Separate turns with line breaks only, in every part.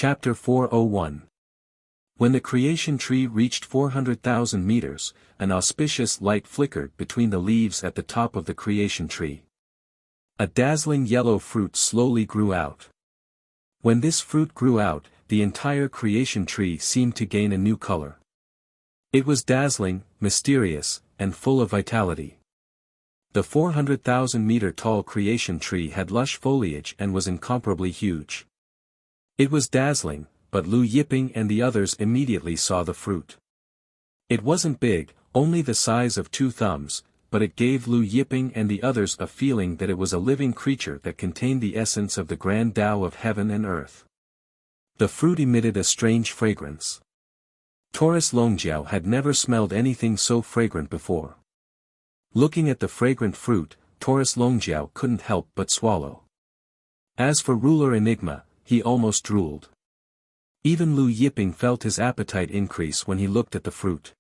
Chapter 401. When the creation tree reached 400,000 meters, an auspicious light flickered between the leaves at the top of the creation tree. A dazzling yellow fruit slowly grew out. When this fruit grew out, the entire creation tree seemed to gain a new color. It was dazzling, mysterious, and full of vitality. The 400,000-meter tall creation tree had lush foliage and was incomparably huge. It was dazzling, but Lu Yiping and the others immediately saw the fruit. It wasn't big, only the size of 2 thumbs, but it gave Lu Yiping and the others a feeling that it was a living creature that contained the essence of the grand Tao of heaven and earth. The fruit emitted a strange fragrance. Taurus Longjiao had never smelled anything so fragrant before. Looking at the fragrant fruit, Taurus Longjiao couldn't help but swallow. As for Ruler Enigma, he almost drooled. Even Lu Yiping felt his appetite increase when he looked at the fruit.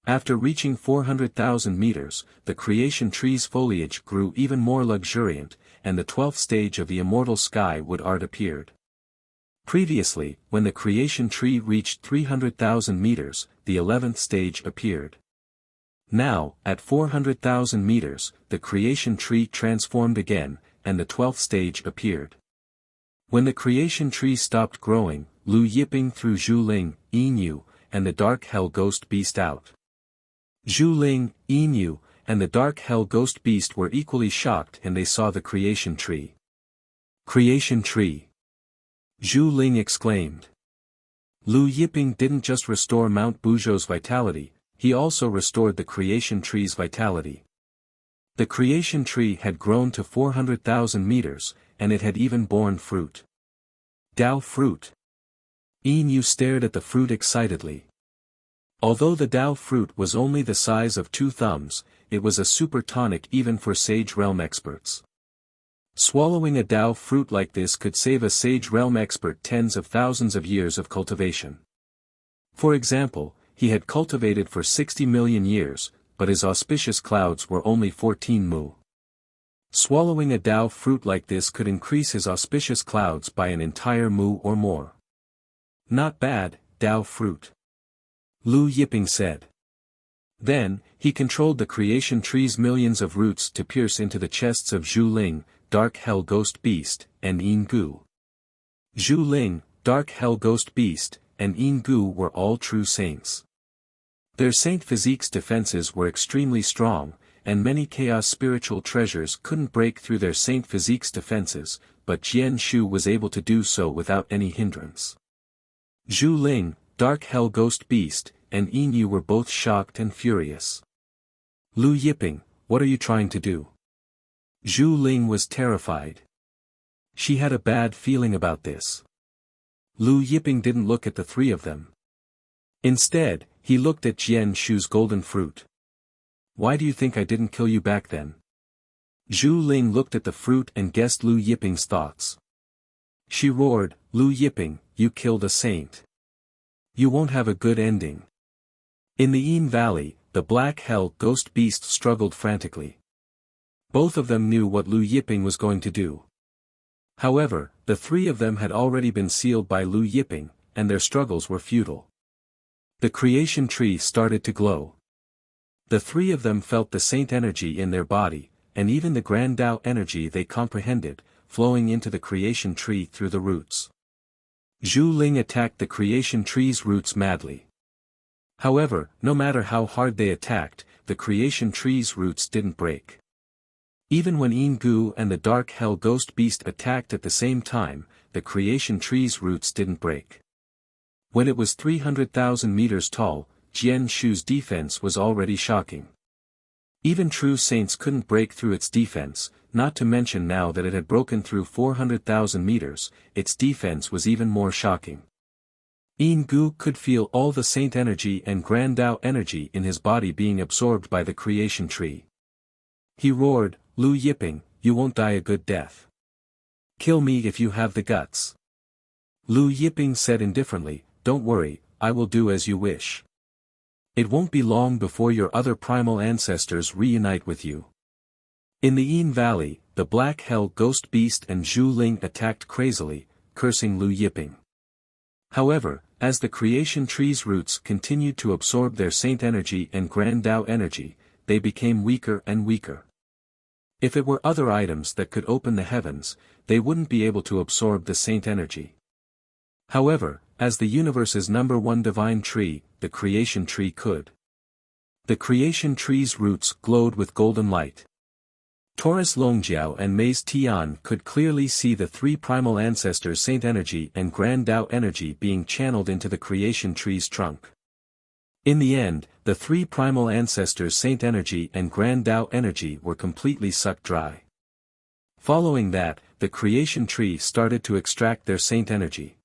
After reaching 400,000 meters, the creation tree's foliage grew even more luxuriant, and the 12th stage of the immortal sky-wood art appeared. Previously, when the creation tree reached 300,000 meters, the 11th stage appeared. Now, at 400,000 meters, the creation tree transformed again, and the 12th stage appeared. When the creation tree stopped growing, Lu Yiping threw Zhu Ling, Yin, and the dark hell ghost beast out. Zhu Ling, Yin, and the dark hell ghost beast were equally shocked and they saw the creation tree. Creation tree! Zhu Ling exclaimed. Lu Yiping didn't just restore Mount Buzhou's vitality, he also restored the creation tree's vitality. The creation tree had grown to 400,000 meters, and it had even borne fruit. Dao fruit! Yin stared at the fruit excitedly. Although the Dao fruit was only the size of 2 thumbs, it was a super tonic even for Sage Realm experts. Swallowing a Dao fruit like this could save a Sage Realm expert tens of thousands of years of cultivation. For example, he had cultivated for 60 million years, but his auspicious clouds were only 14 mu. Swallowing a Dao fruit like this could increase his auspicious clouds by an entire mu or more. Not bad, Dao fruit. Lu Yiping said. Then, he controlled the creation tree's millions of roots to pierce into the chests of Zhu Ling, Dark Hell Ghost Beast, and Yin Gu. Zhu Ling, Dark Hell Ghost Beast, and Yin Gu were all true saints. Their saint physique's defenses were extremely strong, and many chaos spiritual treasures couldn't break through their saint physique's defenses, but Jian Shu was able to do so without any hindrance. Zhu Ling, Dark Hell Ghost Beast, and Yin Yu were both shocked and furious. Lu Yiping, what are you trying to do? Zhu Ling was terrified. She had a bad feeling about this. Lu Yiping didn't look at the 3 of them. Instead, he looked at Jian Shu's golden fruit. Why do you think I didn't kill you back then? Zhu Ling looked at the fruit and guessed Lu Yiping's thoughts. She roared, Lu Yiping, you killed a saint. You won't have a good ending. In the Yin Valley, the Black Hell Ghost Beast struggled frantically. Both of them knew what Lu Yiping was going to do. However, the 3 of them had already been sealed by Lu Yiping, and their struggles were futile. The creation tree started to glow. The 3 of them felt the saint energy in their body, and even the grand Tao energy they comprehended, flowing into the creation tree through the roots. Zhu Ling attacked the creation tree's roots madly. However, no matter how hard they attacked, the creation tree's roots didn't break. Even when Yin Gu and the Dark Hell Ghost Beast attacked at the same time, the creation tree's roots didn't break. When it was 300,000 meters tall, Jian Shu's defense was already shocking. Even true saints couldn't break through its defense, not to mention now that it had broken through 400,000 meters, its defense was even more shocking. Yin Gu could feel all the saint energy and grand Tao energy in his body being absorbed by the creation tree. He roared, Lu Yiping, you won't die a good death. Kill me if you have the guts. Lu Yiping said indifferently, don't worry, I will do as you wish. It won't be long before your other primal ancestors reunite with you. In the Yin Valley, the Black Hell Ghost Beast and Zhu Ling attacked crazily, cursing Lu Yiping. However, as the creation tree's roots continued to absorb their saint energy and grand Tao energy, they became weaker and weaker. If it were other items that could open the heavens, they wouldn't be able to absorb the saint energy. However, as the universe's number one divine tree, the creation tree could. The creation tree's roots glowed with golden light. Taurus Longjiao and Mei's Tian could clearly see the three primal ancestors' saint energy and grand Tao energy being channeled into the creation tree's trunk. In the end, the three primal ancestors' saint energy and grand Tao energy were completely sucked dry. Following that, the creation tree started to extract their saint energy.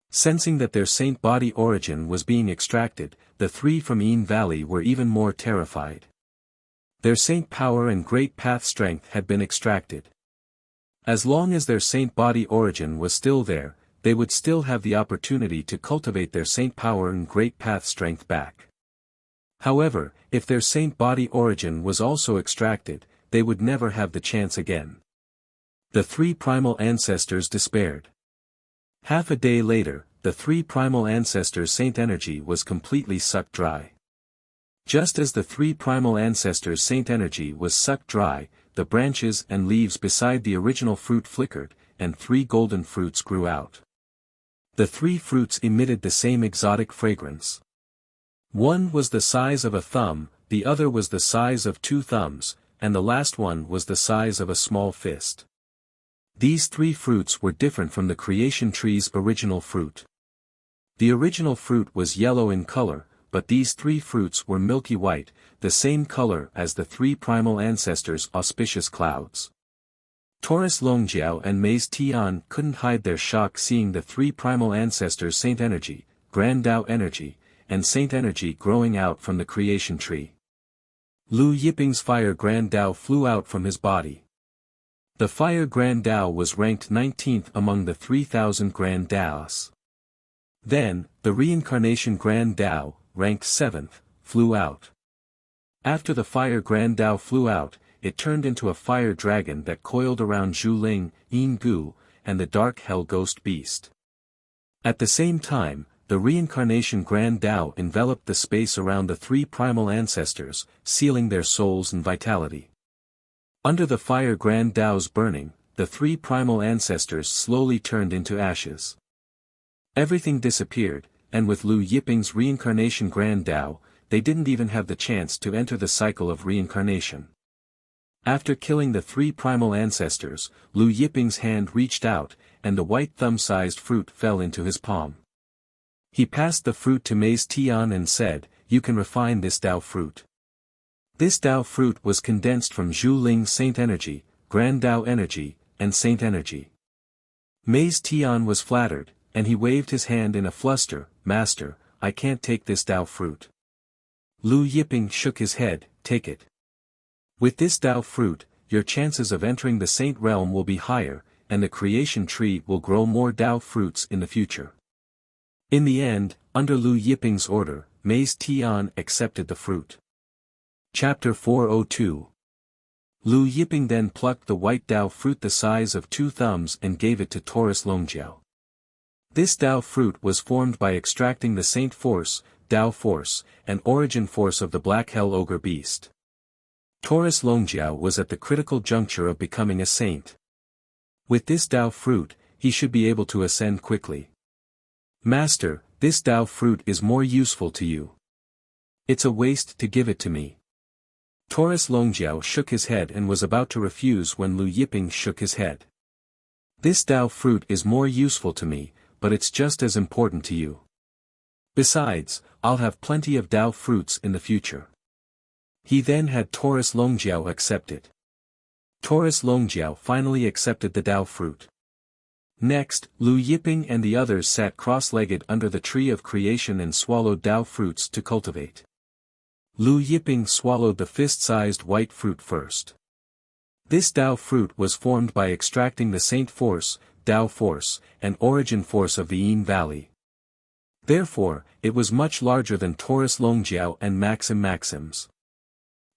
Sensing that their saint body origin was being extracted, the three from Yin Valley were even more terrified. Their saint power and great path strength had been extracted. As long as their saint body origin was still there, they would still have the opportunity to cultivate their saint power and great path strength back. However, if their saint body origin was also extracted, they would never have the chance again. The three primal ancestors despaired. Half a day later, the three primal ancestors' saint energy was completely sucked dry. Just as the three primal ancestors' saint energy was sucked dry, the branches and leaves beside the original fruit flickered, and three golden fruits grew out. The three fruits emitted the same exotic fragrance. One was the size of a thumb, the other was the size of 2 thumbs, and the last one was the size of a small fist. These three fruits were different from the creation tree's original fruit. The original fruit was yellow in color, but these three fruits were milky white, the same color as the three primal ancestors' auspicious clouds. Taurus Longjiao and Mei's Tian couldn't hide their shock seeing the three primal ancestors' saint energy, grand Tao energy, and saint energy growing out from the creation tree. Lu Yiping's fire grand Tao flew out from his body. The fire grand Tao was ranked 19th among the 3,000 grand Taos. Then, the reincarnation grand Tao, ranked 7th, flew out. After the fire grand Tao flew out, it turned into a fire dragon that coiled around Zhuling, Yin Gu, and the dark hell ghost beast. At the same time, the reincarnation grand Tao enveloped the space around the three primal ancestors, sealing their souls and vitality. Under the fire grand Tao's burning, the three primal ancestors slowly turned into ashes. Everything disappeared, and with Lu Yiping's reincarnation grand Tao, they didn't even have the chance to enter the cycle of reincarnation. After killing the three primal ancestors, Lu Yiping's hand reached out, and the white thumb-sized fruit fell into his palm. He passed the fruit to Mei's Tian and said, "You can refine this Tao fruit." This Tao fruit was condensed from Zhu Ling's saint energy, grand Tao energy, and saint energy. Mei's Tian was flattered, and he waved his hand in a fluster, "Master, I can't take this Tao fruit." Lu Yiping shook his head, "Take it. With this Tao fruit, your chances of entering the saint realm will be higher, and the creation tree will grow more Tao fruits in the future." In the end, under Lu Yiping's order, Mei's Tian accepted the fruit. Chapter 402. Lu Yiping then plucked the white Tao fruit the size of 2 thumbs and gave it to Taurus Longjiao. This Tao fruit was formed by extracting the saint force, Tao force, and origin force of the black hell ogre beast. Taurus Longjiao was at the critical juncture of becoming a saint. With this Tao fruit, he should be able to ascend quickly. "Master, this Tao fruit is more useful to you. It's a waste to give it to me." Taurus Longjiao shook his head and was about to refuse when Lu Yiping shook his head. "This Tao fruit is more useful to me, but it's just as important to you. Besides, I'll have plenty of Tao fruits in the future." He then had Taurus Longjiao accept it. Taurus Longjiao finally accepted the Tao fruit. Next, Lu Yiping and the others sat cross-legged under the tree of creation and swallowed Tao fruits to cultivate. Lu Yiping swallowed the fist-sized white fruit first. This Tao fruit was formed by extracting the saint force, Tao force, and origin force of the Yin Valley. Therefore, it was much larger than Taurus Longjiao and Maxim's.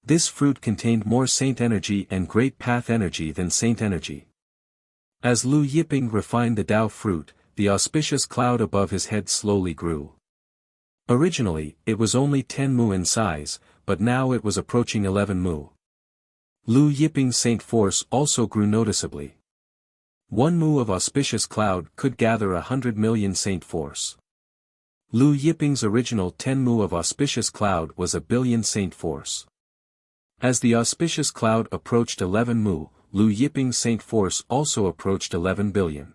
This fruit contained more saint energy and great path energy than saint energy. As Lu Yiping refined the Tao fruit, the auspicious cloud above his head slowly grew. Originally, it was only 10 mu in size, but now it was approaching 11 mu. Lu Yiping's saint force also grew noticeably. 1 mu of auspicious cloud could gather 100 million saint force. Lu Yiping's original 10 mu of auspicious cloud was a billion saint force. As the auspicious cloud approached 11 mu, Lu Yiping's saint force also approached 11 billion.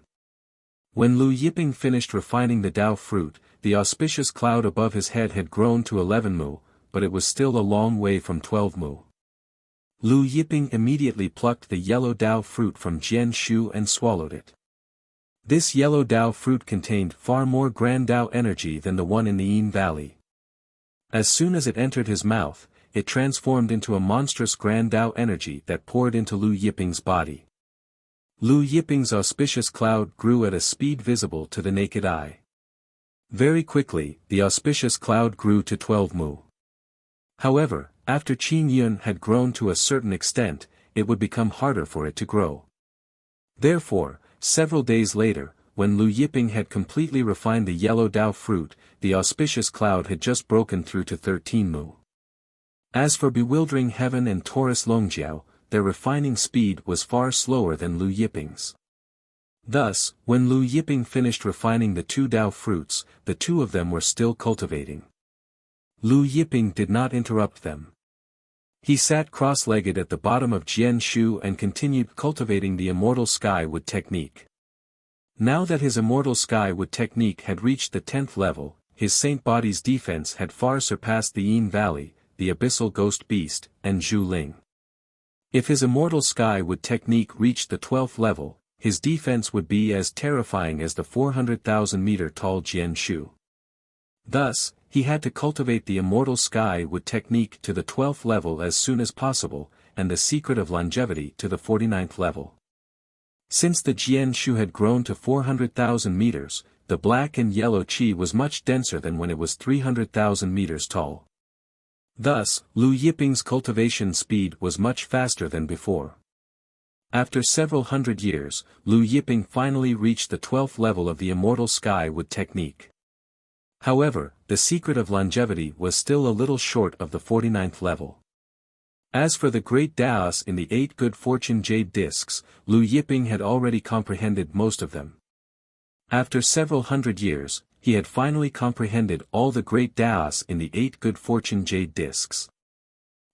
When Lu Yiping finished refining the Tao fruit, the auspicious cloud above his head had grown to 11 mu, but it was still a long way from 12 mu. Lu Yiping immediately plucked the yellow Tao fruit from Jian Shu and swallowed it. This yellow Tao fruit contained far more grand Tao energy than the one in the Yin Valley. As soon as it entered his mouth, it transformed into a monstrous grand Tao energy that poured into Lu Yiping's body. Lu Yiping's auspicious cloud grew at a speed visible to the naked eye. Very quickly, the auspicious cloud grew to 12 mu. However, after Qin Yun had grown to a certain extent, it would become harder for it to grow. Therefore, several days later, when Lu Yiping had completely refined the yellow Tao fruit, the auspicious cloud had just broken through to 13 mu. As for bewildering heaven and Taurus Longjiao, their refining speed was far slower than Lu Yiping's. Thus, when Lu Yiping finished refining the 2 Tao fruits, the 2 of them were still cultivating. Lu Yiping did not interrupt them. He sat cross-legged at the bottom of Jian Shu and continued cultivating the immortal skywood technique. Now that his immortal skywood technique had reached the 10th level, his saint body's defense had far surpassed the Yin Valley, the abyssal ghost beast, and Zhu Ling. If his immortal skywood technique reached the 12th level, his defense would be as terrifying as the 400,000-meter-tall Jian Shu. Thus, he had to cultivate the immortal skywood technique to the 12th level as soon as possible, and the secret of longevity to the 49th level. Since the Jian Shu had grown to 400,000 meters, the black and yellow qi was much denser than when it was 300,000 meters tall. Thus, Lu Yiping's cultivation speed was much faster than before. After several hundred years, Lu Yiping finally reached the 12th level of the immortal skywood technique. However, the secret of longevity was still a little short of the 49th level. As for the great Taos in the 8 good fortune jade discs, Lu Yiping had already comprehended most of them. After several hundred years, he had finally comprehended all the great Taos in the 8 good fortune jade discs.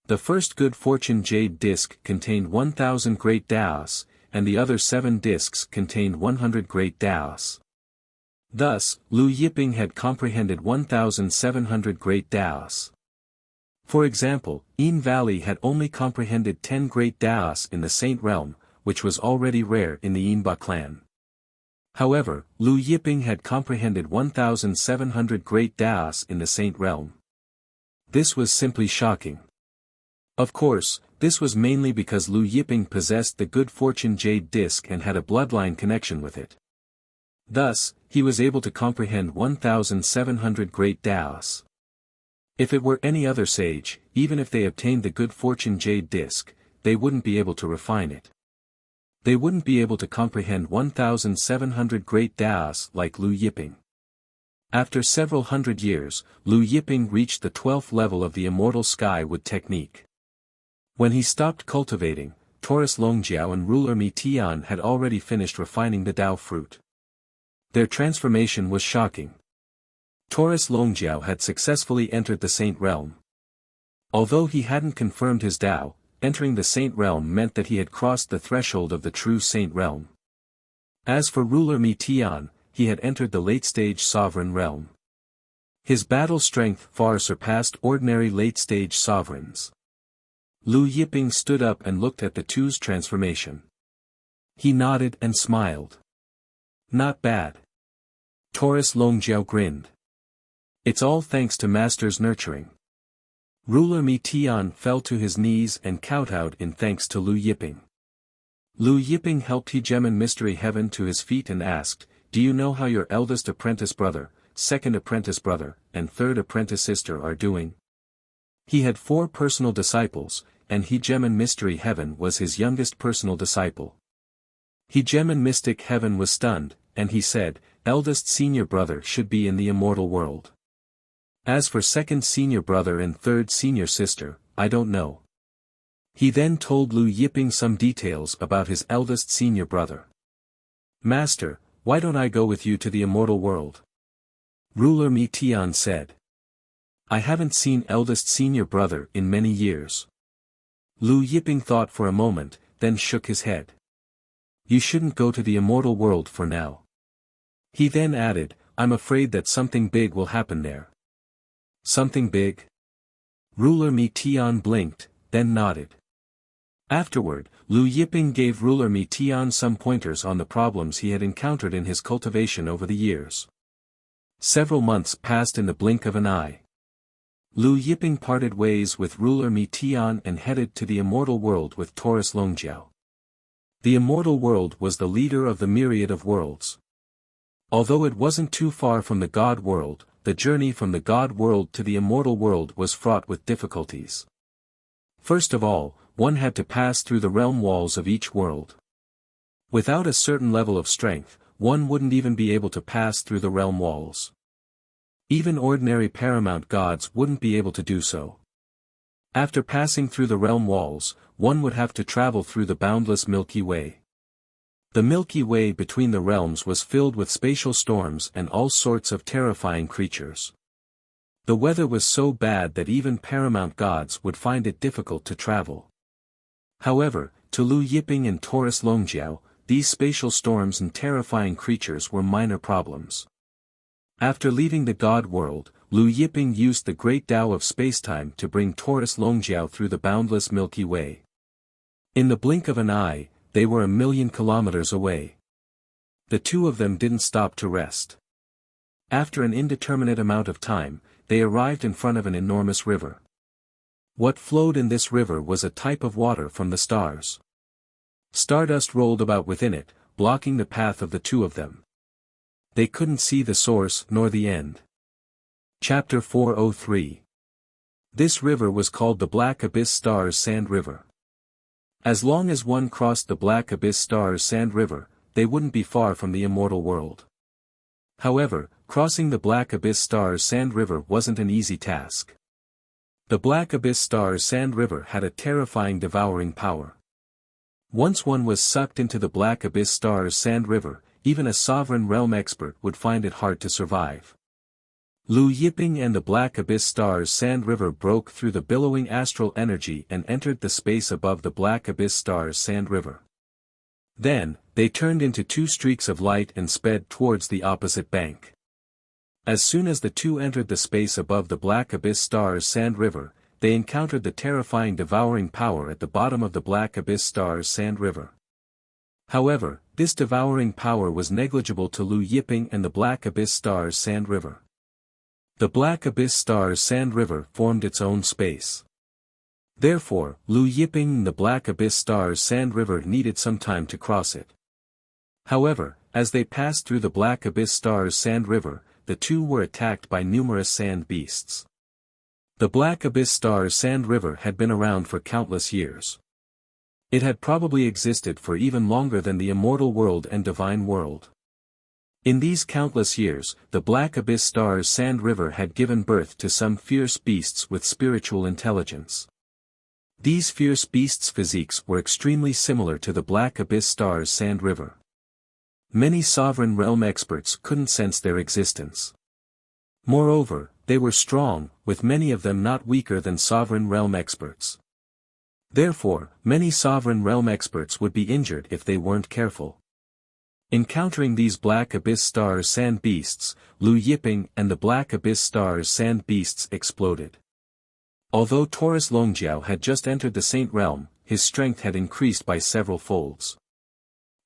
The first good fortune jade disc contained 1,000 great Taos, and the other 7 discs contained 100 great Taos. Thus, Lu Yiping had comprehended 1,700 great Taos. For example, Yin Valley had only comprehended 10 great Taos in the Saint Realm, which was already rare in the Yinba clan. However, Lu Yiping had comprehended 1,700 great Taos in the Saint Realm. This was simply shocking. Of course, this was mainly because Lu Yiping possessed the good fortune jade disc and had a bloodline connection with it. Thus, he was able to comprehend 1,700 great Taos. If it were any other sage, even if they obtained the good fortune jade disc, they wouldn't be able to refine it. They wouldn't be able to comprehend 1,700 great Taos like Lu Yiping. After several hundred years, Lu Yiping reached the 12th level of the immortal skywood technique. When he stopped cultivating, Taurus Longjiao and ruler Mi Tian had already finished refining the Tao fruit. Their transformation was shocking. Taurus Longjiao had successfully entered the Saint Realm. Although he hadn't confirmed his Tao, entering the Saint Realm meant that he had crossed the threshold of the true Saint Realm. As for ruler Mi Tian, he had entered the late-stage sovereign realm. His battle strength far surpassed ordinary late-stage sovereigns. Lu Yiping stood up and looked at the two's transformation. He nodded and smiled. Not bad. Taurus Longjiao grinned. It's all thanks to Master's nurturing. Ruler Mi Tian fell to his knees and kowtowed in thanks to Lu Yiping. Lu Yiping helped Hegemon Mystery Heaven to his feet and asked, "Do you know how your eldest apprentice brother, second apprentice brother, and third apprentice sister are doing?" He had 4 personal disciples, and Hegemon Mystery Heaven was his youngest personal disciple. Hegemon Mystic Heaven was stunned, and he said, eldest senior brother should be in the immortal world. As for second senior brother and third senior sister, I don't know. He then told Lu Yiping some details about his eldest senior brother. Master, why don't I go with you to the immortal world? Ruler Mi Tian said. I haven't seen eldest senior brother in many years. Lu Yiping thought for a moment, then shook his head. You shouldn't go to the immortal world for now. He then added, I'm afraid that something big will happen there. Something big? Ruler Mi Tian blinked, then nodded. Afterward, Lu Yiping gave Ruler Mi Tian some pointers on the problems he had encountered in his cultivation over the years. Several months passed in the blink of an eye. Lu Yiping parted ways with Ruler Mi Tian and headed to the immortal world with Taurus Longjiao. The immortal world was the leader of the myriad of worlds. Although it wasn't too far from the God world, the journey from the God world to the immortal world was fraught with difficulties. First of all, one had to pass through the realm walls of each world. Without a certain level of strength, one wouldn't even be able to pass through the realm walls. Even ordinary paramount gods wouldn't be able to do so. After passing through the realm walls, one would have to travel through the boundless Milky Way. The Milky Way between the realms was filled with spatial storms and all sorts of terrifying creatures. The weather was so bad that even paramount gods would find it difficult to travel. However, to Lu Yiping and Taurus Longjiao, these spatial storms and terrifying creatures were minor problems. After leaving the God world, Lu Yiping used the great Tao of spacetime to bring Taurus Longjiao through the boundless Milky Way. In the blink of an eye, they were 1,000,000 kilometers away. The two of them didn't stop to rest. After an indeterminate amount of time, they arrived in front of an enormous river. What flowed in this river was a type of water from the stars. Stardust rolled about within it, blocking the path of the two of them. They couldn't see the source nor the end. Chapter 403. This river was called the Black Abyss Stars Sand River. As long as one crossed the Black Abyss Stars Sand River, they wouldn't be far from the immortal world. However, crossing the Black Abyss Stars Sand River wasn't an easy task. The Black Abyss Stars Sand River had a terrifying devouring power. Once one was sucked into the Black Abyss Stars Sand River, even a sovereign realm expert would find it hard to survive. Lu Yiping and the Black Abyss Stars Sand River broke through the billowing astral energy and entered the space above the Black Abyss Stars Sand River. Then, they turned into two streaks of light and sped towards the opposite bank. As soon as the two entered the space above the Black Abyss Stars Sand River, they encountered the terrifying devouring power at the bottom of the Black Abyss Stars Sand River. However, this devouring power was negligible to Lu Yiping and the Black Abyss Stars Sand River. The Black Abyss Stars Sand River formed its own space. Therefore, Lu Yiping and the Black Abyss Stars Sand River needed some time to cross it. However, as they passed through the Black Abyss Stars Sand River, the two were attacked by numerous sand beasts. The Black Abyss Stars Sand River had been around for countless years. It had probably existed for even longer than the immortal world and divine world. In these countless years, the Black Abyss Stars Sand River had given birth to some fierce beasts with spiritual intelligence. These fierce beasts' physiques were extremely similar to the Black Abyss Stars Sand River. Many sovereign realm experts couldn't sense their existence. Moreover, they were strong, with many of them not weaker than sovereign realm experts. Therefore, many sovereign realm experts would be injured if they weren't careful. Encountering these Black Abyss Stars Sand Beasts, Lu Yiping and the Black Abyss Stars Sand Beasts exploded. Although Taurus Longjiao had just entered the Saint Realm, his strength had increased by several folds.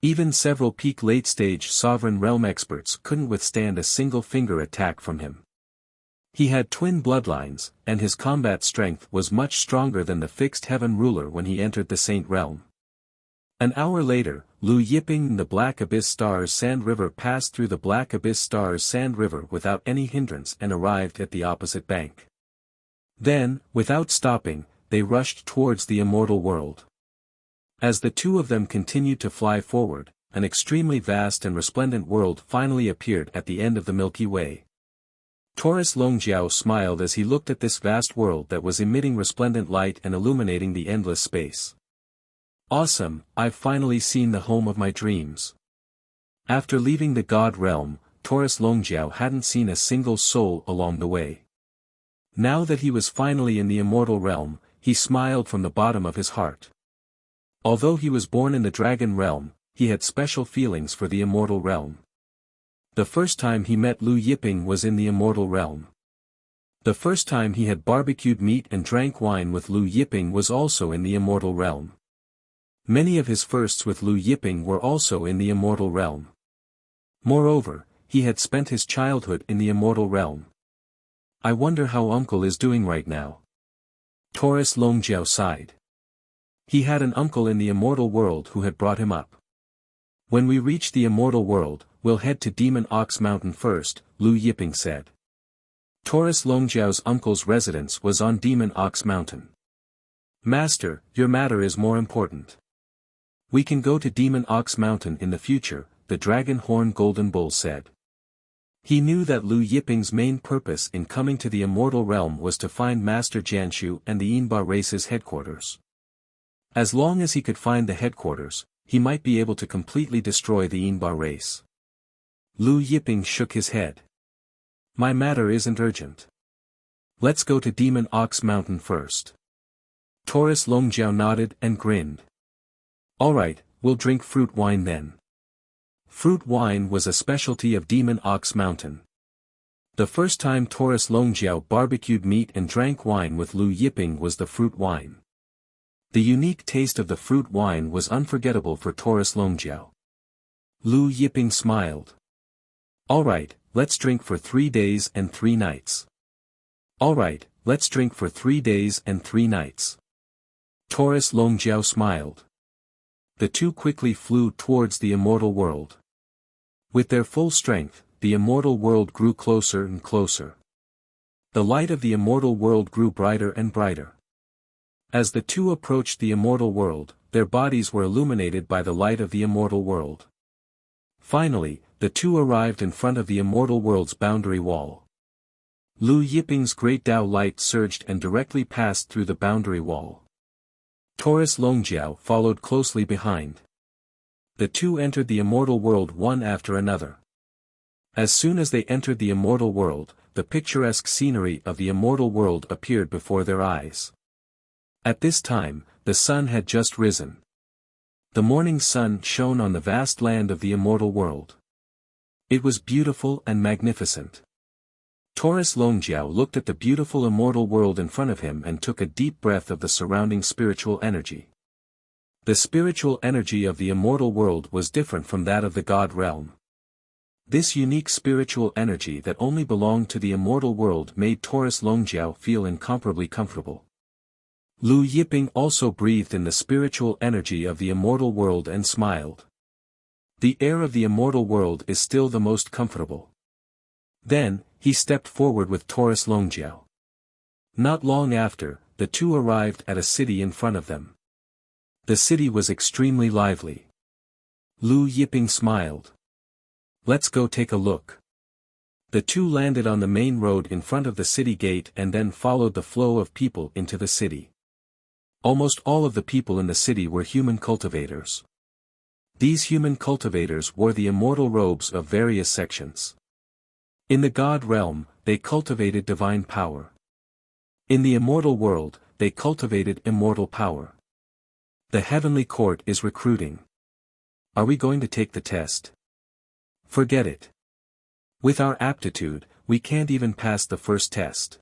Even several peak late-stage sovereign realm experts couldn't withstand a single finger attack from him. He had twin bloodlines, and his combat strength was much stronger than the fixed heaven ruler when he entered the Saint Realm. An hour later, Lu Yiping and the Black Abyss Stars Sand River passed through the Black Abyss Stars Sand River without any hindrance and arrived at the opposite bank. Then, without stopping, they rushed towards the immortal world. As the two of them continued to fly forward, an extremely vast and resplendent world finally appeared at the end of the Milky Way. Taurus Longjiao smiled as he looked at this vast world that was emitting resplendent light and illuminating the endless space. Awesome, I've finally seen the home of my dreams. After leaving the God realm, Taurus Longjiao hadn't seen a single soul along the way. Now that he was finally in the immortal realm, he smiled from the bottom of his heart. Although he was born in the dragon realm, he had special feelings for the immortal realm. The first time he met Lu Yiping was in the immortal realm. The first time he had barbecued meat and drank wine with Lu Yiping was also in the immortal realm. Many of his firsts with Lu Yiping were also in the immortal realm. Moreover, he had spent his childhood in the immortal realm. I wonder how uncle is doing right now. Taurus Longjiao sighed. He had an uncle in the immortal world who had brought him up. When we reach the immortal world, we'll head to Demon Ox Mountain first, Lu Yiping said. Taurus Longjiao's uncle's residence was on Demon Ox Mountain. Master, your matter is more important. We can go to Demon Ox Mountain in the future, the Dragon Horn Golden Bull said. He knew that Lu Yiping's main purpose in coming to the immortal realm was to find Master Jianshu and the Yinba race's headquarters. As long as he could find the headquarters, he might be able to completely destroy the Yinba race. Lu Yiping shook his head. My matter isn't urgent. Let's go to Demon Ox Mountain first. Taurus Longjiao nodded and grinned. Alright, we'll drink fruit wine then. Fruit wine was a specialty of Demon Ox Mountain. The first time Taurus Longjiao barbecued meat and drank wine with Lu Yiping was the fruit wine. The unique taste of the fruit wine was unforgettable for Taurus Longjiao. Lu Yiping smiled. Alright, let's drink for 3 days and 3 nights. Alright, let's drink for 3 days and 3 nights. Taurus Longjiao smiled. The two quickly flew towards the immortal world. With their full strength, the immortal world grew closer and closer. The light of the immortal world grew brighter and brighter. As the two approached the immortal world, their bodies were illuminated by the light of the immortal world. Finally, the two arrived in front of the immortal world's boundary wall. Lu Yiping's great Tao light surged and directly passed through the boundary wall. Taurus Longjiao followed closely behind. The two entered the immortal world one after another. As soon as they entered the immortal world, the picturesque scenery of the immortal world appeared before their eyes. At this time, the sun had just risen. The morning sun shone on the vast land of the immortal world. It was beautiful and magnificent. Taurus Longjiao looked at the beautiful immortal world in front of him and took a deep breath of the surrounding spiritual energy. The spiritual energy of the immortal world was different from that of the God realm. This unique spiritual energy that only belonged to the immortal world made Taurus Longjiao feel incomparably comfortable. Lu Yiping also breathed in the spiritual energy of the immortal world and smiled. The air of the immortal world is still the most comfortable. Then, he stepped forward with Taurus Longjiao. Not long after, the two arrived at a city in front of them. The city was extremely lively. Lu Yiping smiled. Let's go take a look. The two landed on the main road in front of the city gate and then followed the flow of people into the city. Almost all of the people in the city were human cultivators. These human cultivators wore the immortal robes of various sections. In the God realm, they cultivated divine power. In the immortal world, they cultivated immortal power. The heavenly court is recruiting. Are we going to take the test? Forget it. With our aptitude, we can't even pass the first test.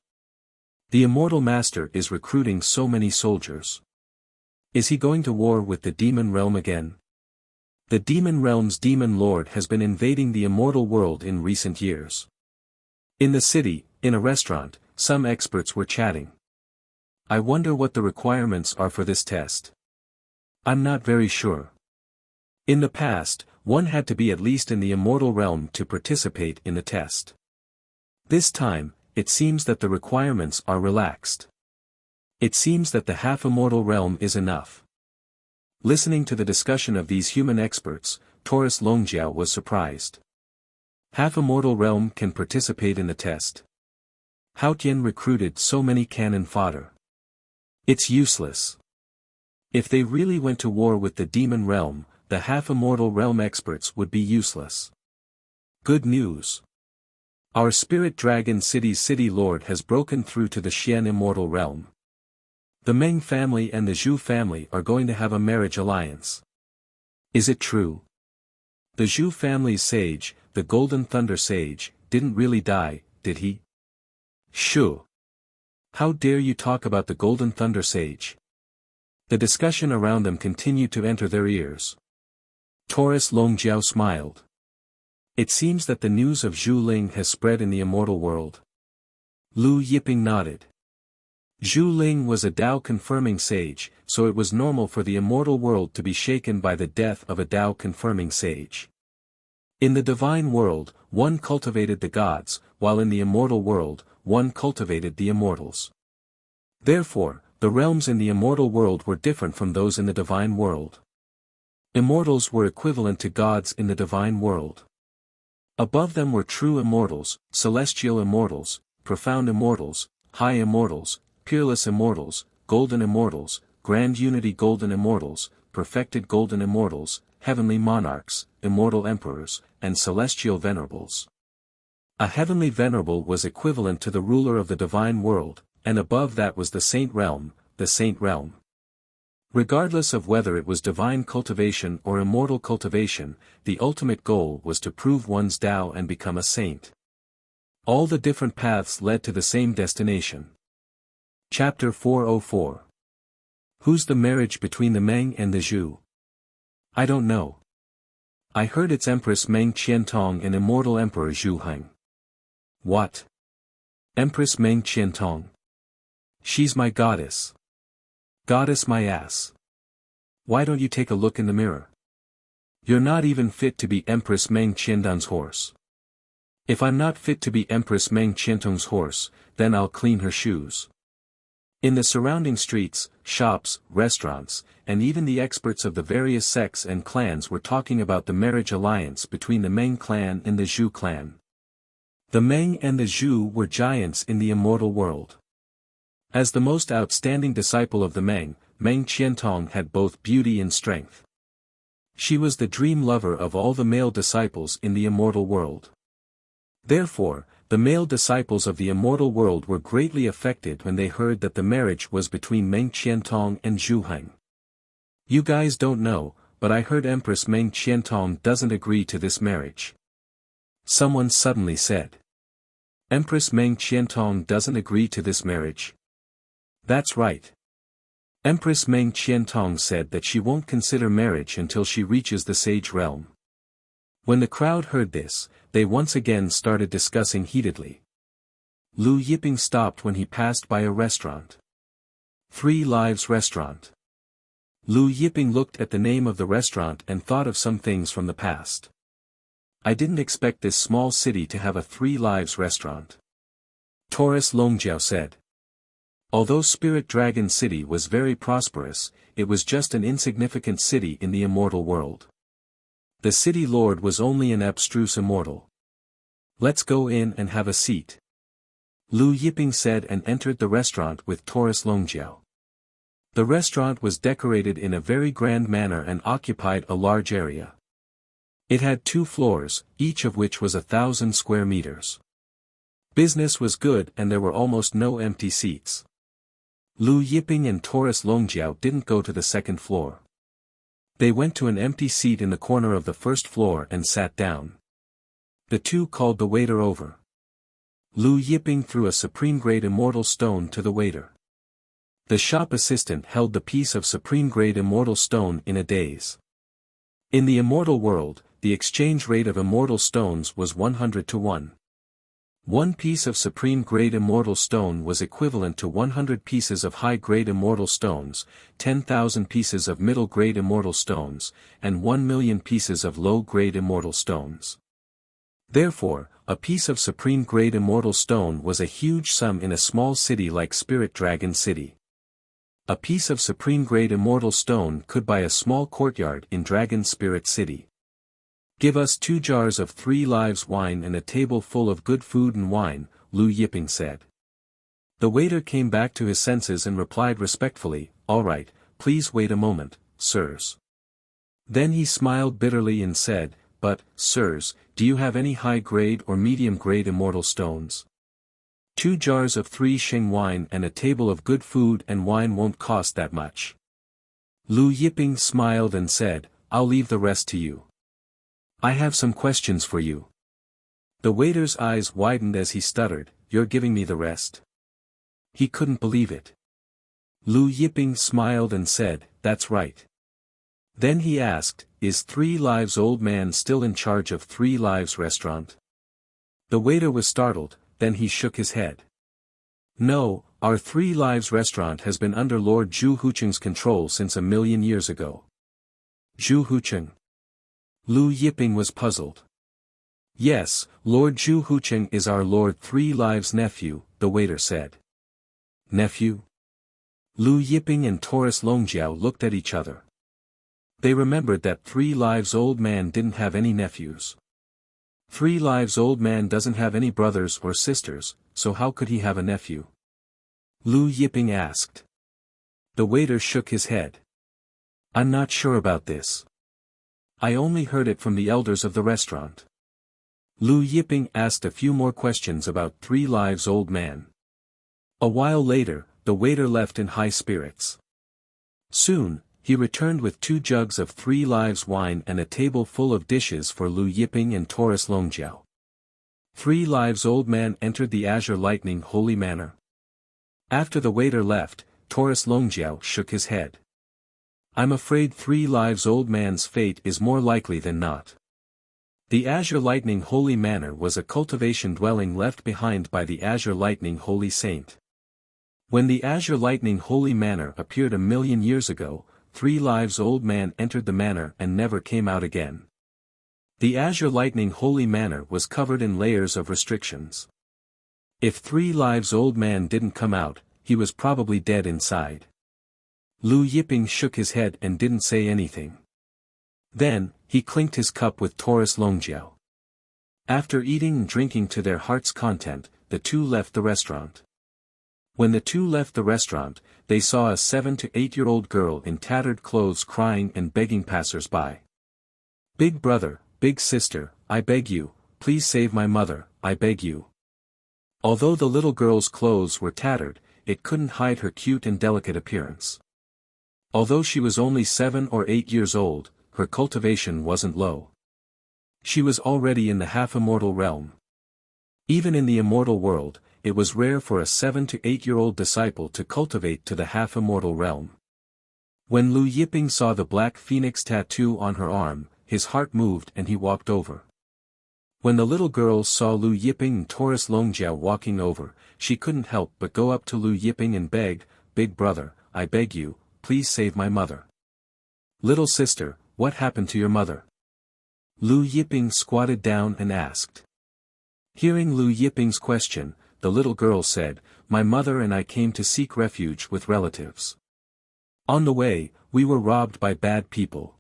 The immortal master is recruiting so many soldiers. Is he going to war with the demon realm again? The demon realm's demon lord has been invading the immortal world in recent years. In the city, in a restaurant, some experts were chatting. I wonder what the requirements are for this test. I'm not very sure. In the past, one had to be at least in the immortal realm to participate in the test. This time, it seems that the requirements are relaxed. It seems that the half-immortal realm is enough. Listening to the discussion of these human experts, Taurus Longjiao was surprised. Half-immortal realm can participate in the test. How Tian recruited so many cannon fodder? It's useless. If they really went to war with the demon realm, the half-immortal realm experts would be useless. Good news. Our spirit dragon city's city lord has broken through to the Xian immortal realm. The Meng family and the Zhu family are going to have a marriage alliance. Is it true? The Zhu family's sage, the Golden Thunder Sage, didn't really die, did he? Shoo! How dare you talk about the Golden Thunder Sage? The discussion around them continued to enter their ears. Taurus Longjiao smiled. It seems that the news of Zhu Ling has spread in the immortal world. Lu Yiping nodded. Zhu Ling was a Tao-confirming sage, so it was normal for the immortal world to be shaken by the death of a Tao-confirming sage. In the divine world, one cultivated the gods, while in the immortal world, one cultivated the immortals. Therefore, the realms in the immortal world were different from those in the divine world. Immortals were equivalent to gods in the divine world. Above them were true immortals, celestial immortals, profound immortals, high immortals, peerless immortals, golden immortals, grand unity golden immortals, perfected golden immortals, heavenly monarchs, immortal emperors, and celestial venerables. A heavenly venerable was equivalent to the ruler of the divine world, and above that was the saint realm, the saint realm. Regardless of whether it was divine cultivation or immortal cultivation, the ultimate goal was to prove one's Tao and become a saint. All the different paths led to the same destination. Chapter 404. Who's the marriage between the Meng and the Zhu? I don't know. I heard it's Empress Meng Qiantong and Immortal Emperor Zhu Heng. What? Empress Meng Qiantong? She's my goddess. Goddess my ass. Why don't you take a look in the mirror? You're not even fit to be Empress Meng Qiantong's horse. If I'm not fit to be Empress Meng Qiantong's horse, then I'll clean her shoes. In the surrounding streets, shops, restaurants, and even the experts of the various sects and clans were talking about the marriage alliance between the Meng clan and the Zhu clan. The Meng and the Zhu were giants in the immortal world. As the most outstanding disciple of the Meng, Meng Qiantong had both beauty and strength. She was the dream lover of all the male disciples in the immortal world. Therefore, the male disciples of the immortal world were greatly affected when they heard that the marriage was between Meng Qiantong and Zhu Heng. You guys don't know, but I heard Empress Meng Qiantong doesn't agree to this marriage. Someone suddenly said. Empress Meng Qiantong doesn't agree to this marriage. That's right. Empress Meng Qiantong said that she won't consider marriage until she reaches the sage realm. When the crowd heard this, they once again started discussing heatedly. Lu Yiping stopped when he passed by a restaurant. 3 Lives Restaurant. Lu Yiping looked at the name of the restaurant and thought of some things from the past. I didn't expect this small city to have a 3 Lives restaurant. Taurus Longjiao said. Although Spirit Dragon City was very prosperous, it was just an insignificant city in the immortal world. The city lord was only an abstruse immortal. Let's go in and have a seat. Lu Yiping said and entered the restaurant with Taurus Longjiao. The restaurant was decorated in a very grand manner and occupied a large area. It had 2 floors, each of which was 1,000 square meters. Business was good and there were almost no empty seats. Lu Yiping and Taurus Longjiao didn't go to the 2nd floor. They went to an empty seat in the corner of the 1st floor and sat down. The 2 called the waiter over. Lu Yiping threw a supreme-grade immortal stone to the waiter. The shop assistant held the piece of supreme-grade immortal stone in a daze. In the immortal world, the exchange rate of immortal stones was 100 to 1. 1 piece of supreme-grade immortal stone was equivalent to 100 pieces of high-grade immortal stones, 10,000 pieces of middle-grade immortal stones, and 1,000,000 pieces of low-grade immortal stones. Therefore, a piece of supreme-grade immortal stone was a huge sum in a small city like Spirit Dragon City. A piece of supreme-grade immortal stone could buy a small courtyard in Dragon Spirit City. Give us 2 jars of 3 lives wine and a table full of good food and wine, Lu Yiping said. The waiter came back to his senses and replied respectfully, all right, please wait a moment, sirs. Then he smiled bitterly and said, but, sirs, do you have any high-grade or medium-grade immortal stones? 2 jars of 3 sheng wine and a table of good food and wine won't cost that much. Lu Yiping smiled and said, I'll leave the rest to you. I have some questions for you. The waiter's eyes widened as he stuttered, you're giving me the rest? He couldn't believe it. Lu Yiping smiled and said, that's right. Then he asked, is 3 Lives Old Man still in charge of 3 Lives Restaurant? The waiter was startled, then he shook his head. No, our 3 Lives Restaurant has been under Lord Zhu Hucheng's control since 1,000,000 years ago. Zhu Hucheng? Lu Yiping was puzzled. Yes, Lord Zhu Hucheng is our Lord 3 Lives' nephew, the waiter said. Nephew? Lu Yiping and Taurus Longjiao looked at each other. They remembered that 3 Lives Old Man didn't have any nephews. 3 Lives Old Man doesn't have any brothers or sisters, so how could he have a nephew? Lu Yiping asked. The waiter shook his head. I'm not sure about this. I only heard it from the elders of the restaurant. Lu Yiping asked a few more questions about 3 Lives Old Man. A while later, the waiter left in high spirits. Soon, he returned with 2 jugs of 3 Lives wine and a table full of dishes for Lu Yiping and Taurus Longjiao. 3 Lives Old Man entered the Azure Lightning Holy Manor. After the waiter left, Taurus Longjiao shook his head. I'm afraid 3 Lives Old Man's fate is more likely than not. The Azure Lightning Holy Manor was a cultivation dwelling left behind by the Azure Lightning Holy Saint. When the Azure Lightning Holy Manor appeared 1,000,000 years ago, 3 Lives Old Man entered the manor and never came out again. The Azure Lightning Holy Manor was covered in layers of restrictions. If 3 Lives Old Man didn't come out, he was probably dead inside. Lu Yiping shook his head and didn't say anything. Then, he clinked his cup with Taurus Longjiao. After eating and drinking to their heart's content, the 2 left the restaurant. When the 2 left the restaurant, they saw a 7 to 8-year-old girl in tattered clothes crying and begging passers-by. Big brother, big sister, I beg you, please save my mother, I beg you. Although the little girl's clothes were tattered, it couldn't hide her cute and delicate appearance. Although she was only 7 or 8 years old, her cultivation wasn't low. She was already in the half-immortal realm. Even in the immortal world, it was rare for a 7 to 8-year-old disciple to cultivate to the half-immortal realm. When Lu Yiping saw the black phoenix tattoo on her arm, his heart moved and he walked over. When the little girl saw Lu Yiping and Taurus Longjiao walking over, she couldn't help but go up to Lu Yiping and beg, Big brother, I beg you, please save my mother. Little sister, what happened to your mother? Lu Yiping squatted down and asked. Hearing Lu Yiping's question, the little girl said, my mother and I came to seek refuge with relatives. On the way, we were robbed by bad people.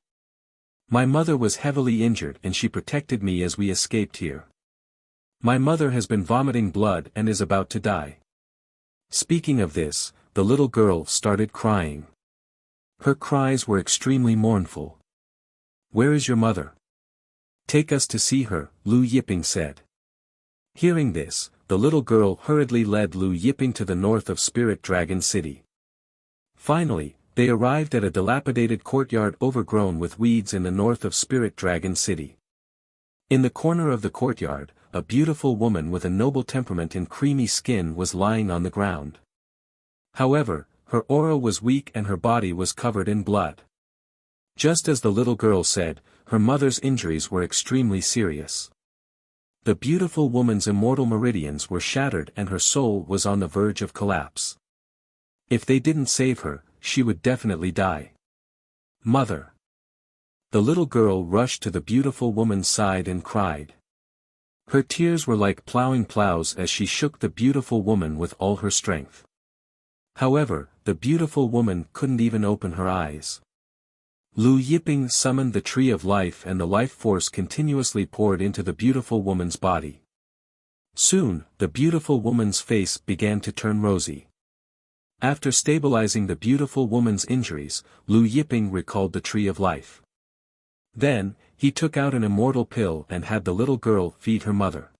My mother was heavily injured and she protected me as we escaped here. My mother has been vomiting blood and is about to die. Speaking of this, the little girl started crying. Her cries were extremely mournful. Where is your mother? Take us to see her, Lu Yiping said. Hearing this, the little girl hurriedly led Lu Yiping to the north of Spirit Dragon City. Finally, they arrived at a dilapidated courtyard overgrown with weeds in the north of Spirit Dragon City. In the corner of the courtyard, a beautiful woman with a noble temperament and creamy skin was lying on the ground. However, her aura was weak and her body was covered in blood. Just as the little girl said, her mother's injuries were extremely serious. The beautiful woman's immortal meridians were shattered and her soul was on the verge of collapse. If they didn't save her, she would definitely die. Mother! The little girl rushed to the beautiful woman's side and cried. Her tears were like plowing plows as she shook the beautiful woman with all her strength. However, the beautiful woman couldn't even open her eyes. Lu Yiping summoned the tree of life and the life force continuously poured into the beautiful woman's body. Soon, the beautiful woman's face began to turn rosy. After stabilizing the beautiful woman's injuries, Lu Yiping recalled the tree of life. Then, he took out an immortal pill and had the little girl feed her mother.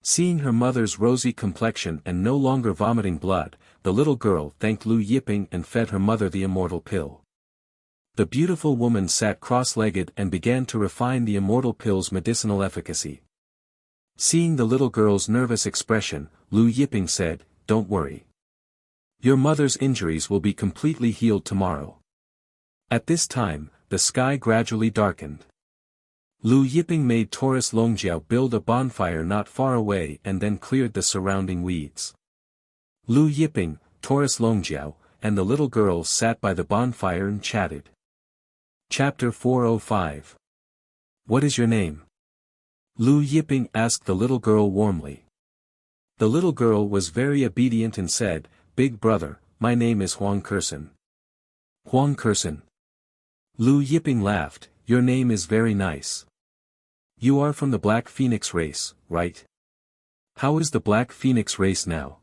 Seeing her mother's rosy complexion and no longer vomiting blood, the little girl thanked Lu Yiping and fed her mother the immortal pill. The beautiful woman sat cross-legged and began to refine the immortal pill's medicinal efficacy. Seeing the little girl's nervous expression, Lu Yiping said, "Don't worry. Your mother's injuries will be completely healed tomorrow." At this time, the sky gradually darkened. Lu Yiping made Taurus Longjiao build a bonfire not far away and then cleared the surrounding weeds. Lu Yiping, Taurus Longjiao, and the little girl sat by the bonfire and chatted. Chapter 405. What is your name? Lu Yiping asked the little girl warmly. The little girl was very obedient and said, "Big brother, my name is Huang Kersen." Huang Kersen. Lu Yiping laughed, "Your name is very nice. You are from the Black Phoenix race, right? How is the Black Phoenix race now?"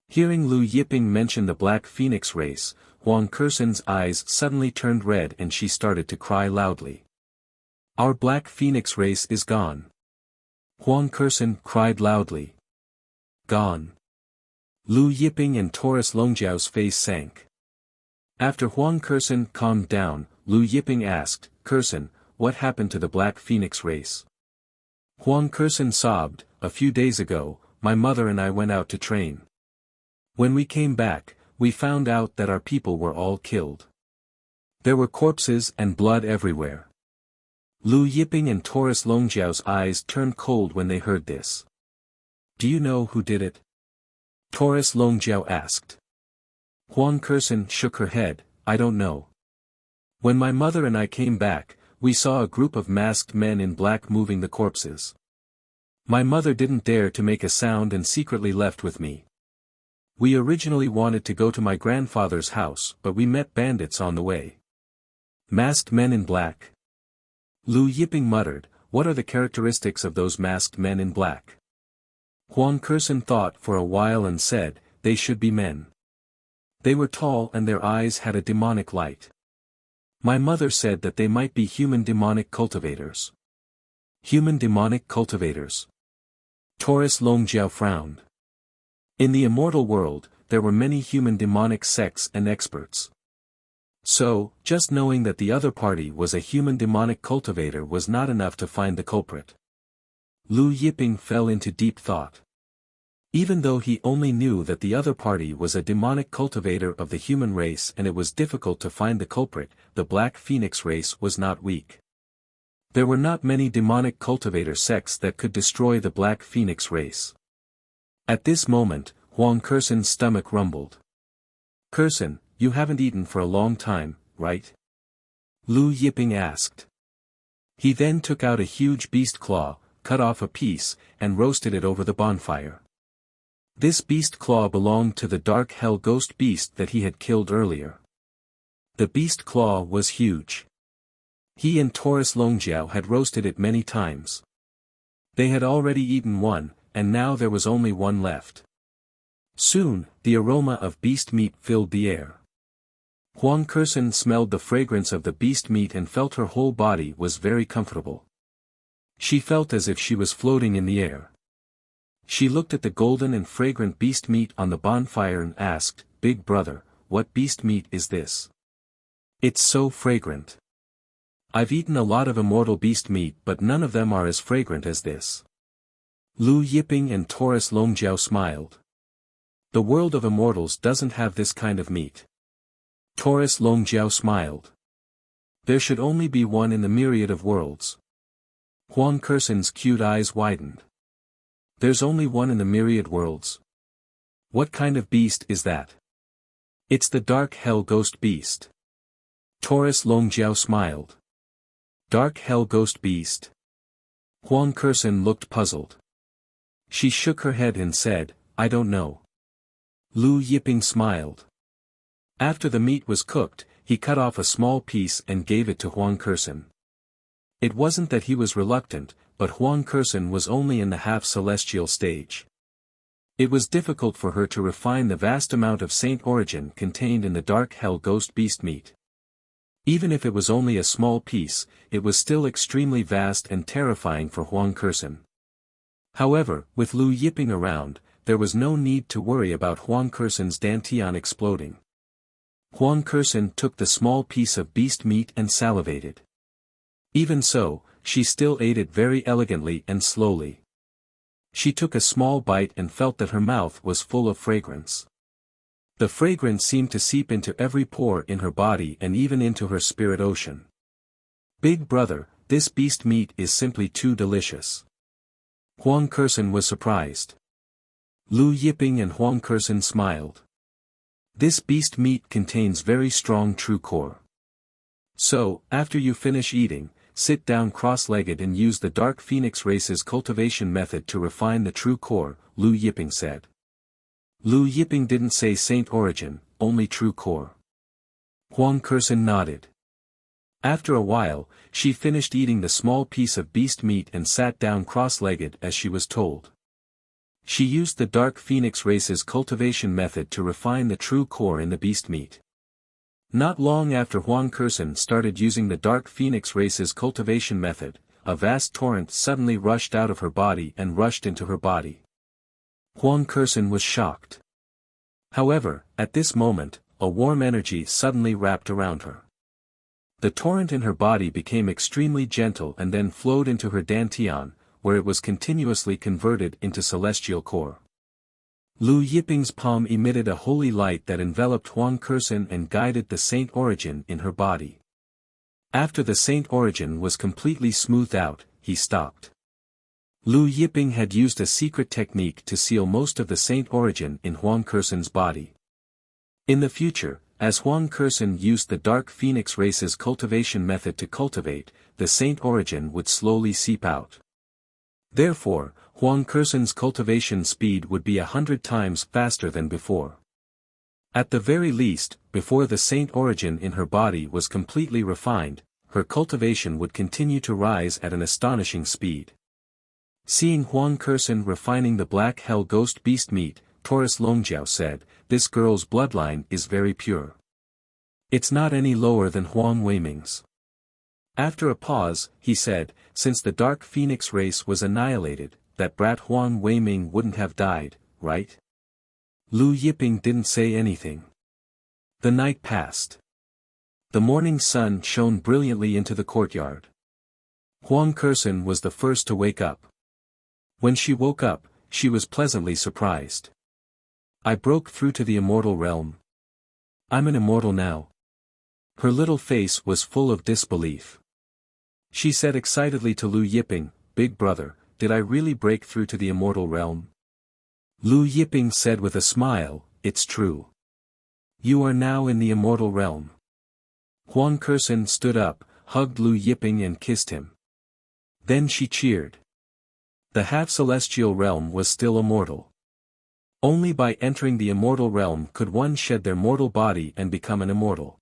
Hearing Lu Yiping mention the Black Phoenix race, Huang Kersen's eyes suddenly turned red and she started to cry loudly. "Our Black Phoenix race is gone." Huang Kersen cried loudly. "Gone." Lu Yiping and Taurus Longjiao's face sank. After Huang Kersen calmed down, Lu Yiping asked, "Kersen, what happened to the Black Phoenix race?" Huang Kersen sobbed, "A few days ago, my mother and I went out to train. When we came back, we found out that our people were all killed. There were corpses and blood everywhere." Lu Yiping and Taurus Longjiao's eyes turned cold when they heard this. "Do you know who did it?" Taurus Longjiao asked. Huang Kersen shook her head, "I don't know. When my mother and I came back, we saw a group of masked men in black moving the corpses. My mother didn't dare to make a sound and secretly left with me. We originally wanted to go to my grandfather's house but we met bandits on the way." Masked men in black. Lu Yiping muttered, "What are the characteristics of those masked men in black?" Huang Kersen thought for a while and said, "They should be men. They were tall and their eyes had a demonic light. My mother said that they might be human demonic cultivators." Human demonic cultivators. Taurus Longjiao frowned. In the immortal world, there were many human demonic sects and experts. So, just knowing that the other party was a human demonic cultivator was not enough to find the culprit. Lu Yiping fell into deep thought. Even though he only knew that the other party was a demonic cultivator of the human race and it was difficult to find the culprit, the Black Phoenix race was not weak. There were not many demonic cultivator sects that could destroy the Black Phoenix race. At this moment, Huang Kersen's stomach rumbled. "Kersen, you haven't eaten for a long time, right?" Lu Yiping asked. He then took out a huge beast claw, cut off a piece, and roasted it over the bonfire. This beast claw belonged to the dark hell ghost beast that he had killed earlier. The beast claw was huge. He and Taurus Longjiao had roasted it many times. They had already eaten one, and now there was only one left. Soon, the aroma of beast meat filled the air. Huang Kersen smelled the fragrance of the beast meat and felt her whole body was very comfortable. She felt as if she was floating in the air. She looked at the golden and fragrant beast meat on the bonfire and asked, "Big brother, what beast meat is this? It's so fragrant. I've eaten a lot of immortal beast meat but none of them are as fragrant as this." Lu Yiping and Taurus Longjiao smiled. "The world of immortals doesn't have this kind of meat." Taurus Longjiao smiled. "There should only be one in the myriad of worlds." Huang Kersen's cute eyes widened. "There's only one in the myriad worlds? What kind of beast is that?" "It's the dark hell ghost beast." Taurus Longjiao smiled. "Dark hell ghost beast?" Huang Kersen looked puzzled. She shook her head and said, "I don't know." Lu Yiping smiled. After the meat was cooked, he cut off a small piece and gave it to Huang Kursen. It wasn't that he was reluctant, but Huang Kursen was only in the half-celestial stage. It was difficult for her to refine the vast amount of saint origin contained in the dark hell ghost beast meat. Even if it was only a small piece, it was still extremely vast and terrifying for Huang Kursen. However, with Lu Yiping around, there was no need to worry about Huang Kursen's dantian exploding. Huang Kursen took the small piece of beast meat and salivated. Even so, she still ate it very elegantly and slowly. She took a small bite and felt that her mouth was full of fragrance. The fragrance seemed to seep into every pore in her body and even into her spirit ocean. Big brother, this beast meat is simply too delicious. Huang Kursen was surprised. Lu Yiping and Huang Kursen smiled. This beast meat contains very strong true core. So, after you finish eating, sit down cross-legged and use the Dark Phoenix race's cultivation method to refine the true core, Lu Yiping said. Lu Yiping didn't say saint origin, only true core. Huang Kursen nodded. After a while, she finished eating the small piece of beast meat and sat down cross-legged as she was told. She used the Dark Phoenix race's cultivation method to refine the true core in the beast meat. Not long after Huang Kursen started using the Dark Phoenix race's cultivation method, a vast torrent suddenly rushed out of her body and rushed into her body. Huang Kursen was shocked. However, at this moment, a warm energy suddenly wrapped around her. The torrent in her body became extremely gentle and then flowed into her dantian, where it was continuously converted into celestial core. Lu Yiping's palm emitted a holy light that enveloped Huang Kursen and guided the saint origin in her body. After the saint origin was completely smoothed out, he stopped. Lu Yiping had used a secret technique to seal most of the saint origin in Huang Kursen's body. In the future, as Huang Kursen used the Dark Phoenix race's cultivation method to cultivate, the saint origin would slowly seep out. Therefore, Huang Kursen's cultivation speed would be 100 times faster than before. At the very least, before the saint origin in her body was completely refined, her cultivation would continue to rise at an astonishing speed. Seeing Huang Kursen refining the black hell ghost beast meat, Taurus Longjiao said, "This girl's bloodline is very pure. It's not any lower than Huang Weiming's." After a pause, he said, "Since the Dark Phoenix race was annihilated, that brat Huang Weiming wouldn't have died, right?" Lu Yiping didn't say anything. The night passed. The morning sun shone brilliantly into the courtyard. Huang Kursen was the first to wake up. When she woke up, she was pleasantly surprised. "I broke through to the immortal realm. I'm an immortal now." Her little face was full of disbelief. She said excitedly to Lu Yiping, "Big brother, did I really break through to the immortal realm?" Lu Yiping said with a smile, "It's true. You are now in the immortal realm." Huang Kursen stood up, hugged Lu Yiping and kissed him. Then she cheered. The half-celestial realm was still immortal. Only by entering the immortal realm could one shed their mortal body and become an immortal.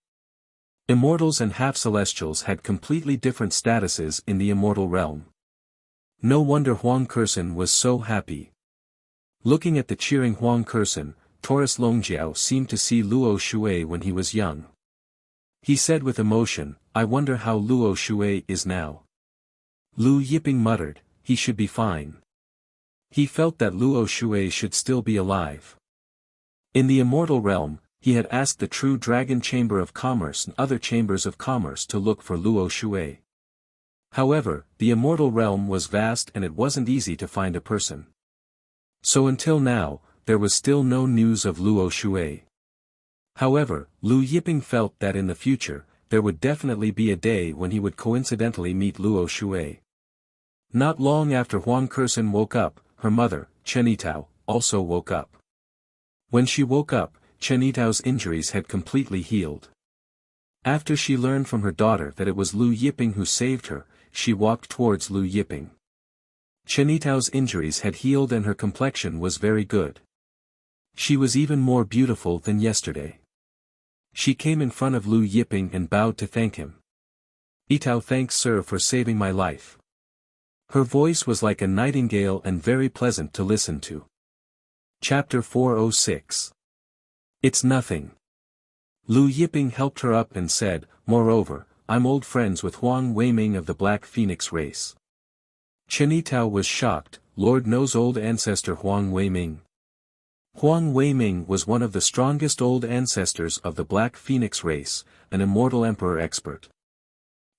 Immortals and half-celestials had completely different statuses in the immortal realm. No wonder Huang Kursen was so happy. Looking at the cheering Huang Kursen, Taurus Longjiao seemed to see Luo Shui when he was young. He said with emotion, "I wonder how Luo Shui is now." Lu Yiping muttered, "He should be fine." He felt that Luo Shui should still be alive. In the immortal realm, he had asked the true Dragon Chamber of Commerce and other chambers of commerce to look for Luo Shui. However, the immortal realm was vast and it wasn't easy to find a person. So until now, there was still no news of Luo Shui. However, Lu Yiping felt that in the future, there would definitely be a day when he would coincidentally meet Luo Shui. Not long after Huang Kursen woke up, her mother, Chenitao, also woke up. When she woke up, Chenitao's injuries had completely healed. After she learned from her daughter that it was Lu Yiping who saved her, she walked towards Lu Yiping. Chenitao's injuries had healed and her complexion was very good. She was even more beautiful than yesterday. She came in front of Lu Yiping and bowed to thank him. "Itao, thanks sir for saving my life." Her voice was like a nightingale and very pleasant to listen to. Chapter 406. It's nothing. Lu Yiping helped her up and said, "Moreover, I'm old friends with Huang Weiming of the Black Phoenix race." Chen Yitao was shocked. Lord knows old ancestor Huang Weiming. Huang Weiming was one of the strongest old ancestors of the Black Phoenix race, an immortal emperor expert.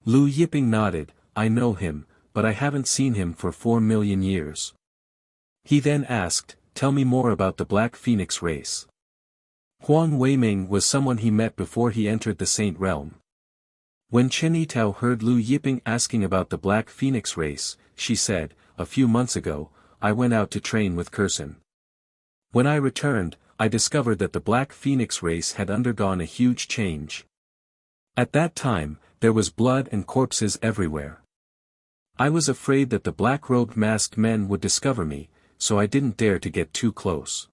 Lu Yiping nodded, "I know him, but I haven't seen him for 4 million years." He then asked, "Tell me more about the Black Phoenix race." Huang Weiming was someone he met before he entered the Saint Realm. When Chen Yitao heard Lu Yiping asking about the Black Phoenix race, she said, "A few months ago, I went out to train with Kursen. When I returned, I discovered that the Black Phoenix race had undergone a huge change. At that time, there was blood and corpses everywhere. I was afraid that the black-robed masked men would discover me, so I didn't dare to get too close.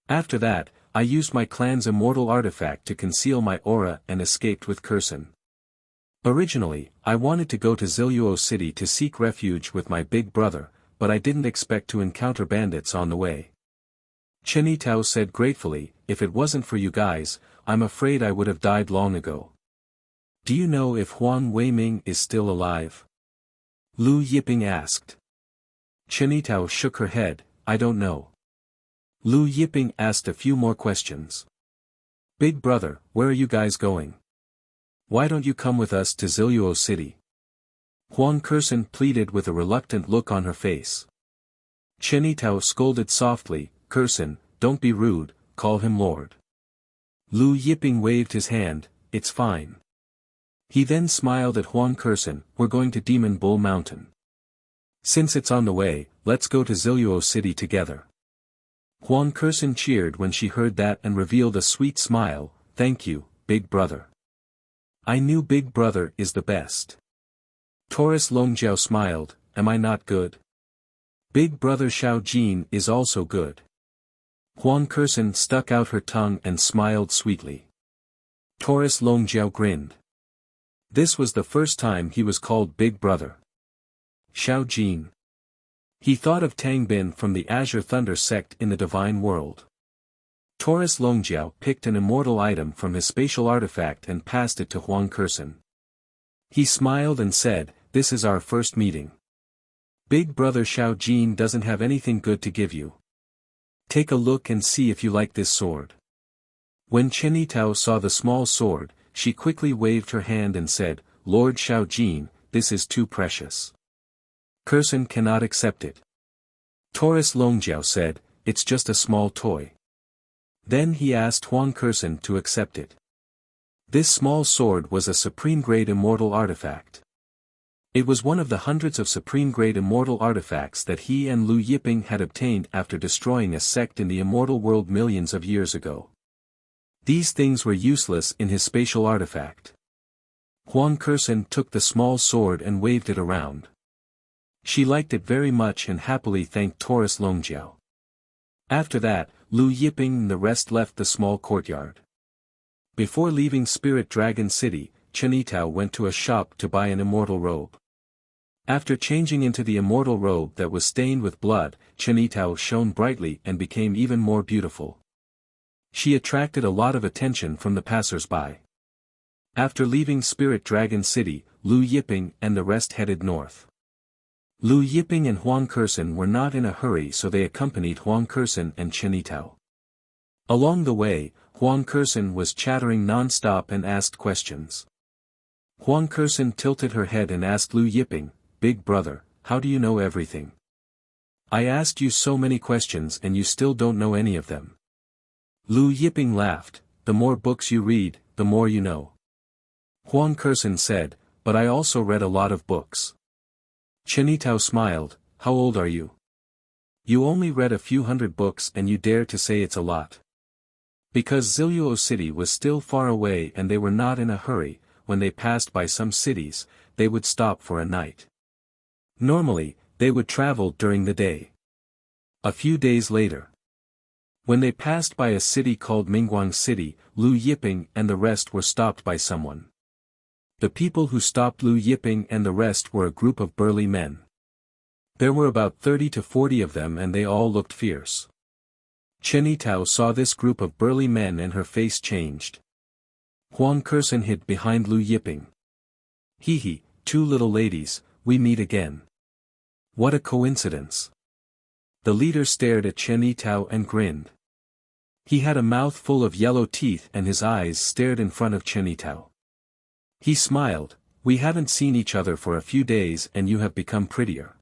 After that, I used my clan's immortal artifact to conceal my aura and escaped with Kursen. Originally, I wanted to go to Ziluo City to seek refuge with my big brother, but I didn't expect to encounter bandits on the way." Chen Yitao said gratefully, "If it wasn't for you guys, I'm afraid I would have died long ago." "Do you know if Huang Weiming is still alive?" Lu Yiping asked. Chen Yitao shook her head, "I don't know." Lu Yiping asked a few more questions. "Big brother, where are you guys going? Why don't you come with us to Ziluo City?" Huang Kursen pleaded with a reluctant look on her face. Chen Yitao scolded softly, "Kursen, don't be rude, call him Lord." Lu Yiping waved his hand, "It's fine." He then smiled at Huang Kursen, "We're going to Demon Bull Mountain. Since it's on the way, let's go to Ziluo City together." Huang Kursen cheered when she heard that and revealed a sweet smile, "Thank you, big brother. I knew big brother is the best." Taurus Longjiao smiled, "Am I not good? Big brother Xiao Jin is also good." Huang Kursen stuck out her tongue and smiled sweetly. Taurus Longjiao grinned. This was the first time he was called big brother. Xiao Jin. He thought of Tang Bin from the Azure Thunder sect in the Divine World. Taurus Longjiao picked an immortal item from his spatial artifact and passed it to Huang Kursen. He smiled and said, "This is our first meeting. Big brother Xiao Jin doesn't have anything good to give you. Take a look and see if you like this sword." When Chen Yitao saw the small sword, she quickly waved her hand and said, "Lord Xiao Jin, this is too precious. Kursen cannot accept it." Taurus Longjiao said, "It's just a small toy." Then he asked Huang Kursen to accept it. This small sword was a supreme-grade immortal artifact. It was one of the hundreds of supreme-grade immortal artifacts that he and Lu Yiping had obtained after destroying a sect in the immortal world millions of years ago. These things were useless in his spatial artifact. Huang Kursen took the small sword and waved it around. She liked it very much and happily thanked Taurus Longjiao. After that, Lu Yiping and the rest left the small courtyard. Before leaving Spirit Dragon City, Chen Yitao went to a shop to buy an immortal robe. After changing into the immortal robe that was stained with blood, Chen Yitao shone brightly and became even more beautiful. She attracted a lot of attention from the passers-by. After leaving Spirit Dragon City, Lu Yiping and the rest headed north. Lu Yiping and Huang Kursen were not in a hurry, so they accompanied Huang Kursen and Chen Yitao. Along the way, Huang Kursen was chattering non-stop and asked questions. Huang Kursen tilted her head and asked Lu Yiping, "Big brother, how do you know everything? I asked you so many questions and you still don't know any of them." Lu Yiping laughed, "The more books you read, the more you know." Huang Kursen said, "But I also read a lot of books." Chen Yitao smiled, "How old are you? You only read a few hundred books and you dare to say it's a lot." Because Ziluo City was still far away and they were not in a hurry, when they passed by some cities, they would stop for a night. Normally, they would travel during the day. A few days later. When they passed by a city called Mingguang City, Lu Yiping and the rest were stopped by someone. The people who stopped Lu Yiping and the rest were a group of burly men. There were about 30 to 40 of them and they all looked fierce. Chen Yitao saw this group of burly men and her face changed. Huang Kursen hid behind Lu Yiping. Hee hee, two little ladies, we meet again. What a coincidence. The leader stared at Chen Yitao and grinned. He had a mouth full of yellow teeth and his eyes stared in front of Chen Yitao. He smiled, we haven't seen each other for a few days and you have become prettier.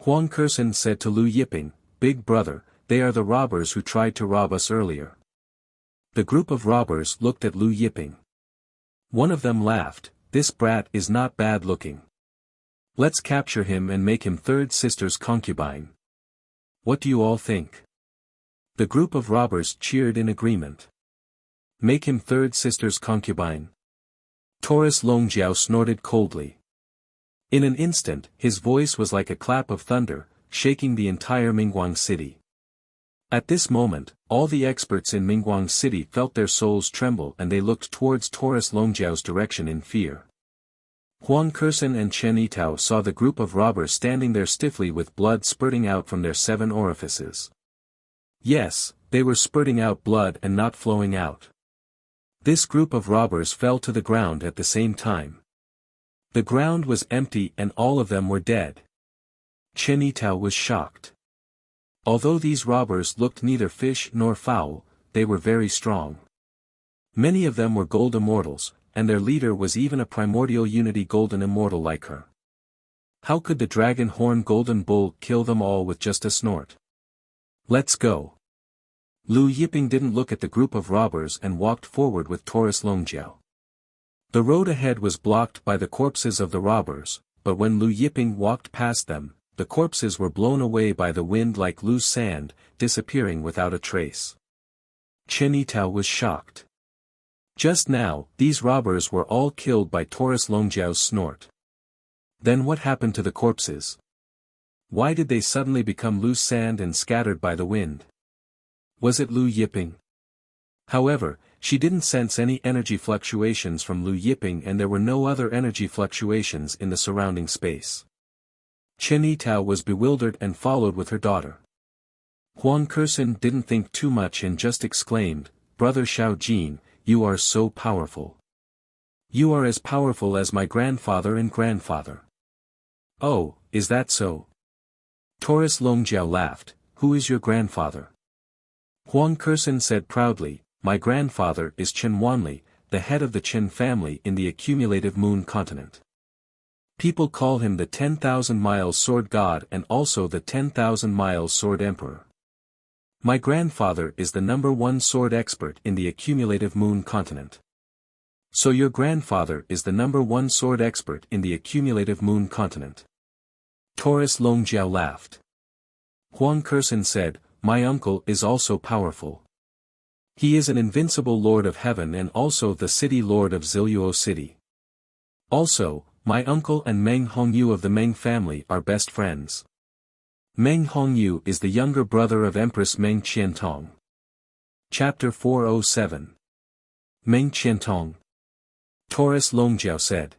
Huang Kursen said to Lu Yiping, Big brother, they are the robbers who tried to rob us earlier. The group of robbers looked at Lu Yiping. One of them laughed, this brat is not bad looking. Let's capture him and make him third sister's concubine. What do you all think? The group of robbers cheered in agreement. Make him third sister's concubine. Taurus Longjiao snorted coldly. In an instant, his voice was like a clap of thunder, shaking the entire Mingguang city. At this moment, all the experts in Mingguang City felt their souls tremble and they looked towards Taurus Longjiao's direction in fear. Huang Kursen and Chen Yitao saw the group of robbers standing there stiffly with blood spurting out from their 7 orifices. Yes, they were spurting out blood and not flowing out. This group of robbers fell to the ground at the same time. The ground was empty and all of them were dead. Chen Yitao was shocked. Although these robbers looked neither fish nor fowl, they were very strong. Many of them were gold immortals, and their leader was even a primordial unity golden immortal like her. How could the dragon horn golden bull kill them all with just a snort? Let's go. Lu Yiping didn't look at the group of robbers and walked forward with Taurus Longjiao. The road ahead was blocked by the corpses of the robbers, but when Lu Yiping walked past them, the corpses were blown away by the wind like loose sand, disappearing without a trace. Chen Yitao was shocked. Just now, these robbers were all killed by Taurus Longjiao's snort. Then what happened to the corpses? Why did they suddenly become loose sand and scattered by the wind? Was it Lu Yiping? However, she didn't sense any energy fluctuations from Lu Yiping and there were no other energy fluctuations in the surrounding space. Chen Yitao was bewildered and followed with her daughter. Huang Kursen didn't think too much and just exclaimed, Brother Xiao Jin, you are so powerful. You are as powerful as my grandfather and grandfather. Oh, is that so? Taurus Longjiao laughed, who is your grandfather? Huang Kursen said proudly, my grandfather is Chen Wanli, the head of the Chen family in the accumulative moon continent. People call him the 10,000 miles sword god and also the 10,000 miles sword emperor. My grandfather is the #1 sword expert in the accumulative moon continent. So your grandfather is the #1 sword expert in the accumulative moon continent. Taurus Longjiao laughed. Huang Kursen said, my uncle is also powerful. He is an invincible lord of heaven and also the city lord of Ziluo City. Also, my uncle and Meng Hongyu of the Meng family are best friends. Meng Hongyu is the younger brother of Empress Meng Qiantong. Chapter 407. Meng Qiantong. Taurus Longjiao said.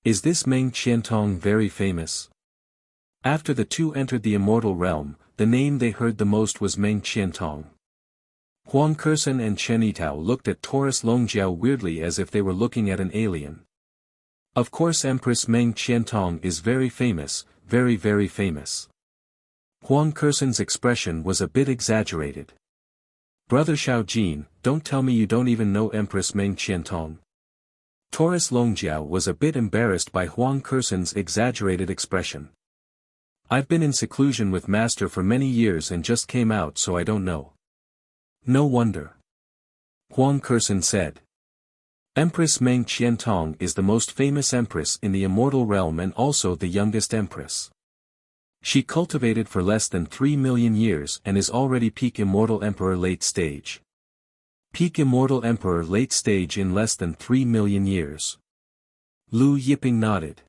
Is this Meng Qiantong very famous? After the two entered the immortal realm, the name they heard the most was Meng Qiantong. Huang Kursen and Chen Yitao looked at Taurus Longjiao weirdly as if they were looking at an alien. Of course Empress Meng Qiantong is very famous, very very famous. Huang Kursen's expression was a bit exaggerated. Brother Xiao Jin, don't tell me you don't even know Empress Meng Qiantong. Taurus Longjiao was a bit embarrassed by Huang Kursen's exaggerated expression. I've been in seclusion with Master for many years and just came out so I don't know. No wonder. Huang Kursen said. Empress Meng Qiantong is the most famous empress in the immortal realm and also the youngest empress. She cultivated for less than 3 million years and is already peak immortal emperor late stage. Peak immortal emperor late stage in less than 3 million years. Lu Yiping nodded.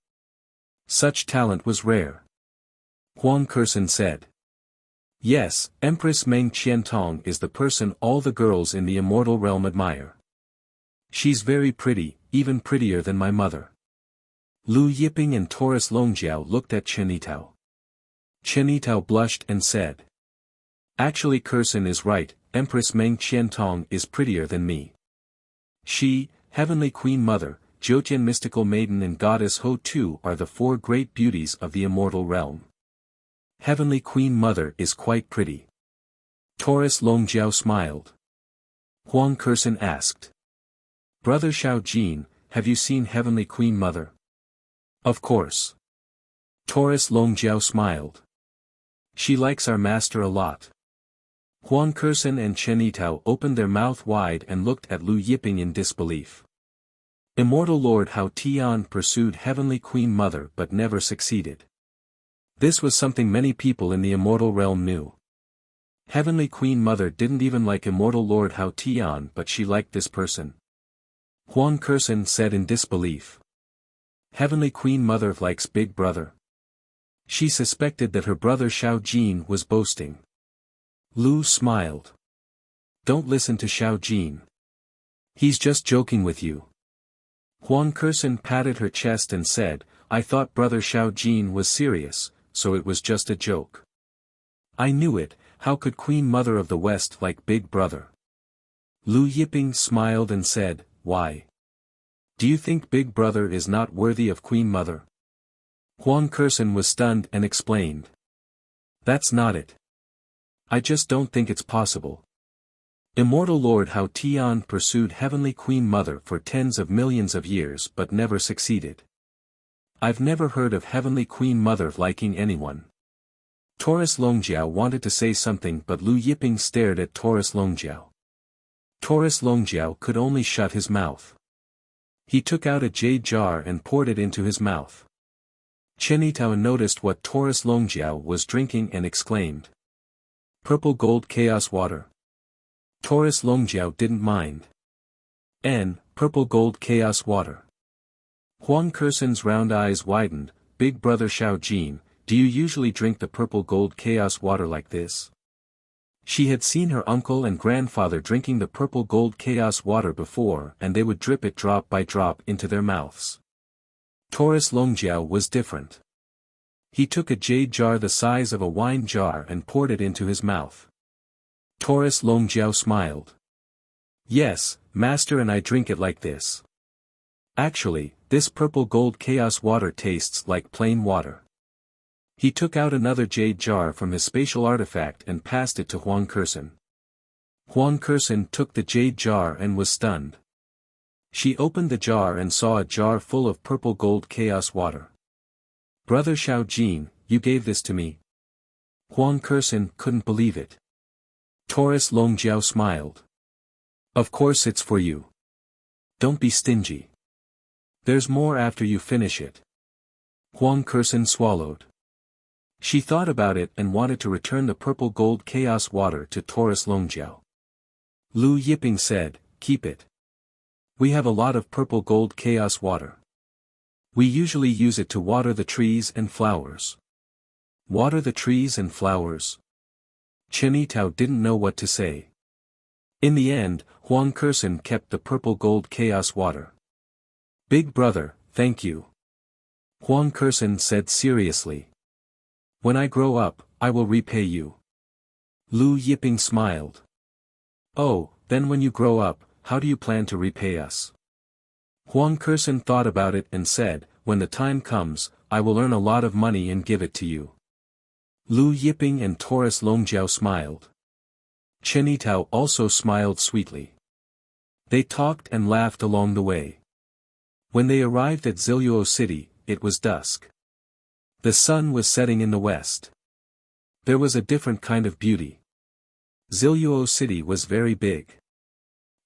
Such talent was rare. Huang Kursen said. Yes, Empress Meng Qiantong is the person all the girls in the immortal realm admire. She's very pretty, even prettier than my mother. Lu Yiping and Taurus Longjiao looked at Chenitao. Chenitao blushed and said. Actually Curson is right, Empress Meng Qiantong is prettier than me. She, Heavenly Queen Mother, Jiutian Mystical Maiden and Goddess Ho Tu are the four great beauties of the immortal realm. Heavenly Queen Mother is quite pretty. Taurus Longjiao smiled. Huang Curson asked. Brother Xiao Jin, have you seen Heavenly Queen Mother? Of course. Taurus Longjiao smiled. She likes our master a lot. Huang Curson and Chenitao opened their mouth wide and looked at Lu Yiping in disbelief. Immortal Lord Hao Tian pursued Heavenly Queen Mother but never succeeded. This was something many people in the immortal realm knew. Heavenly Queen Mother didn't even like Immortal Lord Hao Tian but she liked this person. Huang Curson said in disbelief. Heavenly Queen Mother likes Big Brother. She suspected that her brother Xiao Jin was boasting. Lu smiled. Don't listen to Xiao Jin. He's just joking with you. Huang Curson patted her chest and said, I thought brother Xiao Jin was serious, so it was just a joke. I knew it, how could Queen Mother of the West like Big Brother? Lu Yiping smiled and said, why? Do you think Big Brother is not worthy of Queen Mother? Huang Curson was stunned and explained. That's not it. I just don't think it's possible. Immortal Lord Hao Tian pursued Heavenly Queen Mother for tens of millions of years but never succeeded. I've never heard of Heavenly Queen Mother liking anyone. Taurus Longjiao wanted to say something but Lu Yiping stared at Taurus Longjiao. Taurus Longjiao could only shut his mouth. He took out a jade jar and poured it into his mouth. Chenitao noticed what Taurus Longjiao was drinking and exclaimed. Purple gold chaos water. Taurus Longjiao didn't mind. Purple gold chaos water. Huang Curson's round eyes widened. Big brother Xiao Jin, do you usually drink the purple gold chaos water like this? She had seen her uncle and grandfather drinking the purple gold chaos water before and they would drip it drop by drop into their mouths. Taurus Longjiao was different. He took a jade jar the size of a wine jar and poured it into his mouth. Taurus Longjiao smiled. Yes, master, and I drink it like this. Actually, this purple gold chaos water tastes like plain water. He took out another jade jar from his spatial artifact and passed it to Huang Curson. Huang Curson took the jade jar and was stunned. She opened the jar and saw a jar full of purple gold chaos water. Brother Xiao Jin, you gave this to me? Huang Curson couldn't believe it. Taurus Longjiao smiled. Of course it's for you. Don't be stingy. There's more after you finish it. Huang Curson swallowed. She thought about it and wanted to return the purple gold chaos water to Taurus Longjiao. Lu Yiping said, keep it. We have a lot of purple gold chaos water. We usually use it to water the trees and flowers. Water the trees and flowers? Chenitao didn't know what to say. In the end, Huang Curson kept the purple gold chaos water. Big brother, thank you. Huang Curson said seriously. When I grow up, I will repay you. Lu Yiping smiled. Oh, then when you grow up, how do you plan to repay us? Huang Curson thought about it and said, when the time comes, I will earn a lot of money and give it to you. Lu Yiping and Taurus Longjiao smiled. Chenitao also smiled sweetly. They talked and laughed along the way. When they arrived at Ziluo City, it was dusk. The sun was setting in the west. There was a different kind of beauty. Ziluo City was very big.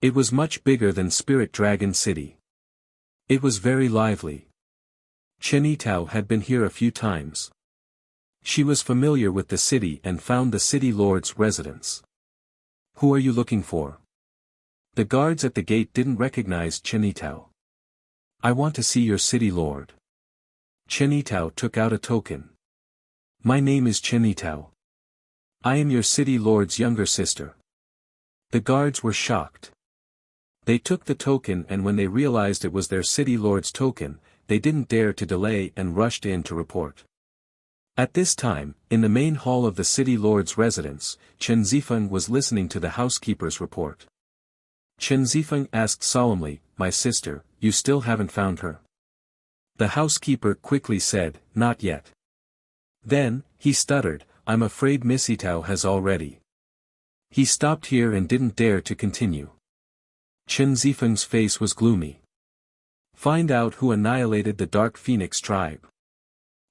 It was much bigger than Spirit Dragon City. It was very lively. Chenitao had been here a few times. She was familiar with the city and found the city lord's residence. Who are you looking for? The guards at the gate didn't recognize Chenitao. I want to see your city lord. Chenitao took out a token. My name is Chenitao. I am your city lord's younger sister. The guards were shocked. They took the token, and when they realized it was their city lord's token, they didn't dare to delay and rushed in to report. At this time, in the main hall of the city lord's residence, Chen Zifeng was listening to the housekeeper's report. Chen Zifeng asked solemnly, "My sister, you still haven't found her?" The housekeeper quickly said, "Not yet." Then, he stuttered, "I'm afraid Miss Itao has already." He stopped here and didn't dare to continue. Chen Zifeng's face was gloomy. Find out who annihilated the Dark Phoenix tribe.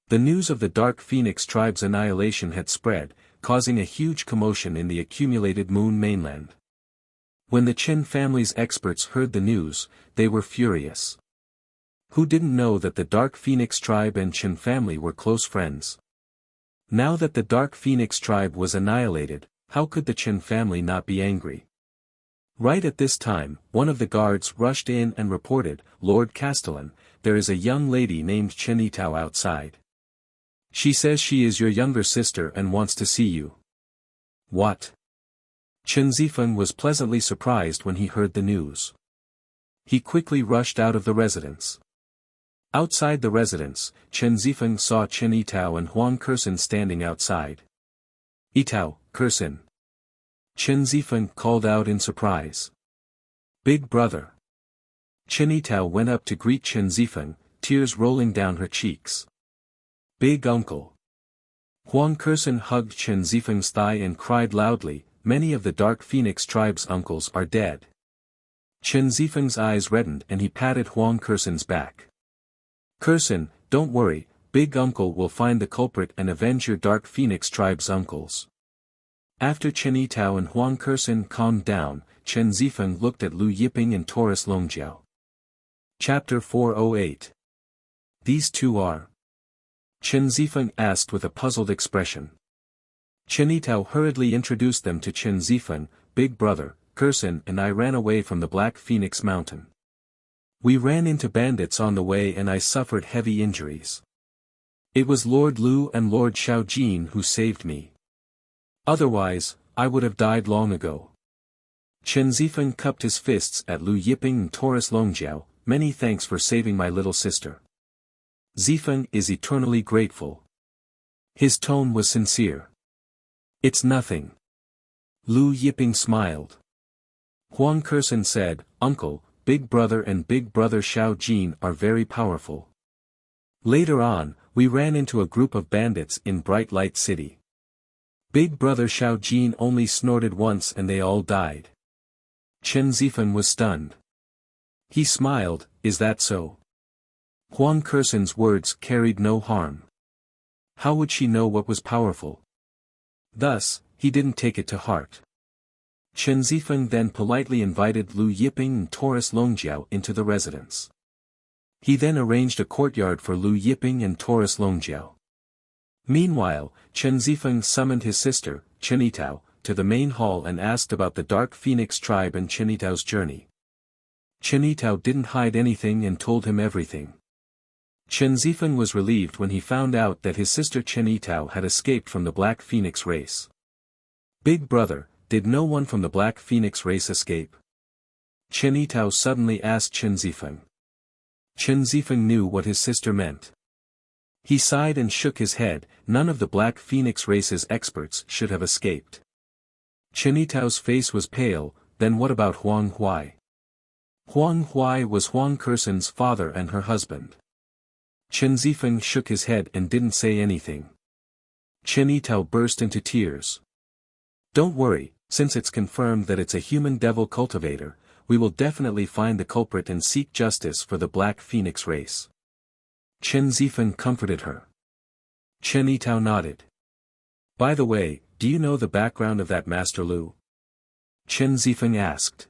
The news of the Dark Phoenix tribe's annihilation had spread, causing a huge commotion in the accumulated Moon mainland. When the Chen family's experts heard the news, they were furious. Who didn't know that the Dark Phoenix tribe and Chen family were close friends? Now that the Dark Phoenix tribe was annihilated, how could the Chen family not be angry? Right at this time, one of the guards rushed in and reported, "Lord Castellan, there is a young lady named Chen Itao outside. She says she is your younger sister and wants to see you." What? Chen Zifeng was pleasantly surprised when he heard the news. He quickly rushed out of the residence. Outside the residence, Chen Zifeng saw Chen Itao and Huang Kersen standing outside. "Itao, Kersen." Chen Zifeng called out in surprise. "Big brother." Chen Itao went up to greet Chen Zifeng, tears rolling down her cheeks. "Big uncle." Huang Kersen hugged Chen Zifeng's thigh and cried loudly, "Many of the Dark Phoenix tribe's uncles are dead." Chen Zifeng's eyes reddened and he patted Huang Kersen's back. "Kersen, don't worry, Big Uncle will find the culprit and avenge your Dark Phoenix tribe's uncles." After Chen Itao and Huang Kersen calmed down, Chen Zifeng looked at Lu Yiping and Taurus Longjiao. Chapter 408. These two are? Chen Zifeng asked with a puzzled expression. Chen Itao hurriedly introduced them to Chen Zifeng, "Big brother, Kersen and I ran away from the Black Phoenix Mountain. We ran into bandits on the way and I suffered heavy injuries. It was Lord Lu and Lord Xiaojin who saved me. Otherwise, I would have died long ago." Chen Zifeng cupped his fists at Lu Yiping and Taurus Longjiao, "Many thanks for saving my little sister. Zifeng is eternally grateful." His tone was sincere. "It's nothing." Lu Yiping smiled. Huang Kersen said, "Uncle, Big brother and Big brother Xiaojin are very powerful. Later on, we ran into a group of bandits in Bright Light City. Big brother Xiaojin only snorted once and they all died." Chen Zifeng was stunned. He smiled, "Is that so?" Huang Kersen's words carried no harm. How would she know what was powerful? Thus, he didn't take it to heart. Chen Zifeng then politely invited Lu Yiping and Taurus Longjiao into the residence. He then arranged a courtyard for Lu Yiping and Taurus Longjiao. Meanwhile, Chen Zifeng summoned his sister, Chen Itao, to the main hall and asked about the Dark Phoenix tribe and Chen Itao's journey. Chen Itao didn't hide anything and told him everything. Chen Zifeng was relieved when he found out that his sister Chen Itao had escaped from the Black Phoenix race. "Big brother, did no one from the Black Phoenix race escape?" Chen Itao suddenly asked Chen Zifeng. Chen Zifeng knew what his sister meant. He sighed and shook his head, "None of the Black Phoenix race's experts should have escaped." Chen Itao's face was pale. "Then what about Huang Huai?" Huang Huai was Huang Kersen's father and her husband. Chen Zifeng shook his head and didn't say anything. Chen Itao burst into tears. "Don't worry, since it's confirmed that it's a human devil cultivator, we will definitely find the culprit and seek justice for the Black Phoenix race." Chen Zifeng comforted her. Chen Itao nodded. "By the way, do you know the background of that Master Lu?" Chen Zifeng asked.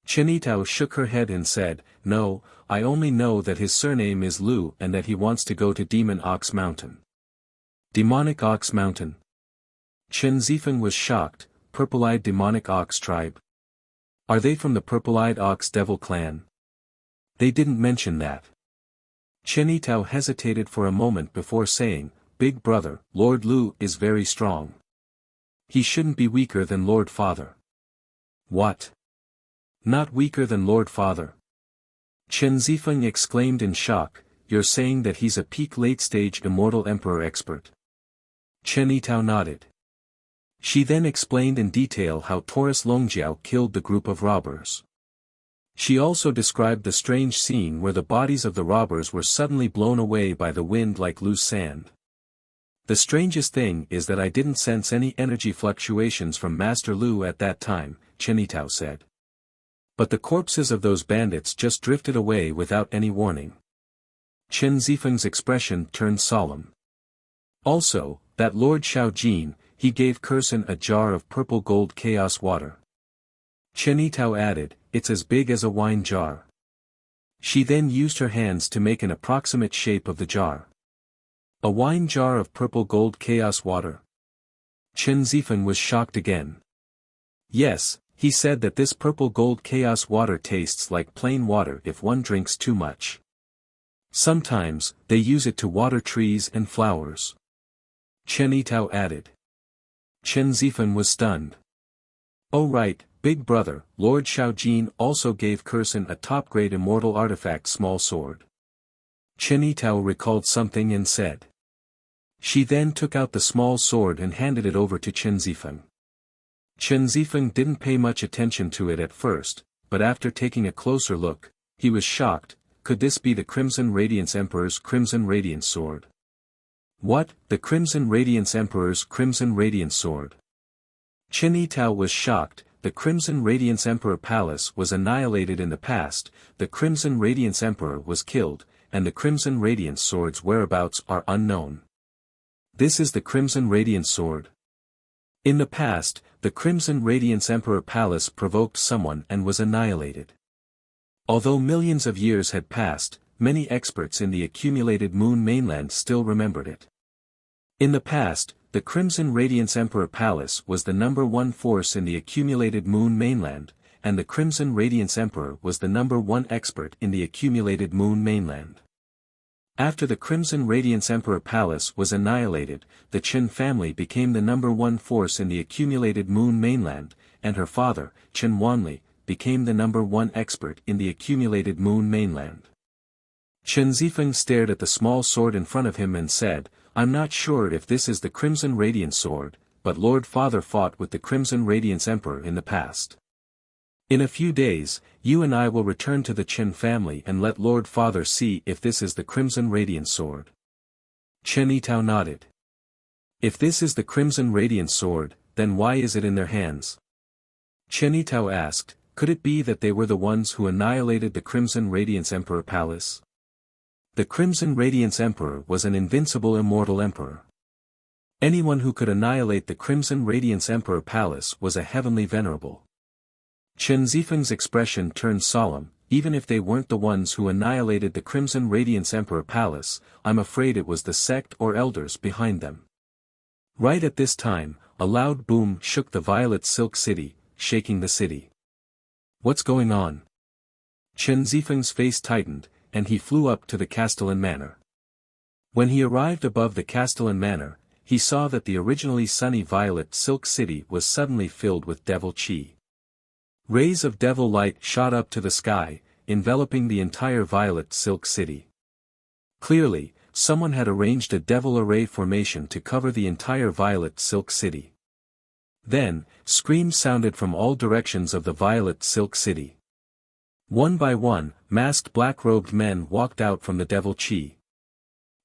Chen Itao shook her head and said, "No, I only know that his surname is Lu and that he wants to go to Demon Ox Mountain." Demonic Ox Mountain? Chen Zifeng was shocked. Purple-eyed Demonic Ox tribe? Are they from the Purple-eyed Ox Devil clan? They didn't mention that. Chen Itao hesitated for a moment before saying, "Big brother, Lord Lu is very strong. He shouldn't be weaker than Lord Father. What? Not weaker than Lord Father? Chen Zifeng exclaimed in shock, you're saying that he's a peak late-stage immortal emperor expert. Chen Yitao nodded. She then explained in detail how Taurus Longjiao killed the group of robbers. She also described the strange scene where the bodies of the robbers were suddenly blown away by the wind like loose sand. The strangest thing is that I didn't sense any energy fluctuations from Master Lu at that time, Chen Yitao said. But the corpses of those bandits just drifted away without any warning. Chen Zifeng's expression turned solemn. Also, that Lord Xiaojin, he gave Kursen a jar of purple gold chaos water. Chen Yitao added, it's as big as a wine jar. She then used her hands to make an approximate shape of the jar. A wine jar of purple gold chaos water. Chen Zifeng was shocked again. Yes, he said that this purple gold chaos water tastes like plain water if one drinks too much. Sometimes, they use it to water trees and flowers. Chen Yitao added. Chen Zifeng was stunned. Oh right, big brother, Lord Xiaojin also gave Kursen a top-grade immortal artifact small sword. Chen Yitao recalled something and said. She then took out the small sword and handed it over to Chen Zifeng. Chen Zifeng didn't pay much attention to it at first, but after taking a closer look, he was shocked. Could this be the Crimson Radiance Emperor's Crimson Radiance Sword? What, the Crimson Radiance Emperor's Crimson Radiance Sword? Chen Yitao was shocked. The Crimson Radiance Emperor Palace was annihilated in the past, the Crimson Radiance Emperor was killed, and the Crimson Radiance Sword's whereabouts are unknown. This is the Crimson Radiance Sword. In the past, the Crimson Radiance Emperor Palace provoked someone and was annihilated. Although millions of years had passed, many experts in the accumulated Moon mainland still remembered it. In the past, the Crimson Radiance Emperor Palace was the #1 force in the accumulated Moon mainland, and the Crimson Radiance Emperor was the #1 expert in the accumulated Moon mainland. After the Crimson Radiance Emperor Palace was annihilated, the Chen family became the #1 force in the accumulated Moon mainland, and her father, Chen Wanli, became the #1 expert in the accumulated Moon mainland. Chen Zifeng stared at the small sword in front of him and said, I'm not sure if this is the Crimson Radiance Sword, but Lord Father fought with the Crimson Radiance Emperor in the past. In a few days, you and I will return to the Chen family and let Lord Father see if this is the Crimson Radiance Sword. Chen Yitao nodded. If this is the Crimson Radiance Sword, then why is it in their hands? Chen Yitao asked, could it be that they were the ones who annihilated the Crimson Radiance Emperor Palace? The Crimson Radiance Emperor was an invincible immortal emperor. Anyone who could annihilate the Crimson Radiance Emperor Palace was a heavenly venerable. Chen Zifeng's expression turned solemn. Even if they weren't the ones who annihilated the Crimson Radiance Emperor Palace, I'm afraid it was the sect or elders behind them. Right at this time, a loud boom shook the Violet Silk City, shaking the city. What's going on? Chen Zifeng's face tightened, and he flew up to the Castellan Manor. When he arrived above the Castellan Manor, he saw that the originally sunny Violet Silk City was suddenly filled with devil chi. Rays of devil light shot up to the sky, enveloping the entire Violet Silk City. Clearly, someone had arranged a devil array formation to cover the entire Violet Silk City. Then, screams sounded from all directions of the Violet Silk City. One by one, masked black-robed men walked out from the devil chi.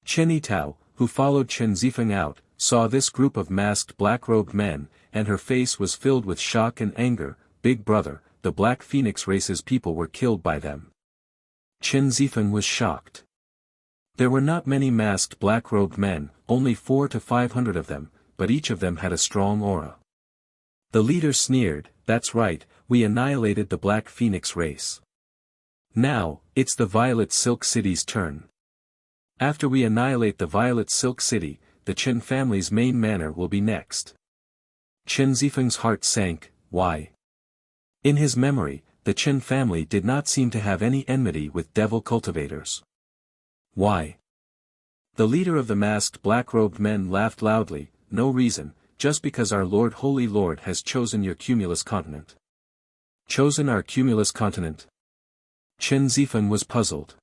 Chen Yitao, who followed Chen Zifeng out, saw this group of masked black-robed men, and her face was filled with shock and anger. Big brother, the Black Phoenix race's people were killed by them. Chen Zifeng was shocked. There were not many masked black-robed men, only 400 to 500 of them, but each of them had a strong aura. The leader sneered, that's right, we annihilated the Black Phoenix race. Now, it's the Violet Silk City's turn. After we annihilate the Violet Silk City, the Chen family's main manor will be next. Chen Zifeng's heart sank. Why? In his memory, the Chen family did not seem to have any enmity with devil cultivators. Why? The leader of the masked black-robed men laughed loudly. No reason, just because our Lord Holy Lord has chosen your cumulus continent. Chosen our cumulus continent? Chen Zifeng was puzzled.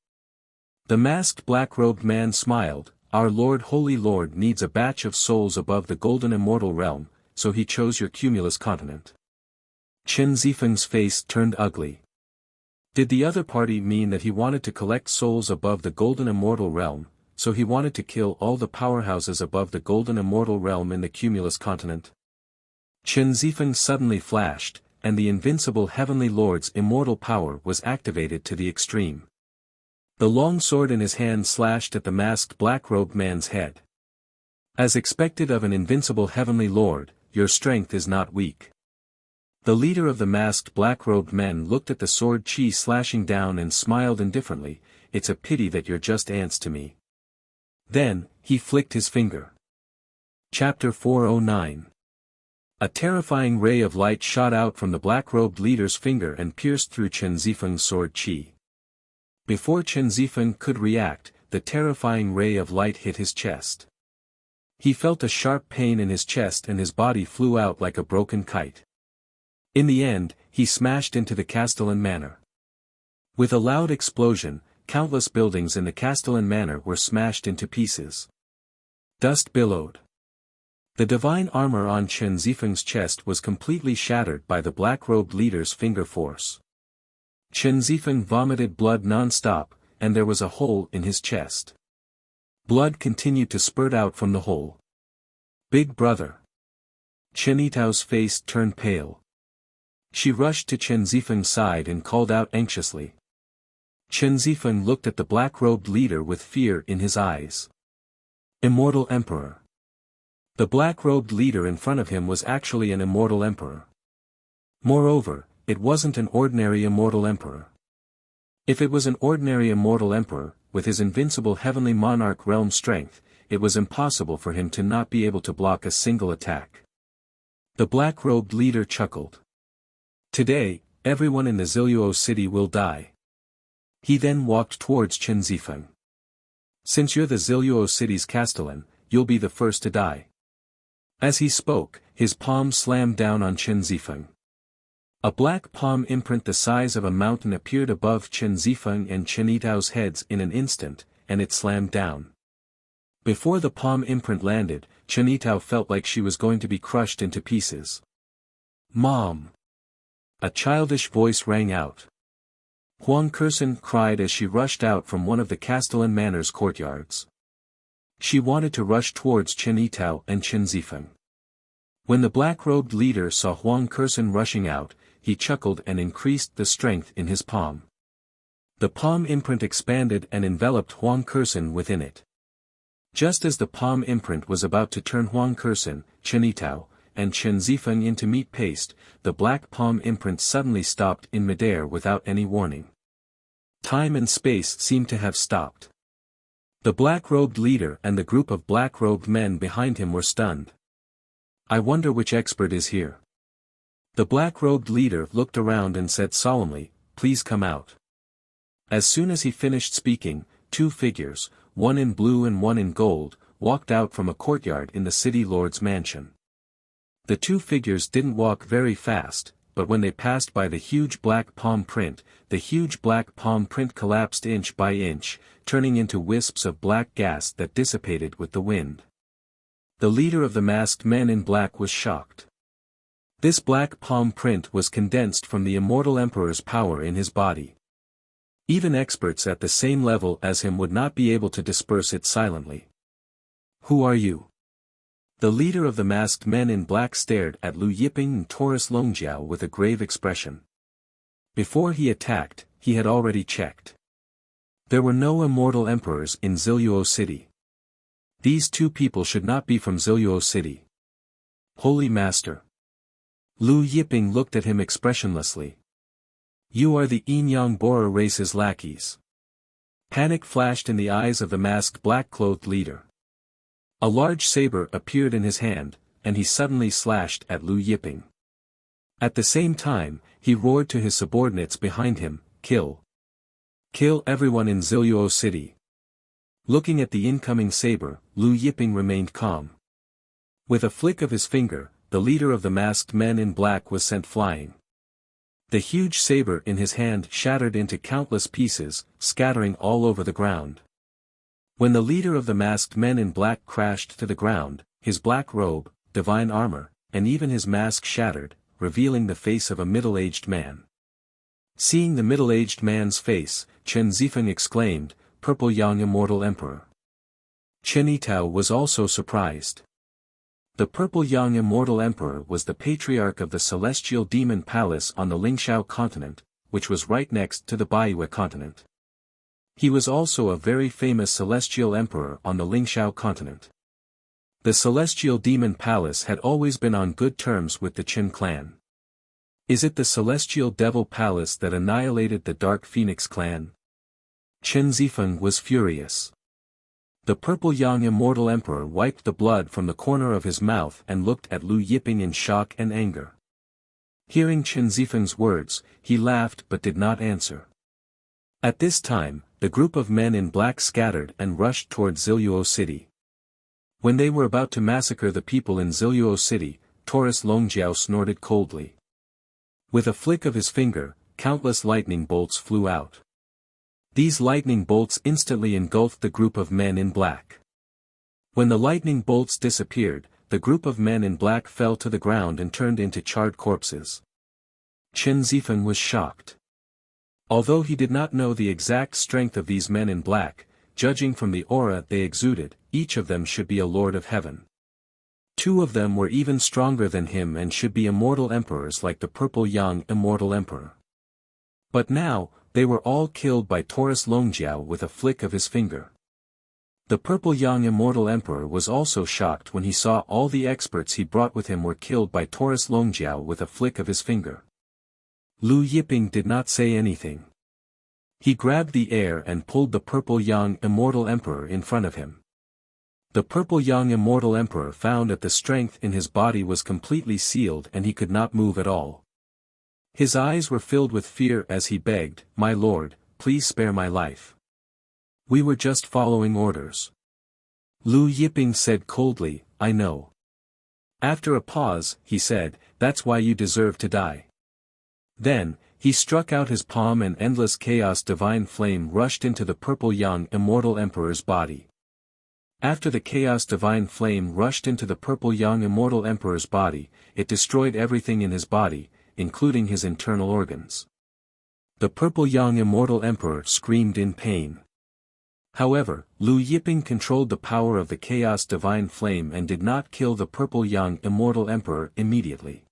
The masked black-robed man smiled. Our Lord Holy Lord needs a batch of souls above the golden immortal realm, so he chose your cumulus continent. Chen Zifeng's face turned ugly. Did the other party mean that he wanted to collect souls above the golden immortal realm, so he wanted to kill all the powerhouses above the golden immortal realm in the cumulus continent? Chen Zifeng suddenly flashed, and the invincible heavenly lord's immortal power was activated to the extreme. The long sword in his hand slashed at the masked black-robed man's head. As expected of an invincible heavenly lord, your strength is not weak. The leader of the masked black-robed men looked at the sword chi slashing down and smiled indifferently. It's a pity that you're just ants to me. Then, he flicked his finger. Chapter 409. A terrifying ray of light shot out from the black-robed leader's finger and pierced through Chen Zifeng's sword chi. Before Chen Zifeng could react, the terrifying ray of light hit his chest. He felt a sharp pain in his chest and his body flew out like a broken kite. In the end, he smashed into the Castellan Manor. With a loud explosion, countless buildings in the Castellan Manor were smashed into pieces. Dust billowed. The divine armor on Chen Zifeng's chest was completely shattered by the black-robed leader's finger force. Chen Zifeng vomited blood non-stop, and there was a hole in his chest. Blood continued to spurt out from the hole. Big brother. Chen Yitao's face turned pale. She rushed to Chen Zifeng's side and called out anxiously. Chen Zifeng looked at the black-robed leader with fear in his eyes. Immortal Emperor. The black-robed leader in front of him was actually an immortal emperor. Moreover, it wasn't an ordinary immortal emperor. If it was an ordinary immortal emperor, with his invincible heavenly monarch realm strength, it was impossible for him to not be able to block a single attack. The black-robed leader chuckled. Today, everyone in the Zilluo city will die. He then walked towards Chen Zifeng. Since you're the Zilluo city's Castellan, you'll be the first to die. As he spoke, his palm slammed down on Chen Zifeng. A black palm imprint the size of a mountain appeared above Chen Zifeng and Chen Yitao's heads in an instant, and it slammed down. Before the palm imprint landed, Chen Yitao felt like she was going to be crushed into pieces. Mom! A childish voice rang out. Huang Kersen cried as she rushed out from one of the Castellan Manor's courtyards. She wanted to rush towards Chen Yitao and Chen Zifeng. When the black-robed leader saw Huang Kersen rushing out, he chuckled and increased the strength in his palm. The palm imprint expanded and enveloped Huang Kersen within it. Just as the palm imprint was about to turn Huang Kersen, Chen Yitao, and Chen Zifeng into meat paste, the black palm imprint suddenly stopped in midair without any warning. Time and space seemed to have stopped. The black-robed leader and the group of black-robed men behind him were stunned. I wonder which expert is here. The black-robed leader looked around and said solemnly, please come out. As soon as he finished speaking, two figures, one in blue and one in gold, walked out from a courtyard in the city lord's mansion. The two figures didn't walk very fast, but when they passed by the huge black palm print, the huge black palm print collapsed inch by inch, turning into wisps of black gas that dissipated with the wind. The leader of the masked men in black was shocked. This black palm print was condensed from the immortal emperor's power in his body. Even experts at the same level as him would not be able to disperse it silently. Who are you? The leader of the masked men in black stared at Lu Yiping and Taurus Longjiao with a grave expression. Before he attacked, he had already checked. There were no immortal emperors in Zilluo City. These two people should not be from Zilluo City. Holy Master. Lu Yiping looked at him expressionlessly. You are the Yin-Yang Bora race's lackeys. Panic flashed in the eyes of the masked black-clothed leader. A large saber appeared in his hand, and he suddenly slashed at Lu Yiping. At the same time, he roared to his subordinates behind him, kill. Kill everyone in Zilluo City. Looking at the incoming saber, Lu Yiping remained calm. With a flick of his finger, the leader of the masked men in black was sent flying. The huge saber in his hand shattered into countless pieces, scattering all over the ground. When the leader of the masked men in black crashed to the ground, his black robe, divine armor, and even his mask shattered, revealing the face of a middle-aged man. Seeing the middle-aged man's face, Chen Zifeng exclaimed, "Purple Yang Immortal Emperor." Chen Yitao was also surprised. The Purple Yang Immortal Emperor was the patriarch of the Celestial Demon Palace on the Lingxiao continent, which was right next to the Baihui continent. He was also a very famous Celestial Emperor on the Lingxiao continent. The Celestial Demon Palace had always been on good terms with the Qin clan. Is it the Celestial Devil Palace that annihilated the Dark Phoenix clan? Chen Zifeng was furious. The Purple Yang Immortal Emperor wiped the blood from the corner of his mouth and looked at Lu Yiping in shock and anger. Hearing Chen Zifeng's words, he laughed but did not answer. At this time, the group of men in black scattered and rushed toward Ziluo City. When they were about to massacre the people in Ziluo City, Taurus Longjiao snorted coldly. With a flick of his finger, countless lightning bolts flew out. These lightning bolts instantly engulfed the group of men in black. When the lightning bolts disappeared, the group of men in black fell to the ground and turned into charred corpses. Chen Zifeng was shocked. Although he did not know the exact strength of these men in black, judging from the aura they exuded, each of them should be a lord of heaven. Two of them were even stronger than him and should be immortal emperors like the Purple Yang Immortal Emperor. But now, they were all killed by Taurus Longjiao with a flick of his finger. The Purple Yang Immortal Emperor was also shocked when he saw all the experts he brought with him were killed by Taurus Longjiao with a flick of his finger. Lu Yiping did not say anything. He grabbed the air and pulled the Purple Yang Immortal Emperor in front of him. The Purple Yang Immortal Emperor found that the strength in his body was completely sealed and he could not move at all. His eyes were filled with fear as he begged, "My lord, please spare my life. We were just following orders." Lu Yiping said coldly, "I know." After a pause, he said, "That's why you deserve to die." Then, he struck out his palm and endless chaos divine flame rushed into the Purple Yang Immortal Emperor's body. After the chaos divine flame rushed into the Purple Yang Immortal Emperor's body, it destroyed everything in his body, including his internal organs. The Purple Yang Immortal Emperor screamed in pain. However, Lu Yiping controlled the power of the Chaos Divine Flame and did not kill the Purple Yang Immortal Emperor immediately.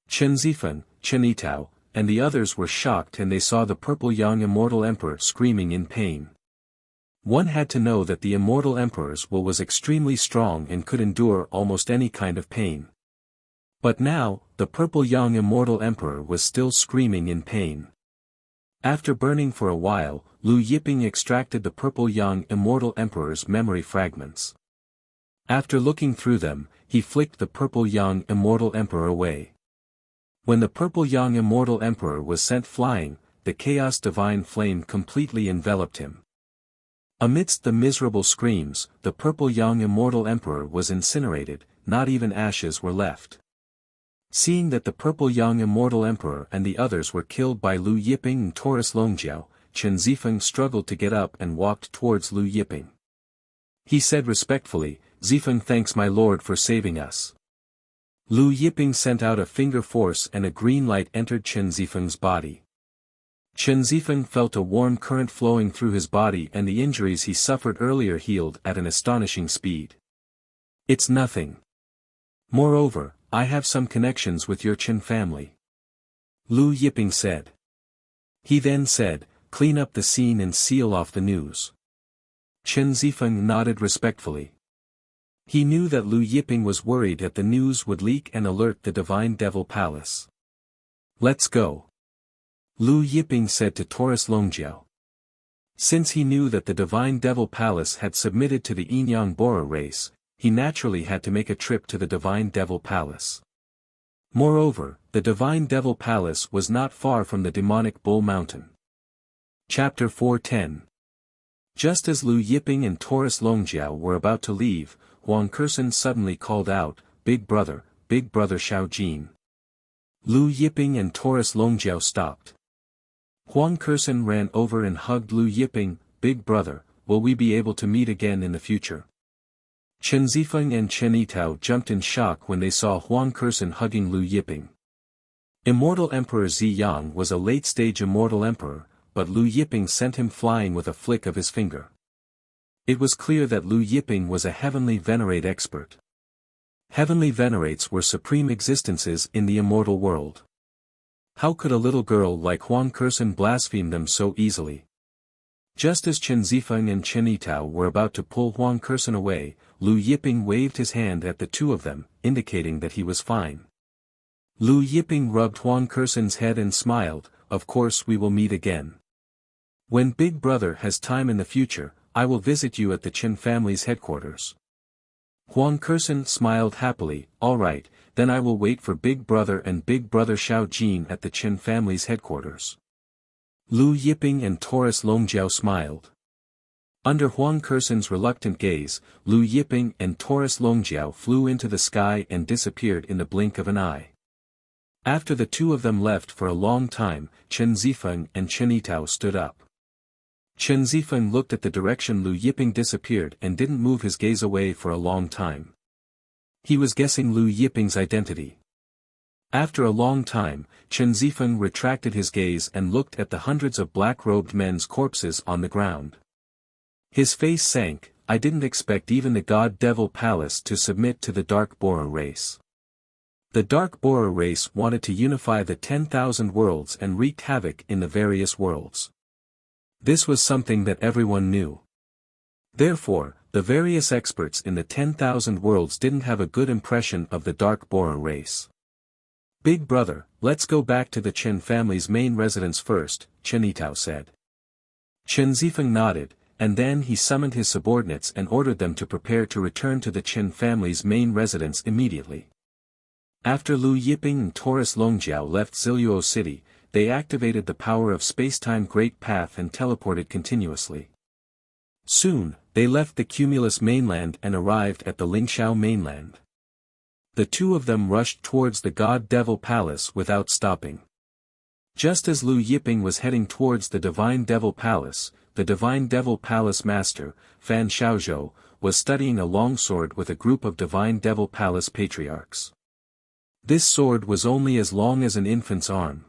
Chen Zifeng, Chen Yitao, and the others were shocked and they saw the Purple Yang Immortal Emperor screaming in pain. One had to know that the Immortal Emperor's will was extremely strong and could endure almost any kind of pain. But now, the Purple Yang Immortal Emperor was still screaming in pain. After burning for a while, Lu Yiping extracted the Purple Yang Immortal Emperor's memory fragments. After looking through them, he flicked the Purple Yang Immortal Emperor away. When the Purple Yang Immortal Emperor was sent flying, the Chaos Divine Flame completely enveloped him. Amidst the miserable screams, the Purple Yang Immortal Emperor was incinerated, not even ashes were left. Seeing that the Purple Yang Immortal Emperor and the others were killed by Lu Yiping and Taurus Longjiao, Chen Zifeng struggled to get up and walked towards Lu Yiping. He said respectfully, "Zifeng thanks my lord for saving us." Lu Yiping sent out a finger force and a green light entered Chen Zifeng's body. Chen Zifeng felt a warm current flowing through his body and the injuries he suffered earlier healed at an astonishing speed. "It's nothing. Moreover, I have some connections with your Chen family," Lu Yiping said. He then said, "Clean up the scene and seal off the news." Chen Zifeng nodded respectfully. He knew that Lu Yiping was worried that the news would leak and alert the Divine Devil Palace. "Let's go," Lu Yiping said to Taurus Longjiao. Since he knew that the Divine Devil Palace had submitted to the Yinyang Bora race, he naturally had to make a trip to the Divine Devil Palace. Moreover, the Divine Devil Palace was not far from the demonic Bull Mountain. Chapter 410. Just as Lu Yiping and Taurus Longjiao were about to leave, Huang Kershen suddenly called out, Big Brother Xiao Jin. Lu Yiping and Taurus Longjiao stopped. Huang Kershen ran over and hugged Lu Yiping, Big Brother, will we be able to meet again in the future? Chen Zifeng and Chen Yitao jumped in shock when they saw Huang Kershen hugging Lu Yiping. Immortal Emperor Ziyang was a late-stage immortal emperor, but Lu Yiping sent him flying with a flick of his finger. It was clear that Lu Yiping was a heavenly venerate expert. Heavenly venerates were supreme existences in the immortal world. How could a little girl like Huang Kershen blaspheme them so easily? Just as Chen Zifeng and Chen Yitao were about to pull Huang Kershen away, Lu Yiping waved his hand at the two of them, indicating that he was fine. Lu Yiping rubbed Huang Kershen's head and smiled, of course we will meet again. When Big Brother has time in the future, I will visit you at the Chen family's headquarters. Huang Kershen smiled happily, all right, then I will wait for Big Brother and Big Brother Xiao Jin at the Chen family's headquarters. Lu Yiping and Taurus Longjiao smiled. Under Huang Kershen's reluctant gaze, Lu Yiping and Taurus Longjiao flew into the sky and disappeared in the blink of an eye. After the two of them left for a long time, Chen Zifeng and Chen Yitao stood up. Chen Zifeng looked at the direction Lu Yiping disappeared and didn't move his gaze away for a long time. He was guessing Lu Yiping's identity. After a long time, Chen Zifeng retracted his gaze and looked at the hundreds of black-robed men's corpses on the ground. His face sank. I didn't expect even the God-Devil Palace to submit to the Dark Borer race. The Dark Borer race wanted to unify the 10,000 worlds and wreak havoc in the various worlds. This was something that everyone knew. Therefore, the various experts in the 10,000 worlds didn't have a good impression of the Dark Borer race. Big Brother, let's go back to the Chen family's main residence first, Chen Yitao said. Chen Zifeng nodded, and then he summoned his subordinates and ordered them to prepare to return to the Chen family's main residence immediately. After Lu Yiping and Taurus Longjiao left Ziluo City, they activated the power of space-time Great Path and teleported continuously. Soon, they left the Cumulus mainland and arrived at the Lingxiao mainland. The two of them rushed towards the God-Devil Palace without stopping. Just as Lu Yiping was heading towards the Divine Devil Palace, the Divine Devil Palace Master, Fan Xiaozhou, was studying a long sword with a group of Divine Devil Palace patriarchs. This sword was only as long as an infant's arm.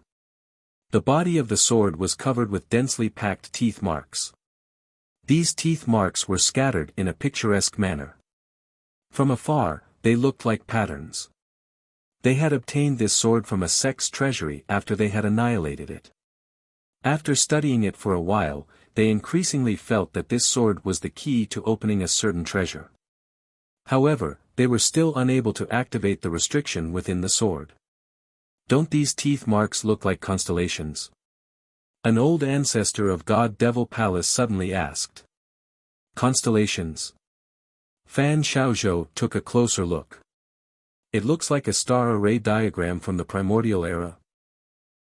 The body of the sword was covered with densely packed teeth marks. These teeth marks were scattered in a picturesque manner. From afar, they looked like patterns. They had obtained this sword from a sect's treasury after they had annihilated it. After studying it for a while, they increasingly felt that this sword was the key to opening a certain treasure. However, they were still unable to activate the restriction within the sword. Don't these teeth marks look like constellations? An old ancestor of God-Devil Palace suddenly asked. Constellations? Fan Xiaozhou took a closer look. It looks like a star array diagram from the primordial era.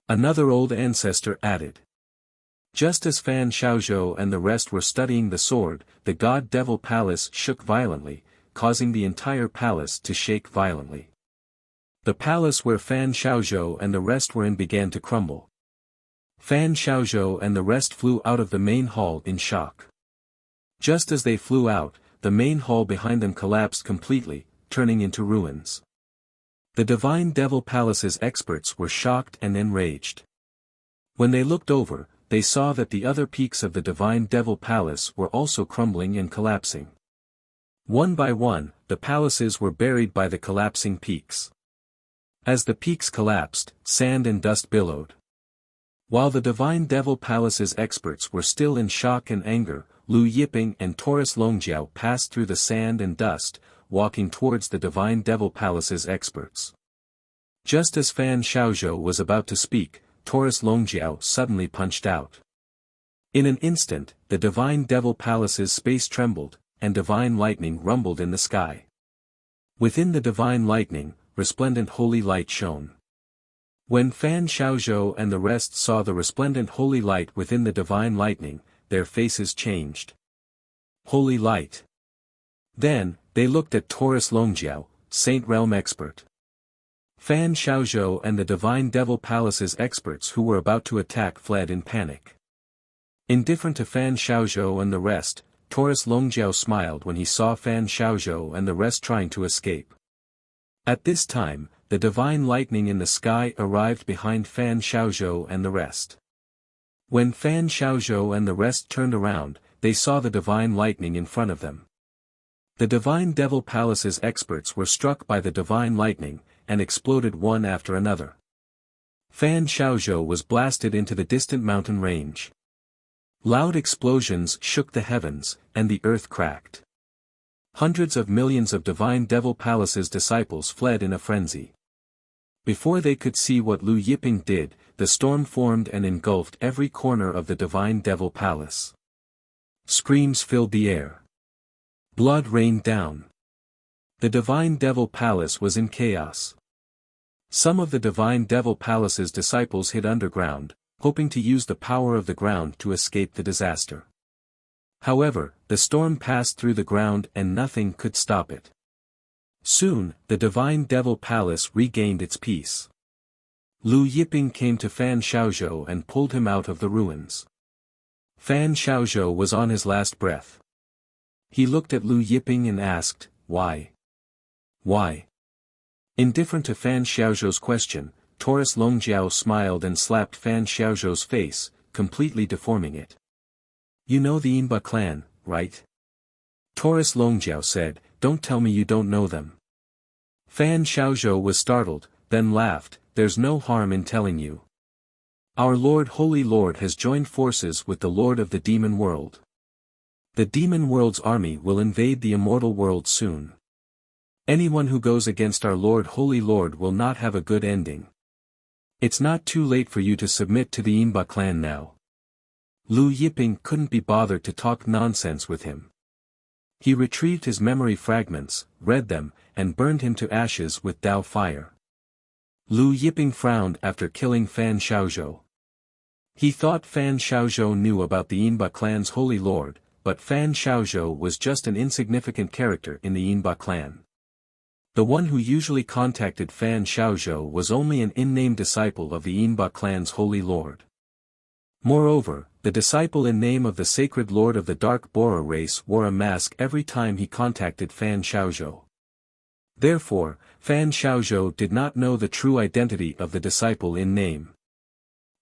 Another old ancestor added. Just as Fan Xiaozhou and the rest were studying the sword, the God-Devil Palace shook violently, causing the entire palace to shake violently. The palace where Fan Xiaozhou and the rest were in began to crumble. Fan Xiaozhou and the rest flew out of the main hall in shock. Just as they flew out, the main hall behind them collapsed completely, turning into ruins. The Divine Devil Palace's experts were shocked and enraged. When they looked over, they saw that the other peaks of the Divine Devil Palace were also crumbling and collapsing. One by one, the palaces were buried by the collapsing peaks. As the peaks collapsed, sand and dust billowed. While the Divine Devil Palace's experts were still in shock and anger, Lu Yiping and Taurus Longjiao passed through the sand and dust, walking towards the Divine Devil Palace's experts. Just as Fan Xiaozhou was about to speak, Taurus Longjiao suddenly punched out. In an instant, the Divine Devil Palace's space trembled, and divine lightning rumbled in the sky. Within the divine lightning, resplendent holy light shone. When Fan Xiaozhou and the rest saw the resplendent holy light within the divine lightning, their faces changed. Holy light. Then, they looked at Taurus Longjiao, Saint Realm expert. Fan Xiaozhou and the Divine Devil Palace's experts who were about to attack fled in panic. Indifferent to Fan Xiaozhou and the rest, Taurus Longjiao smiled when he saw Fan Xiaozhou and the rest trying to escape. At this time, the divine lightning in the sky arrived behind Fan Xiaozhou and the rest. When Fan Xiaozhou and the rest turned around, they saw the divine lightning in front of them. The Divine Devil Palace's experts were struck by the divine lightning, and exploded one after another. Fan Xiaozhou was blasted into the distant mountain range. Loud explosions shook the heavens, and the earth cracked. Hundreds of millions of Divine Devil Palace's disciples fled in a frenzy. Before they could see what Lu Yiping did, the storm formed and engulfed every corner of the Divine Devil Palace. Screams filled the air. Blood rained down. The Divine Devil Palace was in chaos. Some of the Divine Devil Palace's disciples hid underground, hoping to use the power of the ground to escape the disaster. However, the storm passed through the ground and nothing could stop it. Soon, the Divine Devil Palace regained its peace. Lu Yiping came to Fan Xiaozhou and pulled him out of the ruins. Fan Xiaozhou was on his last breath. He looked at Lu Yiping and asked, "Why? Why?" Indifferent to Fan Xiaozhou's question, Taurus Longjiao smiled and slapped Fan Xiaozhou's face, completely deforming it. "You know the Yinba clan, right?" Taurus Longjiao said, "Don't tell me you don't know them." Fan Xiaozhou was startled, then laughed, "There's no harm in telling you. Our Lord Holy Lord has joined forces with the Lord of the Demon World. The Demon World's army will invade the immortal world soon. Anyone who goes against our Lord Holy Lord will not have a good ending. It's not too late for you to submit to the Yinba clan now." Lu Yiping couldn't be bothered to talk nonsense with him. He retrieved his memory fragments, read them, and burned him to ashes with Dao fire. Lu Yiping frowned after killing Fan Xiaozhou. He thought Fan Xiaozhou knew about the Yinba clan's holy lord, but Fan Xiaozhou was just an insignificant character in the Yinba clan. The one who usually contacted Fan Xiaozhou was only an in-name disciple of the Yinba clan's holy lord. Moreover, the disciple in name of the sacred lord of the Dark Borer race wore a mask every time he contacted Fan Xiaozhou. Therefore, Fan Xiaozhou did not know the true identity of the disciple in name.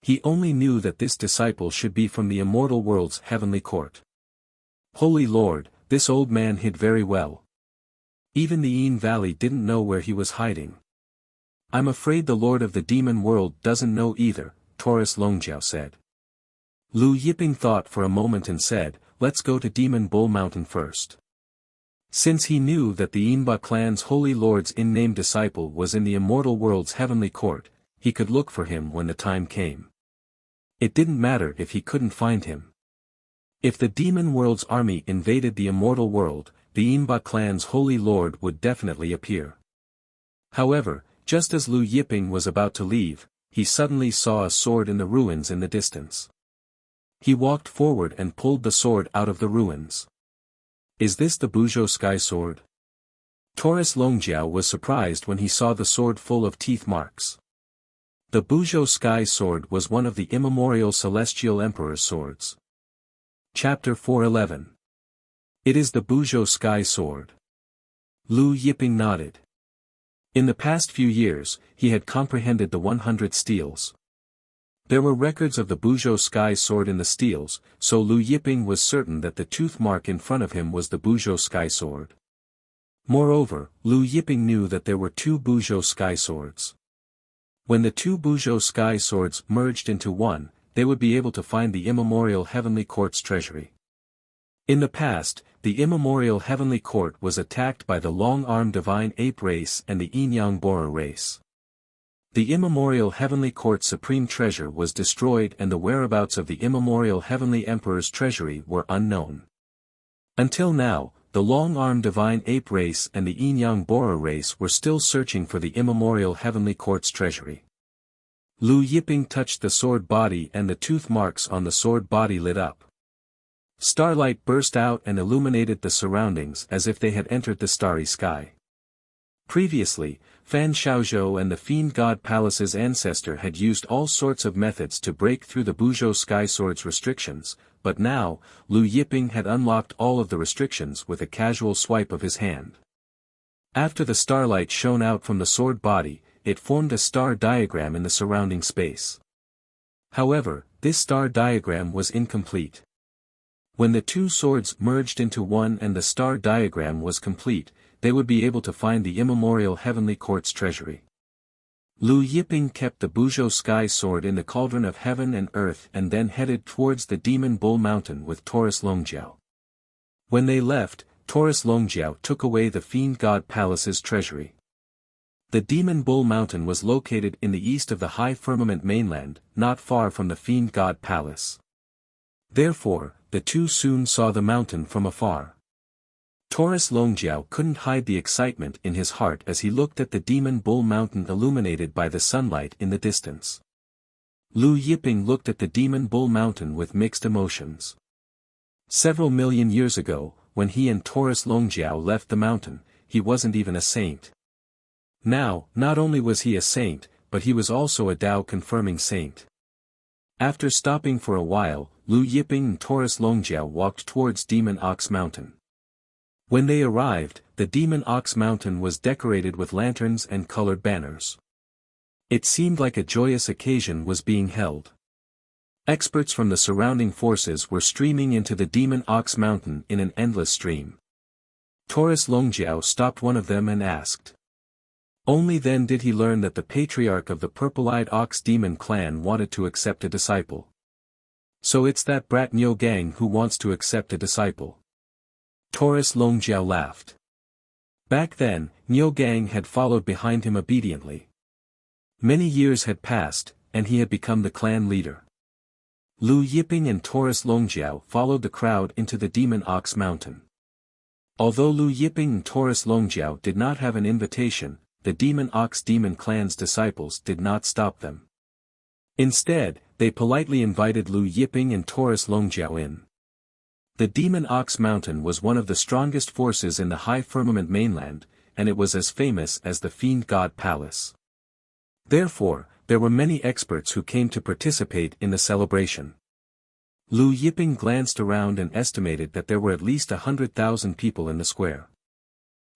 He only knew that this disciple should be from the immortal world's heavenly court. Holy Lord, this old man hid very well. Even the Yin Valley didn't know where he was hiding. "I'm afraid the Lord of the Demon World doesn't know either," Taurus Longjiao said. Lu Yiping thought for a moment and said, "Let's go to Demon Bull Mountain first." Since he knew that the Yinba clan's holy lord's in-name disciple was in the immortal world's heavenly court, he could look for him when the time came. It didn't matter if he couldn't find him. If the demon world's army invaded the immortal world, the Yinba clan's holy lord would definitely appear. However, just as Lu Yiping was about to leave, he suddenly saw a sword in the ruins in the distance. He walked forward and pulled the sword out of the ruins. "Is this the Buzhou Sky Sword?" Taurus Longjiao was surprised when he saw the sword full of teeth marks. The Buzhou Sky Sword was one of the immemorial Celestial Emperor's swords. Chapter 411. It is the Buzhou Sky Sword. Lu Yiping nodded. In the past few years, he had comprehended the 100 steels. There were records of the Buzhou Sky Sword in the steels, so Lu Yiping was certain that the tooth mark in front of him was the Buzhou Sky Sword. Moreover, Lu Yiping knew that there were two Buzhou Sky Swords. When the two Buzhou Sky Swords merged into one, they would be able to find the immemorial Heavenly Court's treasury. In the past, the immemorial Heavenly Court was attacked by the long-armed Divine Ape race and the Yin-Yang Borer race. The immemorial Heavenly Court's supreme treasure was destroyed and the whereabouts of the immemorial Heavenly Emperor's treasury were unknown. Until now, the long-armed Divine Ape race and the Yin-Yang Borer race were still searching for the immemorial Heavenly Court's treasury. Lu Yiping touched the sword body and the tooth marks on the sword body lit up. Starlight burst out and illuminated the surroundings as if they had entered the starry sky. Previously, Fan Xiaozhou and the Fiend God Palace's ancestor had used all sorts of methods to break through the Buzhou Sky Sword's restrictions, but now, Lu Yiping had unlocked all of the restrictions with a casual swipe of his hand. After the starlight shone out from the sword body, it formed a star diagram in the surrounding space. However, this star diagram was incomplete. When the two swords merged into one and the star diagram was complete, they would be able to find the immemorial Heavenly Court's treasury. Lu Yiping kept the Buzhou Sky Sword in the cauldron of heaven and earth and then headed towards the Demon Bull Mountain with Taurus Longjiao. When they left, Taurus Longjiao took away the Fiend God Palace's treasury. The Demon Bull Mountain was located in the east of the High Firmament mainland, not far from the Fiend God Palace. Therefore, the two soon saw the mountain from afar. Taurus Longjiao couldn't hide the excitement in his heart as he looked at the Demon Bull Mountain illuminated by the sunlight in the distance. Lu Yiping looked at the Demon Bull Mountain with mixed emotions. Several million years ago, when he and Taurus Longjiao left the mountain, he wasn't even a saint. Now, not only was he a saint, but he was also a Tao-confirming saint. After stopping for a while, Lu Yiping and Taurus Longjiao walked towards Demon Ox Mountain. When they arrived, the Demon Ox Mountain was decorated with lanterns and colored banners. It seemed like a joyous occasion was being held. Experts from the surrounding forces were streaming into the Demon Ox Mountain in an endless stream. Taurus Longjiao stopped one of them and asked. Only then did he learn that the patriarch of the Purple-Eyed Ox Demon clan wanted to accept a disciple. So it's that brat Niu Gang who wants to accept a disciple. Taurus Longjiao laughed. Back then, Niu Gang had followed behind him obediently. Many years had passed, and he had become the clan leader. Lu Yiping and Taurus Longjiao followed the crowd into the Demon Ox Mountain. Although Lu Yiping and Taurus Longjiao did not have an invitation, the Demon Ox Demon clan's disciples did not stop them. Instead, they politely invited Lu Yiping and Taurus Longjiao in. The Demon Ox Mountain was one of the strongest forces in the High Firmament mainland, and it was as famous as the Fiend God Palace. Therefore, there were many experts who came to participate in the celebration. Lu Yiping glanced around and estimated that there were at least 100,000 people in the square.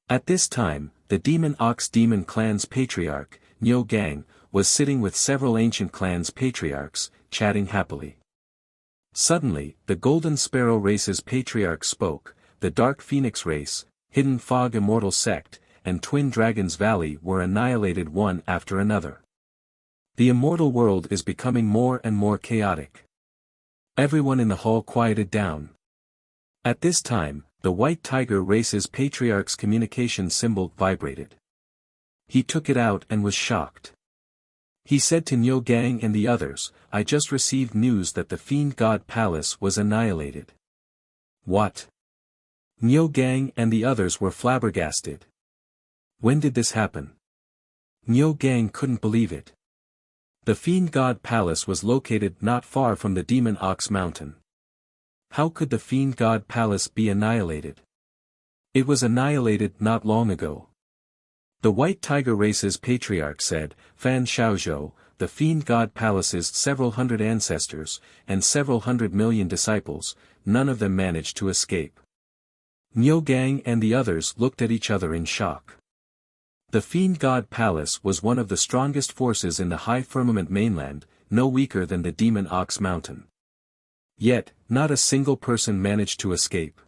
At this time, the Demon Ox Demon clan's patriarch, Niu Gang, was sitting with several ancient clans' patriarchs, chatting happily. Suddenly, the Golden Sparrow race's patriarch spoke. The Dark Phoenix race, Hidden Fog Immortal Sect, and Twin Dragons Valley were annihilated one after another. The immortal world is becoming more and more chaotic. Everyone in the hall quieted down. At this time, the White Tiger race's patriarch's communication symbol vibrated. He took it out and was shocked. He said to Niu Gang and the others, I just received news that the Fiend God Palace was annihilated. What? Niu Gang and the others were flabbergasted. When did this happen? Niu Gang couldn't believe it. The Fiend God Palace was located not far from the Demon Ox Mountain. How could the Fiend God Palace be annihilated? It was annihilated not long ago. The White Tiger race's patriarch said, Fan Xiaozhou, the Fiend God Palace's several hundred ancestors, and several 100 million disciples, none of them managed to escape. Niu Gang and the others looked at each other in shock. The Fiend God Palace was one of the strongest forces in the High Firmament mainland, no weaker than the Demon Ox Mountain. Yet, not a single person managed to escape.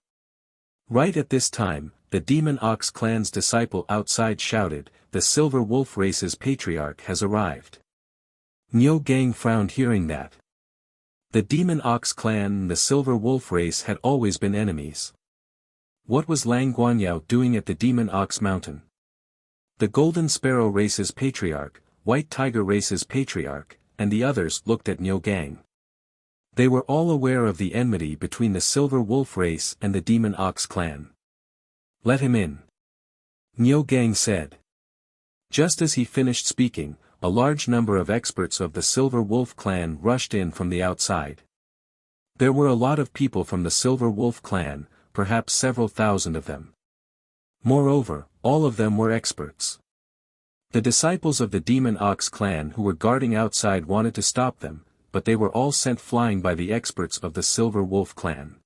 Right at this time, the Demon Ox clan's disciple outside shouted, the Silver Wolf race's patriarch has arrived. Niu Gang frowned hearing that. The Demon Ox clan and the Silver Wolf race had always been enemies. What was Lang Guanyao doing at the Demon Ox Mountain? The Golden Sparrow race's patriarch, White Tiger race's patriarch, and the others looked at Niu Gang. They were all aware of the enmity between the Silver Wolf race and the Demon Ox clan. Let him in. Niu Gang said. Just as he finished speaking, a large number of experts of the Silver Wolf clan rushed in from the outside. There were a lot of people from the Silver Wolf clan, perhaps several thousand of them. Moreover, all of them were experts. The disciples of the Demon Ox clan who were guarding outside wanted to stop them, but they were all sent flying by the experts of the Silver Wolf clan.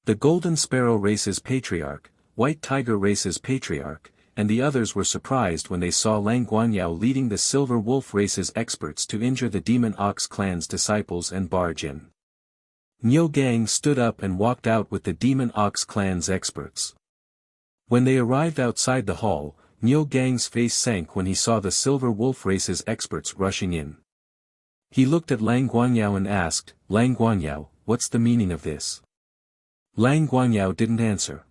The Golden Sparrow race's patriarch, White Tiger race's patriarch, and the others were surprised when they saw Lang Guanyao leading the Silver Wolf race's experts to injure the Demon Ox clan's disciples and barge in. Niu Gang stood up and walked out with the Demon Ox clan's experts. When they arrived outside the hall, Niu Gang's face sank when he saw the Silver Wolf race's experts rushing in. He looked at Lang Guanyao and asked, "Lang Guanyao, what's the meaning of this?" Lang Guanyao didn't answer.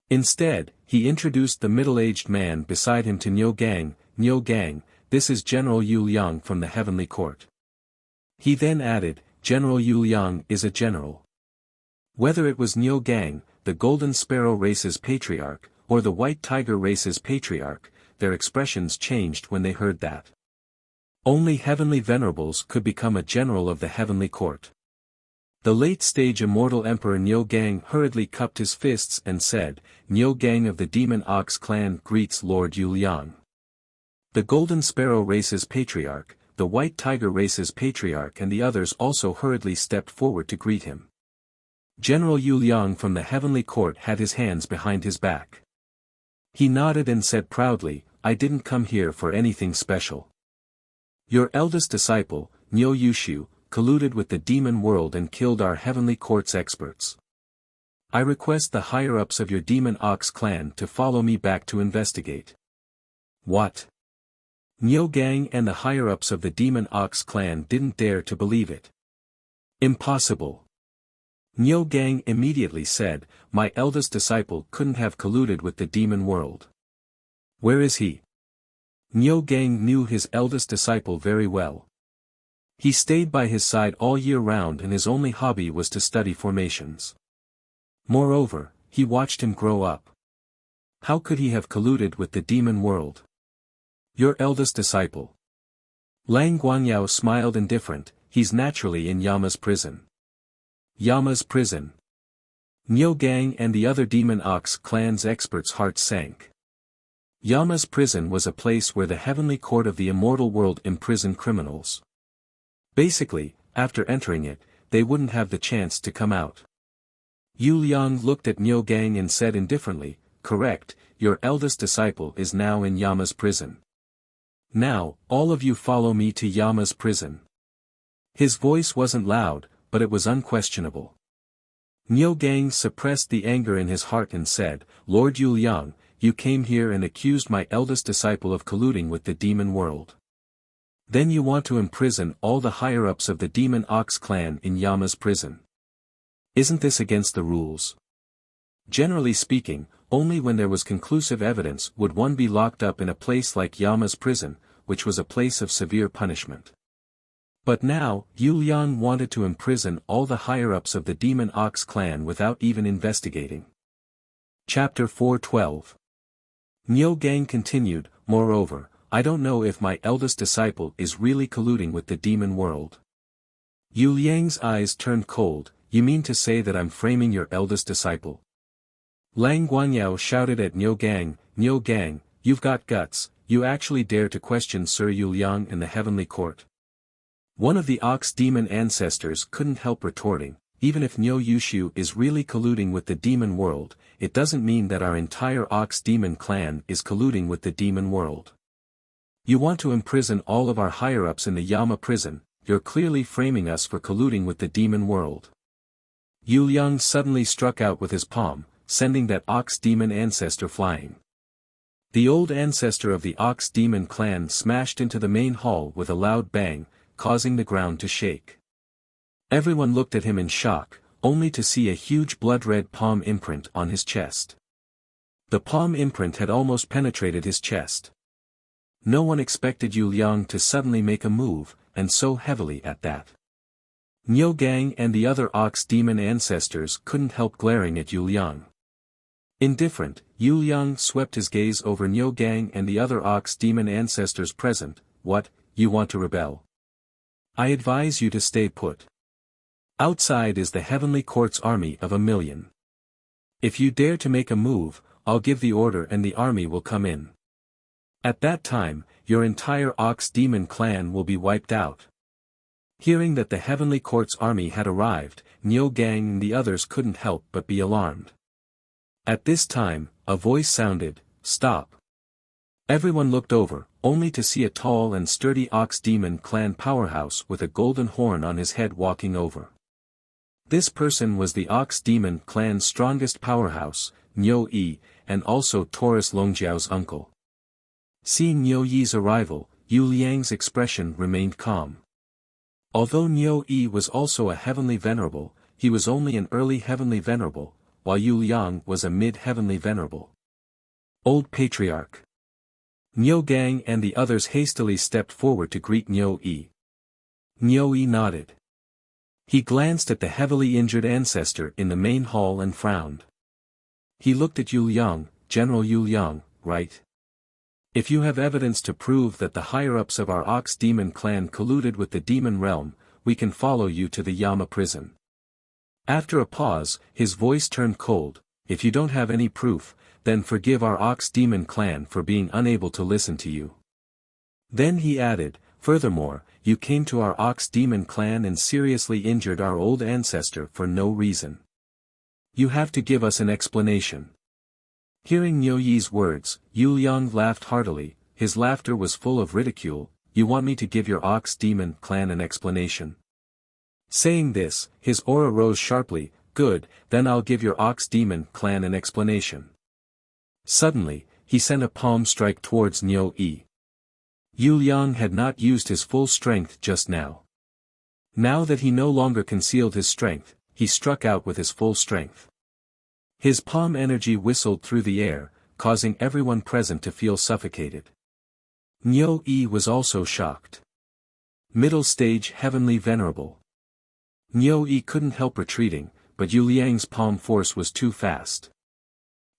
Instead, he introduced the middle-aged man beside him to Niu Gang. "Niu Gang, this is General Yu Liang from the Heavenly Court." He then added, "General Yu Liang is a general." Whether it was Niu Gang, the Golden Sparrow race's patriarch, or the White Tiger race's patriarch, their expressions changed when they heard that. Only heavenly venerables could become a general of the Heavenly Court. The late-stage immortal Emperor Niu Gang hurriedly cupped his fists and said, "Niu Gang of the Demon Ox clan greets Lord Yu Liang." The Golden Sparrow race's patriarch, the White Tiger race's patriarch and the others also hurriedly stepped forward to greet him. General Yu Liang from the Heavenly Court had his hands behind his back. He nodded and said proudly, "I didn't come here for anything special. Your eldest disciple, Niu Yushu, colluded with the demon world and killed our Heavenly Court's experts. I request the higher-ups of your Demon Ox clan to follow me back to investigate." What? Niu Gang and the higher-ups of the Demon Ox clan didn't dare to believe it. Impossible. Niu Gang immediately said, "My eldest disciple couldn't have colluded with the demon world. Where is he?" Niu Gang knew his eldest disciple very well. He stayed by his side all year round and his only hobby was to study formations. Moreover, he watched him grow up. How could he have colluded with the demon world? Your eldest disciple. Lang Guanyao smiled indifferent, he's naturally in Yama's prison. Yama's prison. Niu Gang and the other Demon Ox clan's experts' hearts sank. Yama's prison was a place where the Heavenly Court of the Immortal World imprisoned criminals. Basically, after entering it, they wouldn't have the chance to come out. Yu Liang looked at Niu Gang and said indifferently, "Correct, your eldest disciple is now in Yama's prison. Now, all of you follow me to Yama's prison." His voice wasn't loud, but it was unquestionable. Niu Gang suppressed the anger in his heart and said, "Lord Yu Liang, you came here and accused my eldest disciple of colluding with the demon world. Then you want to imprison all the higher-ups of the Demon Ox clan in Yama's prison. Isn't this against the rules? Generally speaking, only when there was conclusive evidence would one be locked up in a place like Yama's prison, which was a place of severe punishment. But now, Yu Liang wanted to imprison all the higher-ups of the Demon Ox clan without even investigating. Chapter 412. Niu Gang continued, "Moreover, I don't know if my eldest disciple is really colluding with the demon world." Yu Liang's eyes turned cold, "You mean to say that I'm framing your eldest disciple?" Lang Guanyao shouted at Niu Gang, "Niu Gang, you've got guts, you actually dare to question Sir Yu Liang in the Heavenly Court?" One of the Ox demon ancestors couldn't help retorting, "Even if Niu Yushu is really colluding with the demon world, it doesn't mean that our entire Ox demon clan is colluding with the demon world. You want to imprison all of our higher-ups in the Yama prison, you're clearly framing us for colluding with the demon world." Yu Liang suddenly struck out with his palm, sending that Ox demon ancestor flying. The old ancestor of the Ox demon clan smashed into the main hall with a loud bang, causing the ground to shake. Everyone looked at him in shock, only to see a huge blood-red palm imprint on his chest. The palm imprint had almost penetrated his chest. No one expected Yu Liang to suddenly make a move, and so heavily at that. Niu Gang and the other Ox demon ancestors couldn't help glaring at Yu Liang. Indifferent, Yu Liang swept his gaze over Niu Gang and the other Ox demon ancestors present. "What, you want to rebel? I advise you to stay put. Outside is the heavenly court's army of 1,000,000. If you dare to make a move, I'll give the order and the army will come in. At that time, your entire Ox Demon clan will be wiped out." Hearing that the heavenly court's army had arrived, Niu Gang and the others couldn't help but be alarmed. At this time, a voice sounded, "Stop." Everyone looked over, only to see a tall and sturdy Ox Demon clan powerhouse with a golden horn on his head walking over. This person was the Ox Demon clan's strongest powerhouse, Niu Yi, and also Taurus Longjiao's uncle. Seeing Niu Yi's arrival, Yu Liang's expression remained calm. Although Niu Yi was also a heavenly venerable, he was only an early heavenly venerable, while Yu Liang was a mid-heavenly venerable. Old Patriarch. Niu Gang and the others hastily stepped forward to greet Niu Yi. Niu Yi nodded. He glanced at the heavily injured ancestor in the main hall and frowned. He looked at Yu Liang, "General Yu Liang, right? If you have evidence to prove that the higher-ups of our Ox Demon clan colluded with the demon realm, we can follow you to the Yama prison." After a pause, his voice turned cold. "If you don't have any proof, then forgive our Ox Demon clan for being unable to listen to you." Then he added, "Furthermore, you came to our Ox Demon clan and seriously injured our old ancestor for no reason. You have to give us an explanation." Hearing Niu Yi's words, Yu Liang laughed heartily. His laughter was full of ridicule. "You want me to give your Ox Demon clan an explanation?" Saying this, his aura rose sharply. "Good, then I'll give your Ox Demon clan an explanation." Suddenly, he sent a palm strike towards Niu Yi. Yu Liang had not used his full strength just now. Now that he no longer concealed his strength, he struck out with his full strength. His palm energy whistled through the air, causing everyone present to feel suffocated. Niu Yi was also shocked. Middle stage heavenly venerable. Niu Yi couldn't help retreating, but Yu Liang's palm force was too fast.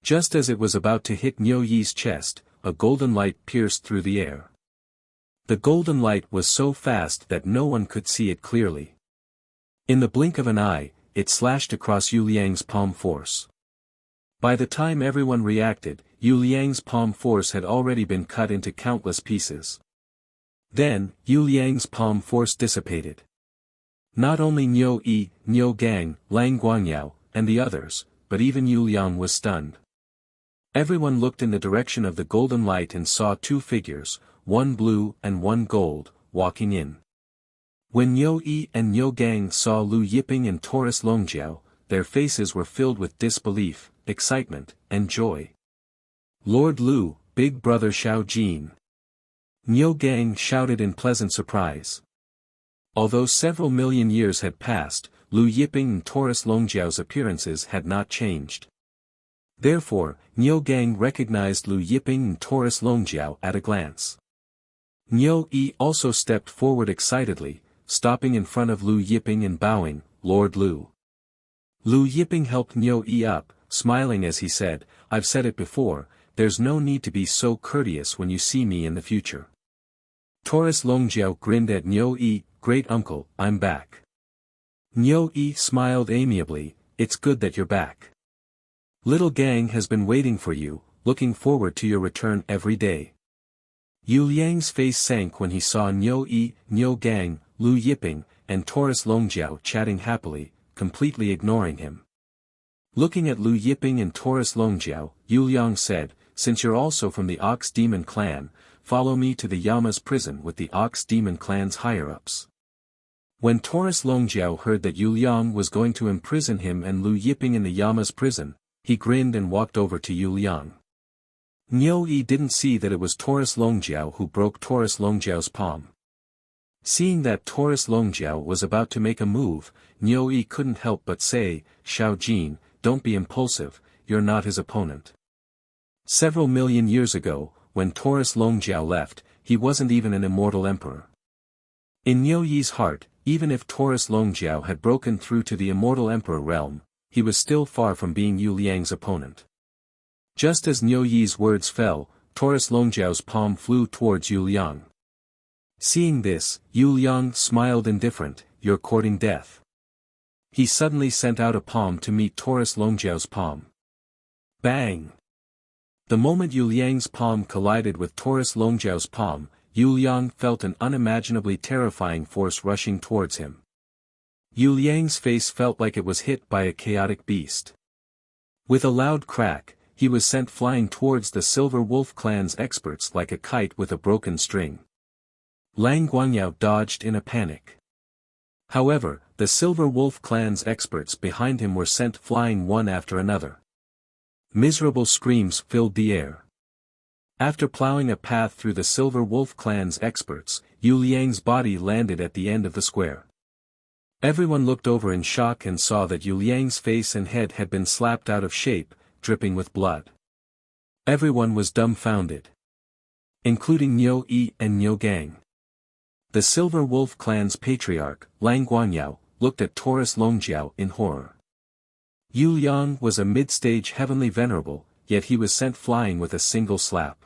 Just as it was about to hit Niu Yi's chest, a golden light pierced through the air. The golden light was so fast that no one could see it clearly. In the blink of an eye, it slashed across Yu Liang's palm force. By the time everyone reacted, Yu Liang's palm force had already been cut into countless pieces. Then, Yu Liang's palm force dissipated. Not only Niu Yi, Niu Gang, Lang Guangyao, and the others, but even Yu Liang was stunned. Everyone looked in the direction of the golden light and saw two figures, one blue and one gold, walking in. When Niu Yi and Niu Gang saw Lu Yiping and Taurus Longjiao, their faces were filled with disbelief, excitement, and joy. "Lord Lu, Big Brother Xiao Jin!" Niu Gang shouted in pleasant surprise. Although several million years had passed, Lu Yiping and Taurus Longjiao's appearances had not changed. Therefore, Niu Gang recognized Lu Yiping and Taurus Longjiao at a glance. Niu Yi also stepped forward excitedly, stopping in front of Lu Yiping and bowing, "Lord Lu." Lu Yiping helped Niu Yi up, smiling as he said, "I've said it before, there's no need to be so courteous when you see me in the future." Taurus Longjiao grinned at Niu Yi, "Great uncle, I'm back." Niu Yi smiled amiably, "It's good that you're back. Little Gang has been waiting for you, looking forward to your return every day." Yu Liang's face sank when he saw Niu Yi, Niu Gang, Lu Yiping, and Taurus Longjiao chatting happily, completely ignoring him. Looking at Lu Yiping and Taurus Longjiao, Yu Liang said, "Since you're also from the Ox Demon clan, follow me to the Yama's prison with the Ox Demon clan's higher-ups." When Taurus Longjiao heard that Yu Liang was going to imprison him and Lu Yiping in the Yama's prison, he grinned and walked over to Yu Liang. Niu Yi didn't see that it was Taurus Longjiao who broke Taurus Longjiao's palm. Seeing that Taurus Longjiao was about to make a move, Niu Yi couldn't help but say, "Xiao Jin, don't be impulsive, you're not his opponent." Several million years ago, when Taurus Longjiao left, he wasn't even an immortal emperor. In Niu Yi's heart, even if Taurus Longjiao had broken through to the immortal emperor realm, he was still far from being Yu Liang's opponent. Just as Niu Yi's words fell, Taurus Longjiao's palm flew towards Yu Liang. Seeing this, Yu Liang smiled indifferent, "You're courting death. He suddenly sent out a palm to meet Taurus Longjiao's palm. Bang! The moment Yu Liang's palm collided with Taurus Longjiao's palm, Yu Liang felt an unimaginably terrifying force rushing towards him. Yu Liang's face felt like it was hit by a chaotic beast. With a loud crack, he was sent flying towards the Silver Wolf clan's experts like a kite with a broken string. Lang Guanyao dodged in a panic. However, the Silver Wolf clan's experts behind him were sent flying one after another. Miserable screams filled the air. After plowing a path through the Silver Wolf clan's experts, Yu Liang's body landed at the end of the square. Everyone looked over in shock and saw that Yu Liang's face and head had been slapped out of shape, dripping with blood. Everyone was dumbfounded. Including Niu Yi and Niu Gang. The Silver Wolf clan's patriarch, Lang Guanyao, looked at Taurus Longjiao in horror. Yu Liang was a mid-stage heavenly venerable, yet he was sent flying with a single slap.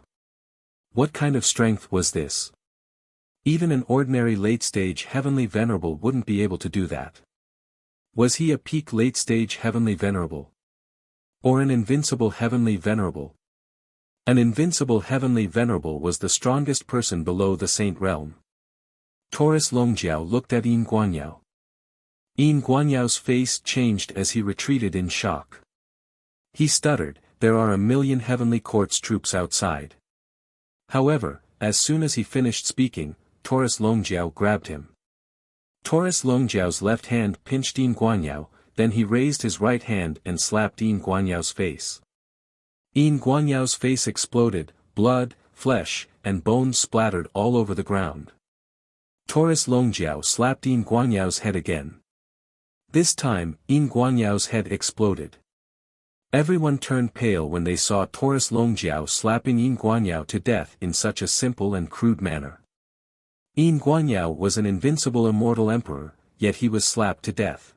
What kind of strength was this? Even an ordinary late-stage heavenly venerable wouldn't be able to do that. Was he a peak late-stage heavenly venerable? Or an invincible heavenly venerable? An invincible heavenly venerable was the strongest person below the saint realm. Taurus Longjiao looked at Yin Guanyao. Yin Guanyao's face changed as he retreated in shock. He stuttered, "There are 1,000,000 heavenly court's troops outside." However, as soon as he finished speaking, Taurus Longjiao grabbed him. Taurus Longjiao's left hand pinched Yin Guanyao, then he raised his right hand and slapped Yin Guanyao's face. Yin Guanyao's face exploded, blood, flesh, and bones splattered all over the ground. Taurus Longjiao slapped Yin Guanyao's head again. This time, Yin Guanyao's head exploded. Everyone turned pale when they saw Taurus Longjiao slapping Yin Guanyao to death in such a simple and crude manner. Yin Guanyao was an invincible immortal emperor, yet he was slapped to death.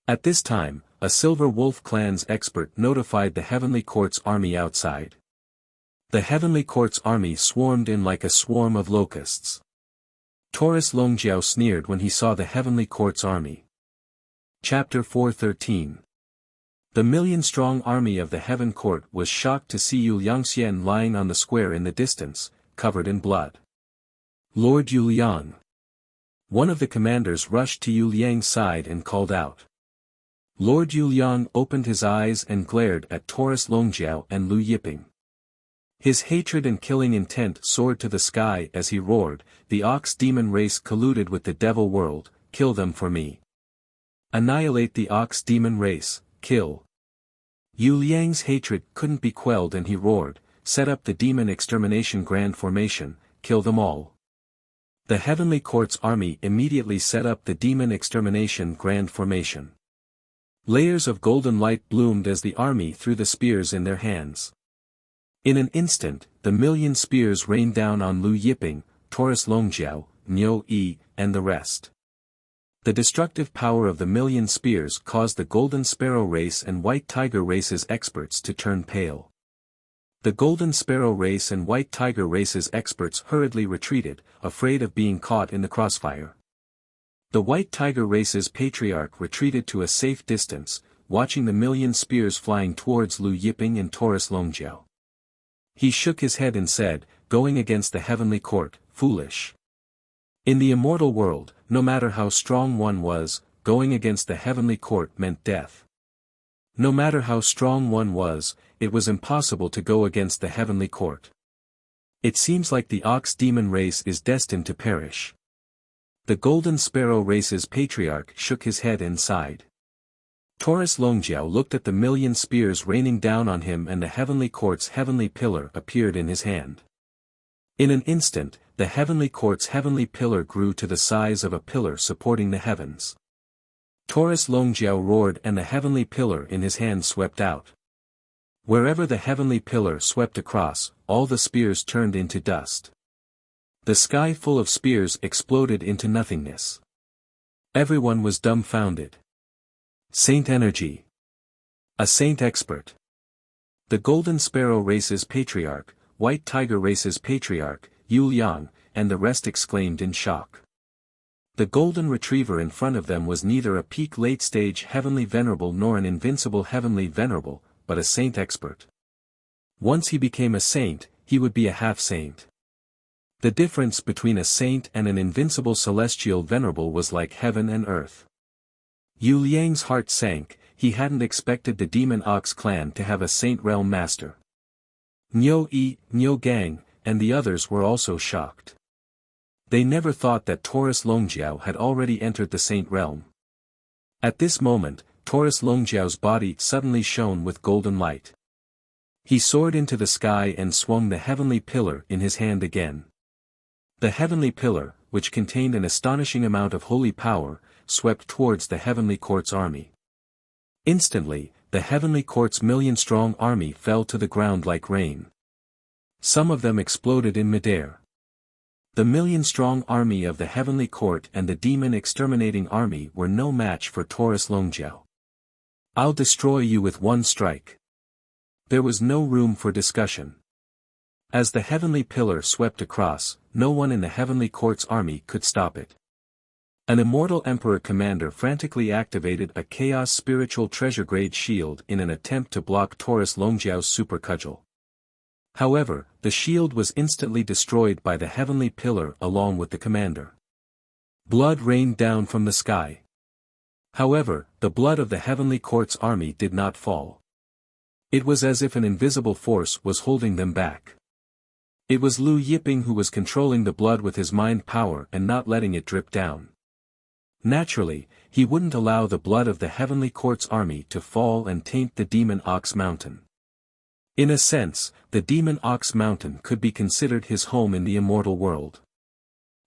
At this time, a Silver Wolf clan's expert notified the Heavenly Court's army outside. The Heavenly Court's army swarmed in like a swarm of locusts. Taurus Longjiao sneered when he saw the Heavenly Court's army. Chapter 413. The million-strong army of the Heaven Court was shocked to see Yu Liangxian lying on the square in the distance, covered in blood. Lord Yu Liang. One of the commanders rushed to Yu Liang's side and called out. Lord Yu Liang opened his eyes and glared at Taurus Longjiao and Lu Yiping. His hatred and killing intent soared to the sky as he roared, "The Ox Demon race colluded with the Devil world, kill them for me. Annihilate the Ox Demon race, kill." Yu Liang's hatred couldn't be quelled and he roared, "Set up the Demon Extermination Grand Formation, kill them all." The Heavenly Court's army immediately set up the Demon Extermination Grand Formation. Layers of golden light bloomed as the army threw the spears in their hands. In an instant, the 1,000,000 spears rained down on Lu Yiping, Taurus Longjiao, Niu Yi, and the rest. The destructive power of the 1,000,000 spears caused the Golden Sparrow race and White Tiger race's experts to turn pale. The Golden Sparrow race and White Tiger race's experts hurriedly retreated, afraid of being caught in the crossfire. The White Tiger race's patriarch retreated to a safe distance, watching the 1,000,000 spears flying towards Lu Yiping and Taurus Longjiao. He shook his head and said, "Going against the Heavenly Court, foolish." In the immortal world, no matter how strong one was, going against the Heavenly Court meant death. No matter how strong one was, it was impossible to go against the Heavenly Court. It seems like the Ox Demon race is destined to perish. The Golden Sparrow race's patriarch shook his head and sighed. Taurus Longjiao looked at the 1,000,000 spears raining down on him and the Heavenly Court's heavenly pillar appeared in his hand. In an instant, the Heavenly Court's heavenly pillar grew to the size of a pillar supporting the heavens. Taurus Longjiao roared and the heavenly pillar in his hand swept out. Wherever the heavenly pillar swept across, all the spears turned into dust. The sky full of spears exploded into nothingness. Everyone was dumbfounded. Saint energy. A saint expert. The Golden Sparrow race's patriarch, White Tiger race's patriarch, Yu Liang, and the rest exclaimed in shock. The golden retriever in front of them was neither a peak late-stage heavenly venerable nor an invincible heavenly venerable, but a saint expert. Once he became a saint, he would be a half-saint. The difference between a saint and an invincible celestial venerable was like heaven and earth. Yu Liang's heart sank. He hadn't expected the Demon Ox clan to have a saint realm master. Niu Yi, Niu Gang, and the others were also shocked. They never thought that Taurus Longjiao had already entered the saint realm. At this moment, Taurus Longjiao's body suddenly shone with golden light. He soared into the sky and swung the heavenly pillar in his hand again. The heavenly pillar, which contained an astonishing amount of holy power, swept towards the heavenly court's army. Instantly, the heavenly court's million-strong army fell to the ground like rain. Some of them exploded in midair. The million-strong army of the heavenly court and the demon-exterminating army were no match for Taurus Longjiao. "I'll destroy you with one strike." There was no room for discussion. As the heavenly pillar swept across, no one in the heavenly court's army could stop it. An immortal emperor commander frantically activated a chaos spiritual treasure-grade shield in an attempt to block Taurus Longjiao's super cudgel. However, the shield was instantly destroyed by the heavenly pillar along with the commander. Blood rained down from the sky. However, the blood of the heavenly court's army did not fall. It was as if an invisible force was holding them back. It was Lu Yiping who was controlling the blood with his mind power and not letting it drip down. Naturally, he wouldn't allow the blood of the heavenly court's army to fall and taint the Demon Ox Mountain. In a sense, the Demon Ox Mountain could be considered his home in the immortal world.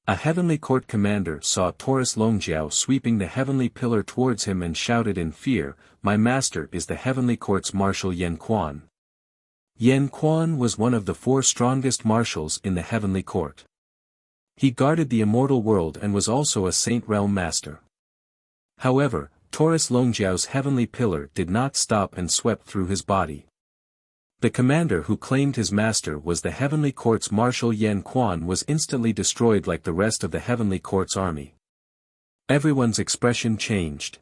A heavenly court commander saw Taurus Longjiao sweeping the heavenly pillar towards him and shouted in fear, "My master is the heavenly court's marshal Yan Quan." Yan Quan was one of the 4 strongest marshals in the heavenly court. He guarded the immortal world and was also a saint realm master. However, Taurus Longjiao's heavenly pillar did not stop and swept through his body. The commander who claimed his master was the heavenly court's marshal Yan Quan was instantly destroyed like the rest of the heavenly court's army. Everyone's expression changed.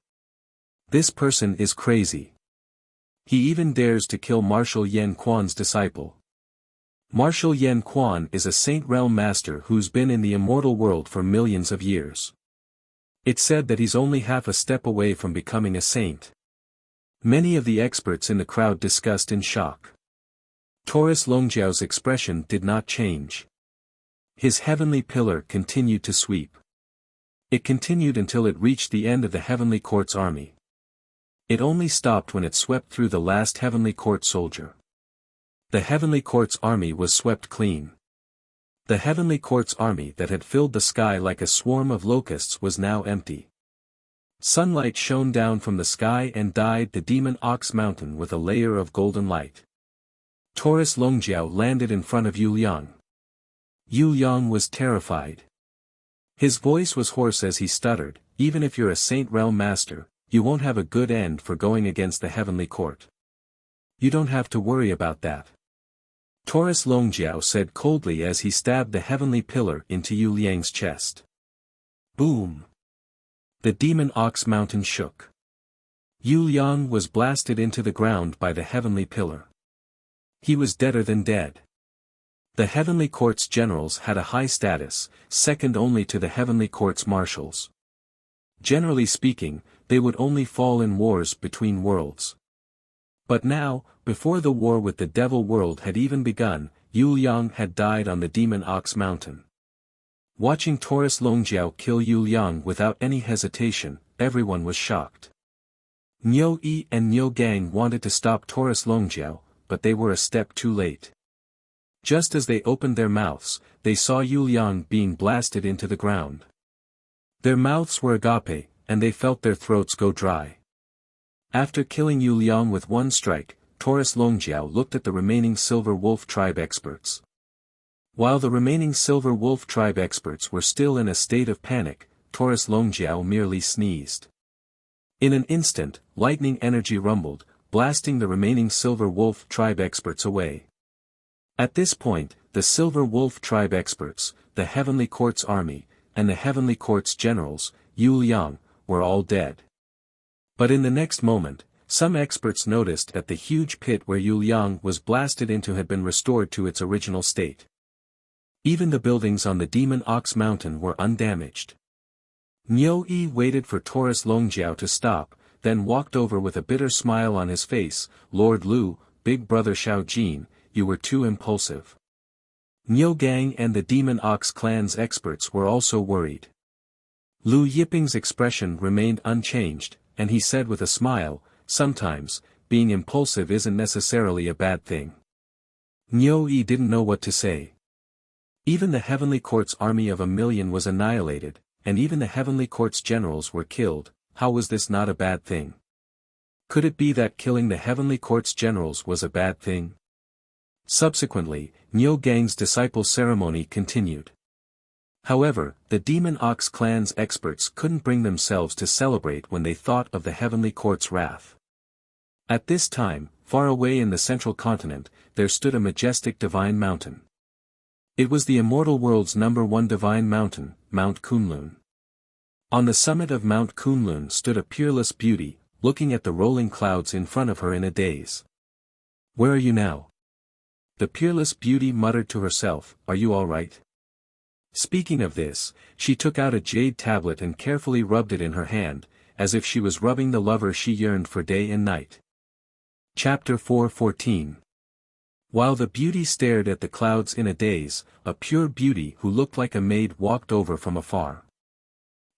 This person is crazy. He even dares to kill Marshal Yan Quan's disciple. Marshal Yan Quan is a saint realm master who's been in the immortal world for millions of years. It's said that he's only half a step away from becoming a saint. Many of the experts in the crowd discussed in shock. Taurus Longjiao's expression did not change. His heavenly pillar continued to sweep. It continued until it reached the end of the heavenly court's army. It only stopped when it swept through the last heavenly court soldier. The heavenly court's army was swept clean. The heavenly court's army that had filled the sky like a swarm of locusts was now empty. Sunlight shone down from the sky and dyed the Demon Ox Mountain with a layer of golden light. Taurus Longjiao landed in front of Yu Liang. Yu Liang was terrified. His voice was hoarse as he stuttered, "Even if you're a saint realm master, you won't have a good end for going against the heavenly court. You don't have to worry about that." Taurus Longjiao said coldly as he stabbed the heavenly pillar into Yu Liang's chest. Boom! The Demon Ox Mountain shook. Yu Liang was blasted into the ground by the heavenly pillar. He was deader than dead. The heavenly court's generals had a high status, second only to the heavenly court's marshals. Generally speaking, they would only fall in wars between worlds. But now, before the war with the devil world had even begun, Yu Liang had died on the Demon Ox Mountain. Watching Taurus Longjiao kill Yu Liang without any hesitation, everyone was shocked. Niu Yi and Niu Gang wanted to stop Taurus Longjiao, but they were a step too late. Just as they opened their mouths, they saw Yu Liang being blasted into the ground. Their mouths were agape, and they felt their throats go dry. After killing Yu Liang with one strike, Taurus Longjiao looked at the remaining Silver Wolf tribe experts. While the remaining Silver Wolf tribe experts were still in a state of panic, Taurus Longjiao merely sneezed. In an instant, lightning energy rumbled, blasting the remaining Silver Wolf tribe experts away. At this point, the Silver Wolf tribe experts, the Heavenly Court's army, and the heavenly court's generals, Yu Liang, were all dead. But in the next moment, some experts noticed that the huge pit where Yu Liang was blasted into had been restored to its original state. Even the buildings on the Demon Ox Mountain were undamaged. Niu Yi waited for Taurus Longjiao to stop, then walked over with a bitter smile on his face. Lord Lu, big brother Xiao Jin, you were too impulsive. Niu Gang and the Demon Ox clan's experts were also worried. Lu Yiping's expression remained unchanged, and he said with a smile, sometimes, being impulsive isn't necessarily a bad thing. Niu Yi didn't know what to say. Even the Heavenly Court's army of 1,000,000 was annihilated, and even the Heavenly Court's generals were killed. How was this not a bad thing? Could it be that killing the Heavenly Court's generals was a bad thing? Subsequently, Niu Gang's disciple ceremony continued. However, the Demon Ox clan's experts couldn't bring themselves to celebrate when they thought of the Heavenly Court's wrath. At this time, far away in the central continent, there stood a majestic divine mountain. It was the immortal world's #1 divine mountain, Mount Kunlun. On the summit of Mount Kunlun stood a peerless beauty, looking at the rolling clouds in front of her in a daze. "Where are you now?" The peerless beauty muttered to herself, "Are you all right?" Speaking of this, she took out a jade tablet and carefully rubbed it in her hand, as if she was rubbing the lover she yearned for day and night. Chapter 4:14. While the beauty stared at the clouds in a daze, a pure beauty who looked like a maid walked over from afar.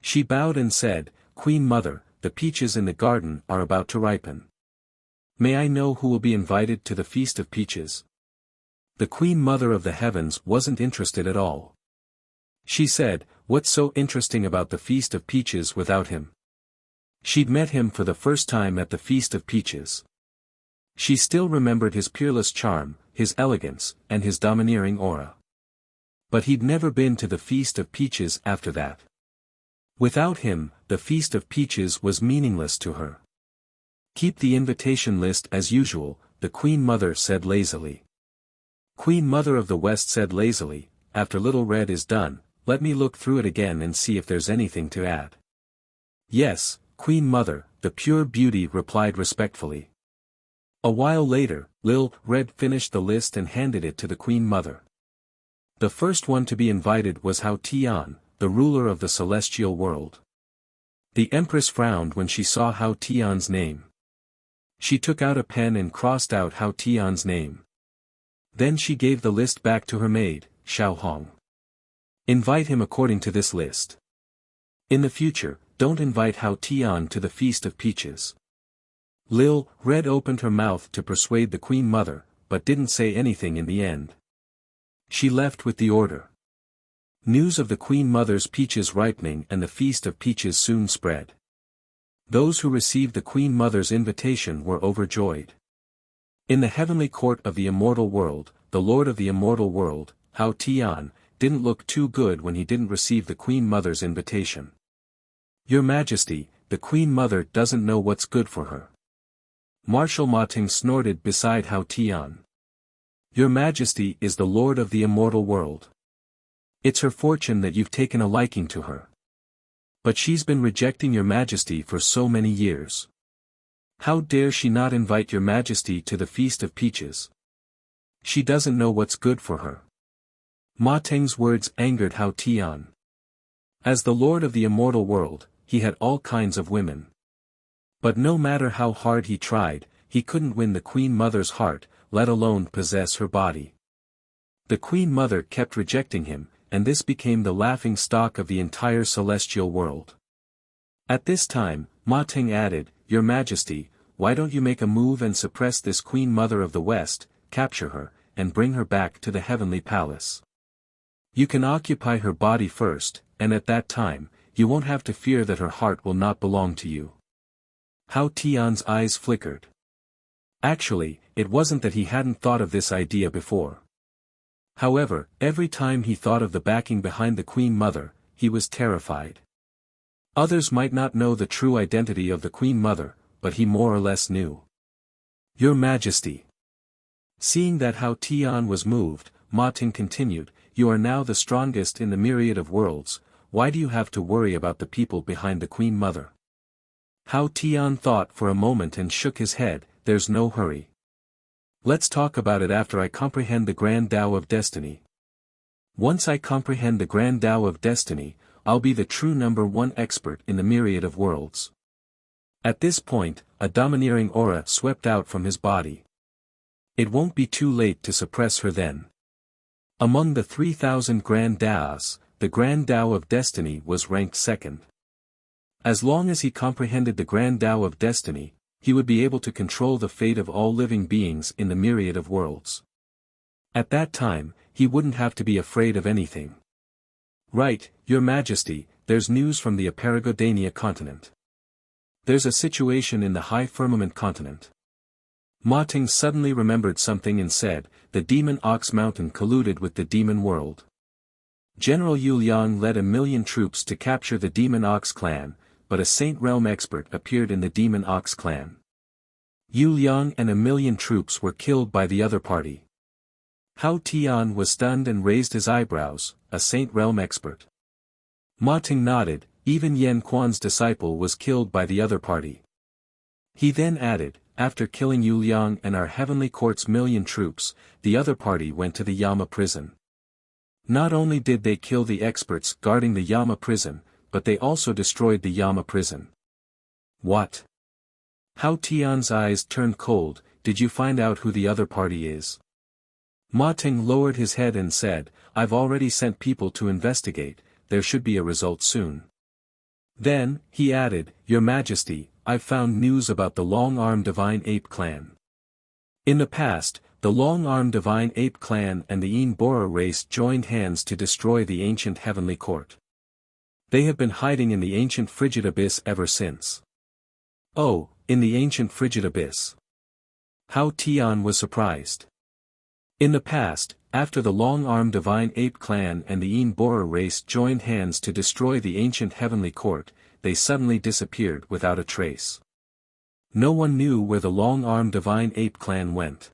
She bowed and said, "Queen Mother, the peaches in the garden are about to ripen. May I know who will be invited to the Feast of Peaches?" The Queen Mother of the Heavens wasn't interested at all. She said, "What's so interesting about the Feast of Peaches without him?" She'd met him for the first time at the Feast of Peaches. She still remembered his peerless charm, his elegance, and his domineering aura. But he'd never been to the Feast of Peaches after that. Without him, the Feast of Peaches was meaningless to her. "Keep the invitation list as usual," the Queen Mother said lazily. Queen Mother of the West said lazily, "After Little Red is done, let me look through it again and see if there's anything to add." "Yes, Queen Mother," the pure beauty replied respectfully. A while later, Lil Red finished the list and handed it to the Queen Mother. The first one to be invited was Hao Tian, the ruler of the celestial world. The Empress frowned when she saw Hao Tian's name. She took out a pen and crossed out Hao Tian's name. Then she gave the list back to her maid, Xiao Hong. "Invite him according to this list. In the future, don't invite Hao Tian to the Feast of Peaches." Lil Red opened her mouth to persuade the Queen Mother, but didn't say anything in the end. She left with the order. News of the Queen Mother's peaches ripening and the Feast of Peaches soon spread. Those who received the Queen Mother's invitation were overjoyed. In the heavenly court of the immortal world, the Lord of the immortal world, Hao Tian, didn't look too good when he didn't receive the Queen Mother's invitation. "Your Majesty, the Queen Mother doesn't know what's good for her." Marshal Ma Ting snorted beside Hao Tian. "Your Majesty is the Lord of the immortal world. It's her fortune that you've taken a liking to her. But she's been rejecting your Majesty for so many years. How dare she not invite your Majesty to the Feast of Peaches? She doesn't know what's good for her." Ma Ting's words angered Hao Tian. As the Lord of the immortal world, he had all kinds of women. But no matter how hard he tried, he couldn't win the Queen Mother's heart, let alone possess her body. The Queen Mother kept rejecting him, and this became the laughing stock of the entire celestial world. At this time, Ma Ting added, "Your Majesty, why don't you make a move and suppress this Queen Mother of the West, capture her, and bring her back to the heavenly palace? You can occupy her body first, and at that time, you won't have to fear that her heart will not belong to you." Hao Tian's eyes flickered. Actually, it wasn't that he hadn't thought of this idea before. However, every time he thought of the backing behind the Queen Mother, he was terrified. Others might not know the true identity of the Queen Mother, but he more or less knew. "Your Majesty." Seeing that Hao Tian was moved, Ma Ting continued, "You are now the strongest in the myriad of worlds. why do you have to worry about the people behind the Queen Mother? Hao Tian thought for a moment and shook his head, there's no hurry. Let's talk about it after I comprehend the Grand Tao of Destiny. Once I comprehend the Grand Tao of Destiny, I'll be the true number one expert in the myriad of worlds. At this point, a domineering aura swept out from his body. It won't be too late to suppress her then. Among the 3,000 Grand Taos, the Grand Tao of Destiny was ranked second. As long as he comprehended the Grand Tao of Destiny, he would be able to control the fate of all living beings in the myriad of worlds. At that time, he wouldn't have to be afraid of anything. Right, Your Majesty, there's news from the Aparagodania continent. There's a situation in the High Firmament continent. Ma Ting suddenly remembered something and said, the Demon Ox Mountain colluded with the Demon World. General Yu Liang led 1,000,000 troops to capture the Demon Ox clan, but a Saint Realm expert appeared in the Demon Ox clan. Yu Liang and 1,000,000 troops were killed by the other party. Hao Tian was stunned and raised his eyebrows, a Saint Realm expert. Ma Ting nodded, even Yan Quan's disciple was killed by the other party. He then added, after killing Yu Liang and our Heavenly Court's 1,000,000 troops, the other party went to the Yama prison. Not only did they kill the experts guarding the Yama prison, but they also destroyed the Yama prison. What? Hao Tian's eyes turned cold, did you find out who the other party is? Ma Ting lowered his head and said, I've already sent people to investigate, there should be a result soon. Then, he added, Your Majesty, I've found news about the Long-Arm Divine Ape Clan. In the past, the Long-Arm Divine Ape Clan and the Een Bora race joined hands to destroy the ancient Heavenly Court. They have been hiding in the ancient Frigid Abyss ever since. Oh, in the ancient Frigid Abyss. Hao Tian was surprised. In the past, after the Long-Arm Divine Ape Clan and the Een Bora race joined hands to destroy the ancient Heavenly Court, they suddenly disappeared without a trace. No one knew where the Long-Arm Divine Ape Clan went.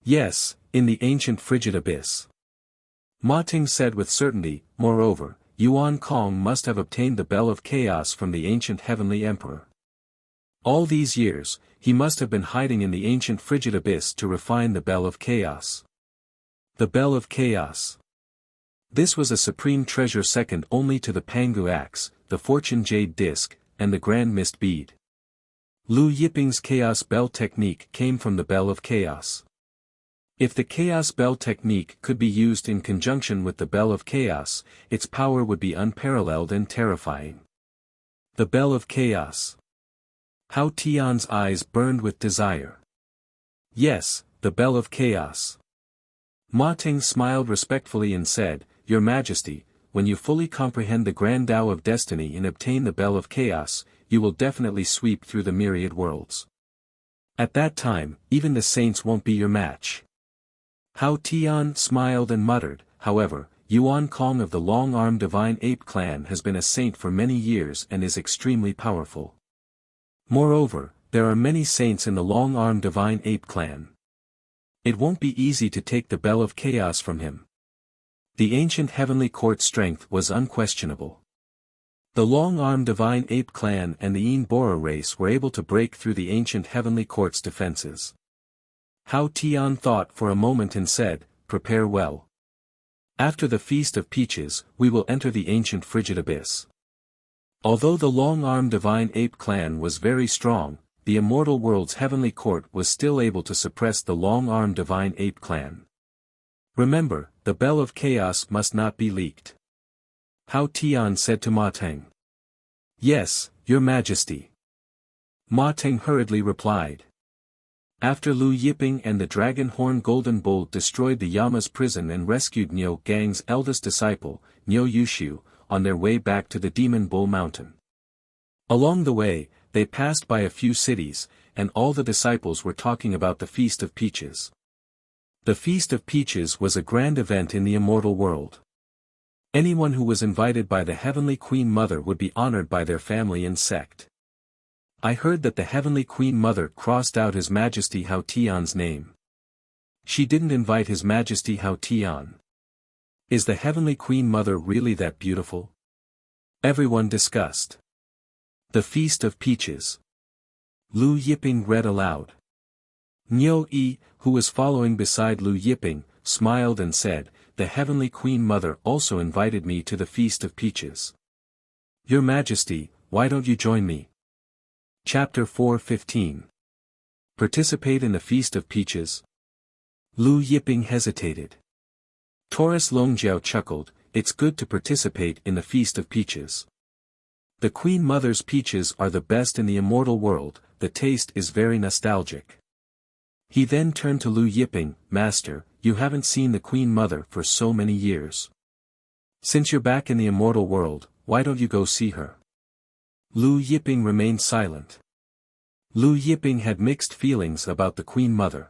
Yes, in the ancient Frigid Abyss. Ma Ting said with certainty, moreover, Yuan Kong must have obtained the Bell of Chaos from the ancient Heavenly Emperor. All these years, he must have been hiding in the ancient Frigid Abyss to refine the Bell of Chaos. The Bell of Chaos. This was a supreme treasure second only to the Pangu Axe, the Fortune Jade Disc, and the Grand Mist Bead. Lu Yiping's Chaos Bell technique came from the Bell of Chaos. If the Chaos Bell technique could be used in conjunction with the Bell of Chaos, its power would be unparalleled and terrifying. The Bell of Chaos. Hao Tian's eyes burned with desire. Yes, the Bell of Chaos. Ma Ting smiled respectfully and said, Your Majesty, when you fully comprehend the Grand Tao of Destiny and obtain the Bell of Chaos, you will definitely sweep through the myriad worlds. At that time, even the saints won't be your match. Hao Tian smiled and muttered, however, Yuan Kong of the Long-Arm Divine Ape Clan has been a saint for many years and is extremely powerful. Moreover, there are many saints in the Long-Arm Divine Ape Clan. It won't be easy to take the Bell of Chaos from him. The ancient Heavenly Court's strength was unquestionable. The Long-Arm Divine Ape Clan and the Een Bora race were able to break through the ancient Heavenly Court's defenses. Hao Tian thought for a moment and said, Prepare well. After the Feast of Peaches, we will enter the ancient Frigid Abyss. Although the Long-Arm Divine Ape Clan was very strong, the Immortal World's Heavenly Court was still able to suppress the Long-Arm Divine Ape Clan. Remember, the Bell of Chaos must not be leaked. Hao Tian said to Ma Ting. Yes, Your Majesty. Ma Ting hurriedly replied. After Lu Yiping and the Dragon Horn Golden Bull destroyed the Yama's prison and rescued Niu Gang's eldest disciple, Niu Yushu, on their way back to the Demon Bull Mountain. Along the way, they passed by a few cities, and all the disciples were talking about the Feast of Peaches. The Feast of Peaches was a grand event in the immortal world. Anyone who was invited by the Heavenly Queen Mother would be honored by their family and sect. I heard that the Heavenly Queen Mother crossed out His Majesty Hao Tian's name. She didn't invite His Majesty Hao Tian. Is the Heavenly Queen Mother really that beautiful? Everyone discussed. The Feast of Peaches. Lu Yiping read aloud. Niu Yi, who was following beside Lu Yiping, smiled and said, "The Heavenly Queen Mother also invited me to the Feast of Peaches. Your Majesty, why don't you join me?" Chapter 4:15. Participate in the Feast of Peaches? Lu Yiping hesitated. Taurus Longjiao chuckled, "It's good to participate in the Feast of Peaches. The Queen Mother's peaches are the best in the immortal world, the taste is very nostalgic." He then turned to Lu Yiping, "Master, you haven't seen the Queen Mother for so many years. Since you're back in the immortal world, why don't you go see her?" Lu Yiping remained silent. Lu Yiping had mixed feelings about the Queen Mother.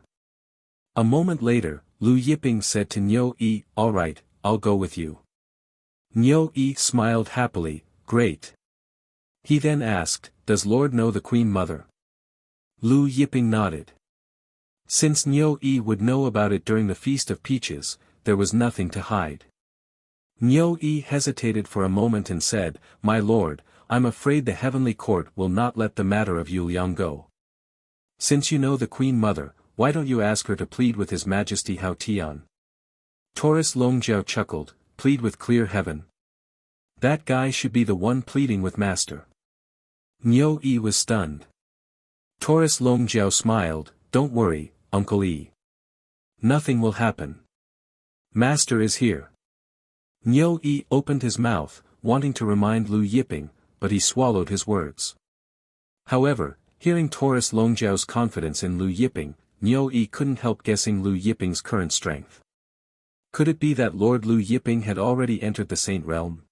A moment later, Lu Yiping said to Niu Yi, "All right, I'll go with you." Niu Yi smiled happily, "Great." He then asked, "Does Lord know the Queen Mother?" Lu Yiping nodded. Since Niu Yi would know about it during the Feast of Peaches, there was nothing to hide. Niu Yi hesitated for a moment and said, "My lord, I'm afraid the Heavenly Court will not let the matter of Yuliang go. Since you know the Queen Mother, why don't you ask her to plead with His Majesty Hao Tian?" Taurus Longjiao chuckled, "Plead with clear heaven? That guy should be the one pleading with Master." Niu Yi was stunned. Taurus Longjiao smiled, "Don't worry, Uncle Yi. Nothing will happen. Master is here." Niu Yi opened his mouth, wanting to remind Lu Yiping, but he swallowed his words. However, hearing Taurus Longjiao's confidence in Lu Yiping, Niu Yi couldn't help guessing Lu Yiping's current strength. Could it be that Lord Lu Yiping had already entered the Saint Realm?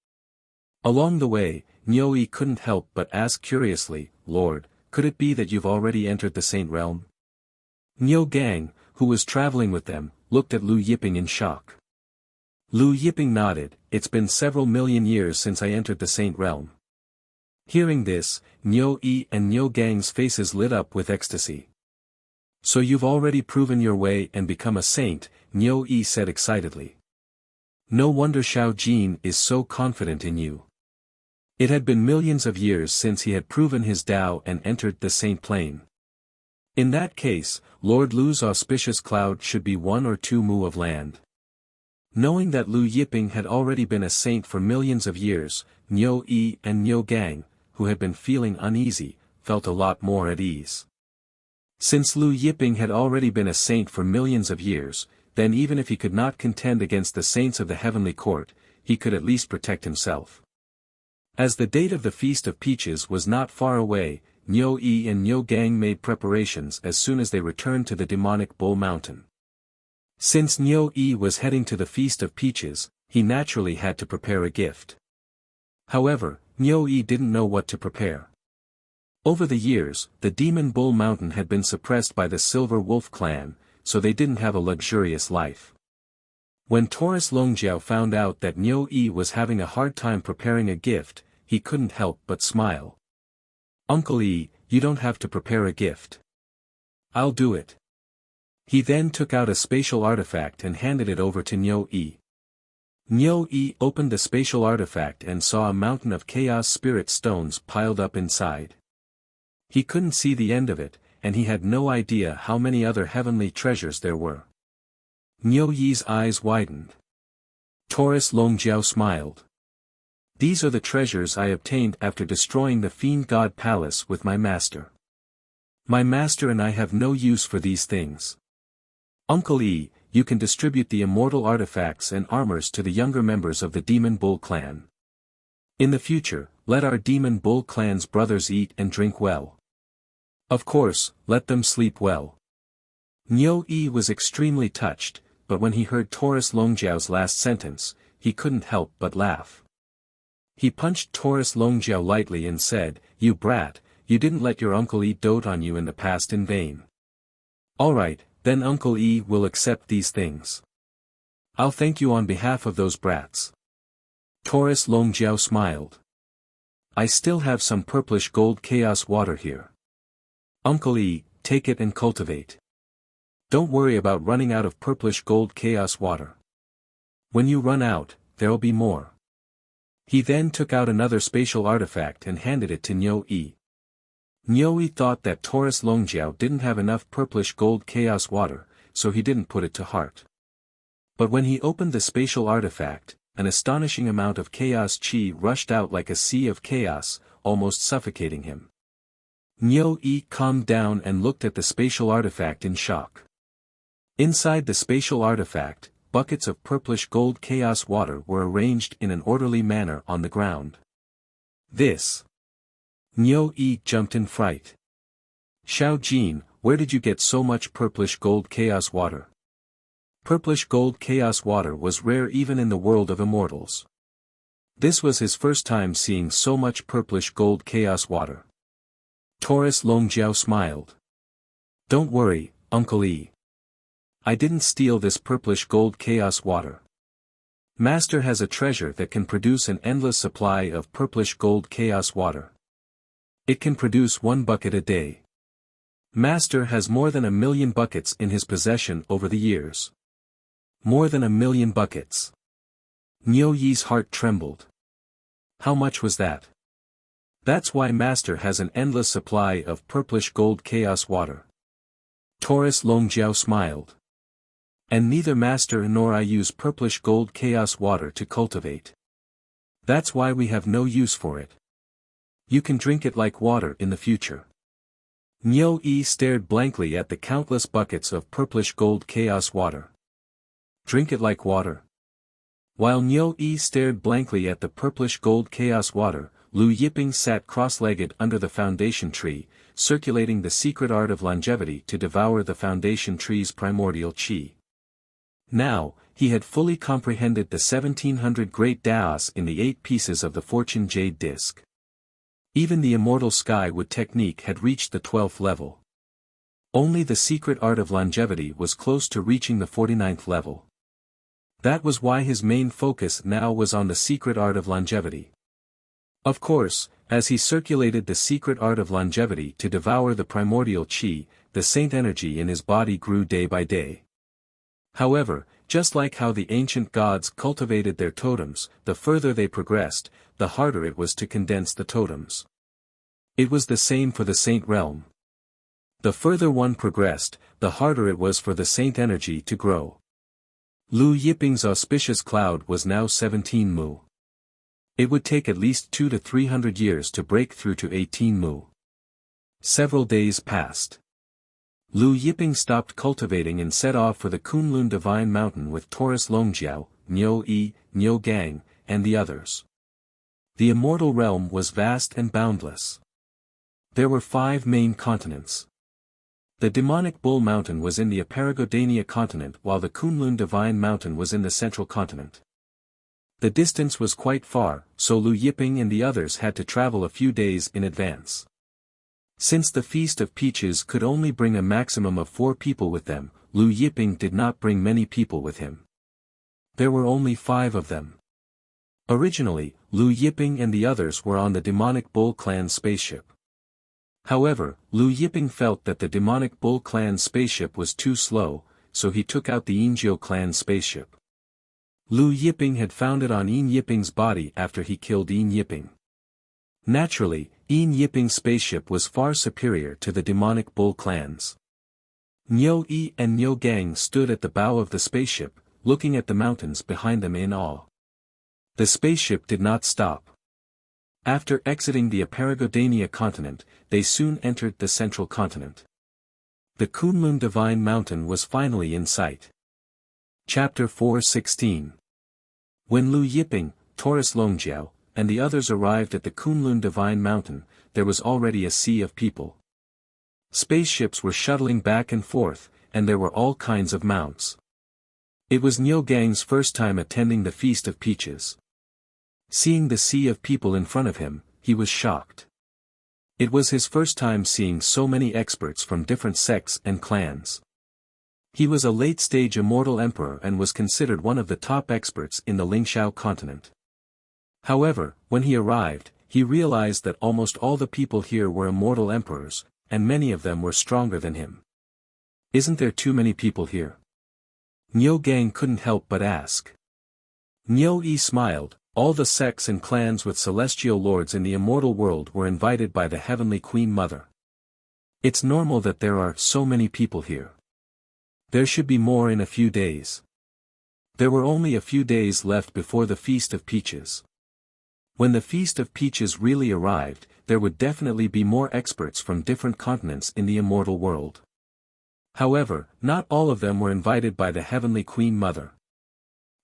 Along the way, Niu Yi couldn't help but ask curiously, "Lord, could it be that you've already entered the Saint Realm?" Niu Gang, who was traveling with them, looked at Lu Yiping in shock. Lu Yiping nodded, "It's been several million years since I entered the Saint Realm." Hearing this, Niu Yi and Niu Gang's faces lit up with ecstasy. "So you've already proven your way and become a saint," Niu Yi said excitedly. "No wonder Xiao Jin is so confident in you." It had been millions of years since he had proven his Tao and entered the Saint Plane. In that case, Lord Lu's auspicious cloud should be 1 or 2 mu of land. Knowing that Lu Yiping had already been a saint for millions of years, Niu Yi and Niu Gang, who had been feeling uneasy, felt a lot more at ease. Since Lu Yiping had already been a saint for millions of years, then even if he could not contend against the saints of the Heavenly Court, he could at least protect himself. As the date of the Feast of Peaches was not far away, Niu Yi and Niu Gang made preparations as soon as they returned to the demonic Bull Mountain. Since Niu Yi was heading to the Feast of Peaches, he naturally had to prepare a gift. However, Niu Yi didn't know what to prepare. Over the years, the Demon Bull Mountain had been suppressed by the Silver Wolf clan, so they didn't have a luxurious life. When Taurus Longjiao found out that Niu Yi was having a hard time preparing a gift, he couldn't help but smile. "Uncle Yi, you don't have to prepare a gift. I'll do it." He then took out a spatial artifact and handed it over to Niu Yi. Niu Yi opened the spatial artifact and saw a mountain of chaos spirit stones piled up inside. He couldn't see the end of it, and he had no idea how many other heavenly treasures there were. Niu Yi's eyes widened. Taurus Longjiao smiled. "These are the treasures I obtained after destroying the Fiend God Palace with my master. My master and I have no use for these things. Uncle Yi, you can distribute the immortal artifacts and armors to the younger members of the Demon Bull clan. In the future, let our Demon Bull clan's brothers eat and drink well. Of course, let them sleep well." Niu Yi was extremely touched, but when he heard Taurus Longjiao's last sentence, he couldn't help but laugh. He punched Taurus Longjiao lightly and said, "You brat, you didn't let your Uncle Yi dote on you in the past in vain. All right, then Uncle Yi will accept these things. I'll thank you on behalf of those brats." Taurus Longjiao smiled. "I still have some purplish gold chaos water here. Uncle Yi, take it and cultivate. Don't worry about running out of purplish gold chaos water. When you run out, there'll be more." He then took out another spatial artifact and handed it to Niu Yi. Niu Yi thought that Taurus Longjiao didn't have enough purplish gold chaos water, so he didn't put it to heart. But when he opened the spatial artifact, an astonishing amount of chaos chi rushed out like a sea of chaos, almost suffocating him. Niu Yi calmed down and looked at the spatial artifact in shock. Inside the spatial artifact, buckets of purplish gold chaos water were arranged in an orderly manner on the ground. This. Niu Yi jumped in fright. Xiao Jin, where did you get so much purplish gold chaos water? Purplish gold chaos water was rare even in the world of immortals. This was his first time seeing so much purplish gold chaos water. Taurus Longjiao smiled. Don't worry, Uncle Yi. I didn't steal this purplish gold chaos water. Master has a treasure that can produce an endless supply of purplish gold chaos water. It can produce 1 bucket a day. Master has more than 1 million buckets in his possession over the years. More than 1 million buckets. Niu Yi's heart trembled. How much was that? That's why Master has an endless supply of purplish gold chaos water. Taurus Longjiao smiled. And neither Master nor I use purplish gold chaos water to cultivate. That's why we have no use for it. You can drink it like water in the future. Niu Yi stared blankly at the countless buckets of purplish gold chaos water. Drink it like water. While Niu Yi stared blankly at the purplish gold chaos water, Lu Yiping sat cross-legged under the foundation tree, circulating the secret art of longevity to devour the foundation tree's primordial qi. Now, he had fully comprehended the 1700 great Daos in the 8 pieces of the Fortune Jade Disc. Even the immortal Skywood technique had reached the 12th level. Only the secret art of longevity was close to reaching the 49th level. That was why his main focus now was on the secret art of longevity. Of course, as he circulated the secret art of longevity to devour the primordial qi, the saint energy in his body grew day by day. However, just like how the ancient gods cultivated their totems, the further they progressed, the harder it was to condense the totems. It was the same for the saint realm. The further one progressed, the harder it was for the saint energy to grow. Lu Yiping's auspicious cloud was now 17 mu. It would take at least 200 to 300 years to break through to 18 mu. Several days passed. Lu Yiping stopped cultivating and set off for the Kunlun Divine Mountain with Taurus Longjiao, Niu Yi, Niu Gang, and the others. The immortal realm was vast and boundless. There were 5 main continents. The demonic Bull Mountain was in the Aparagodania continent while the Kunlun Divine Mountain was in the central continent. The distance was quite far, so Lu Yiping and the others had to travel a few days in advance. Since the Feast of Peaches could only bring a maximum of 4 people with them, Lu Yiping did not bring many people with him. There were only 5 of them. Originally, Lu Yiping and the others were on the demonic Bull Clan spaceship. However, Lu Yiping felt that the demonic Bull Clan spaceship was too slow, so he took out the Yinjiu Clan spaceship. Lu Yiping had found it on Yin Yiping's body after he killed Yin Yiping. Naturally, Yin Yiping's spaceship was far superior to the demonic Bull Clans. Niu Yi and Niu Gang stood at the bow of the spaceship, looking at the mountains behind them in awe. The spaceship did not stop. After exiting the Aparagodania continent, they soon entered the central continent. The Kunlun Divine Mountain was finally in sight. Chapter 4:16. When Lu Yiping, Taurus Longjiao, and the others arrived at the Kunlun Divine Mountain, there was already a sea of people. Spaceships were shuttling back and forth, and there were all kinds of mounts. It was Niu Gang's first time attending the Feast of Peaches. Seeing the sea of people in front of him, he was shocked. It was his first time seeing so many experts from different sects and clans. He was a late-stage immortal emperor and was considered one of the top experts in the Lingxiao continent. However, when he arrived, he realized that almost all the people here were immortal emperors, and many of them were stronger than him. Isn't there too many people here? Niu Gang couldn't help but ask. Niu Yi smiled, All the sects and clans with celestial lords in the immortal world were invited by the Heavenly Queen Mother. It's normal that there are so many people here. There should be more in a few days. There were only a few days left before the Feast of Peaches. When the Feast of Peaches really arrived, there would definitely be more experts from different continents in the immortal world. However, not all of them were invited by the Heavenly Queen Mother.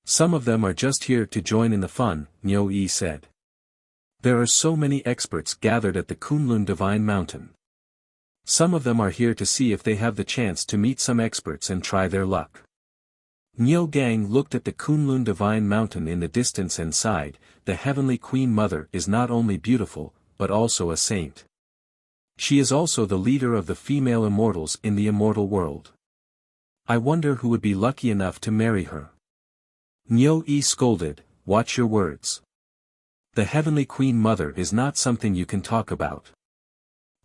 Some of them are just here to join in the fun, Niu Yi said. There are so many experts gathered at the Kunlun Divine Mountain. Some of them are here to see if they have the chance to meet some experts and try their luck. Niu Gang looked at the Kunlun Divine Mountain in the distance and sighed. The Heavenly Queen Mother is not only beautiful, but also a saint. She is also the leader of the female immortals in the immortal world. I wonder who would be lucky enough to marry her. Niu Yi scolded, watch your words. The Heavenly Queen Mother is not something you can talk about.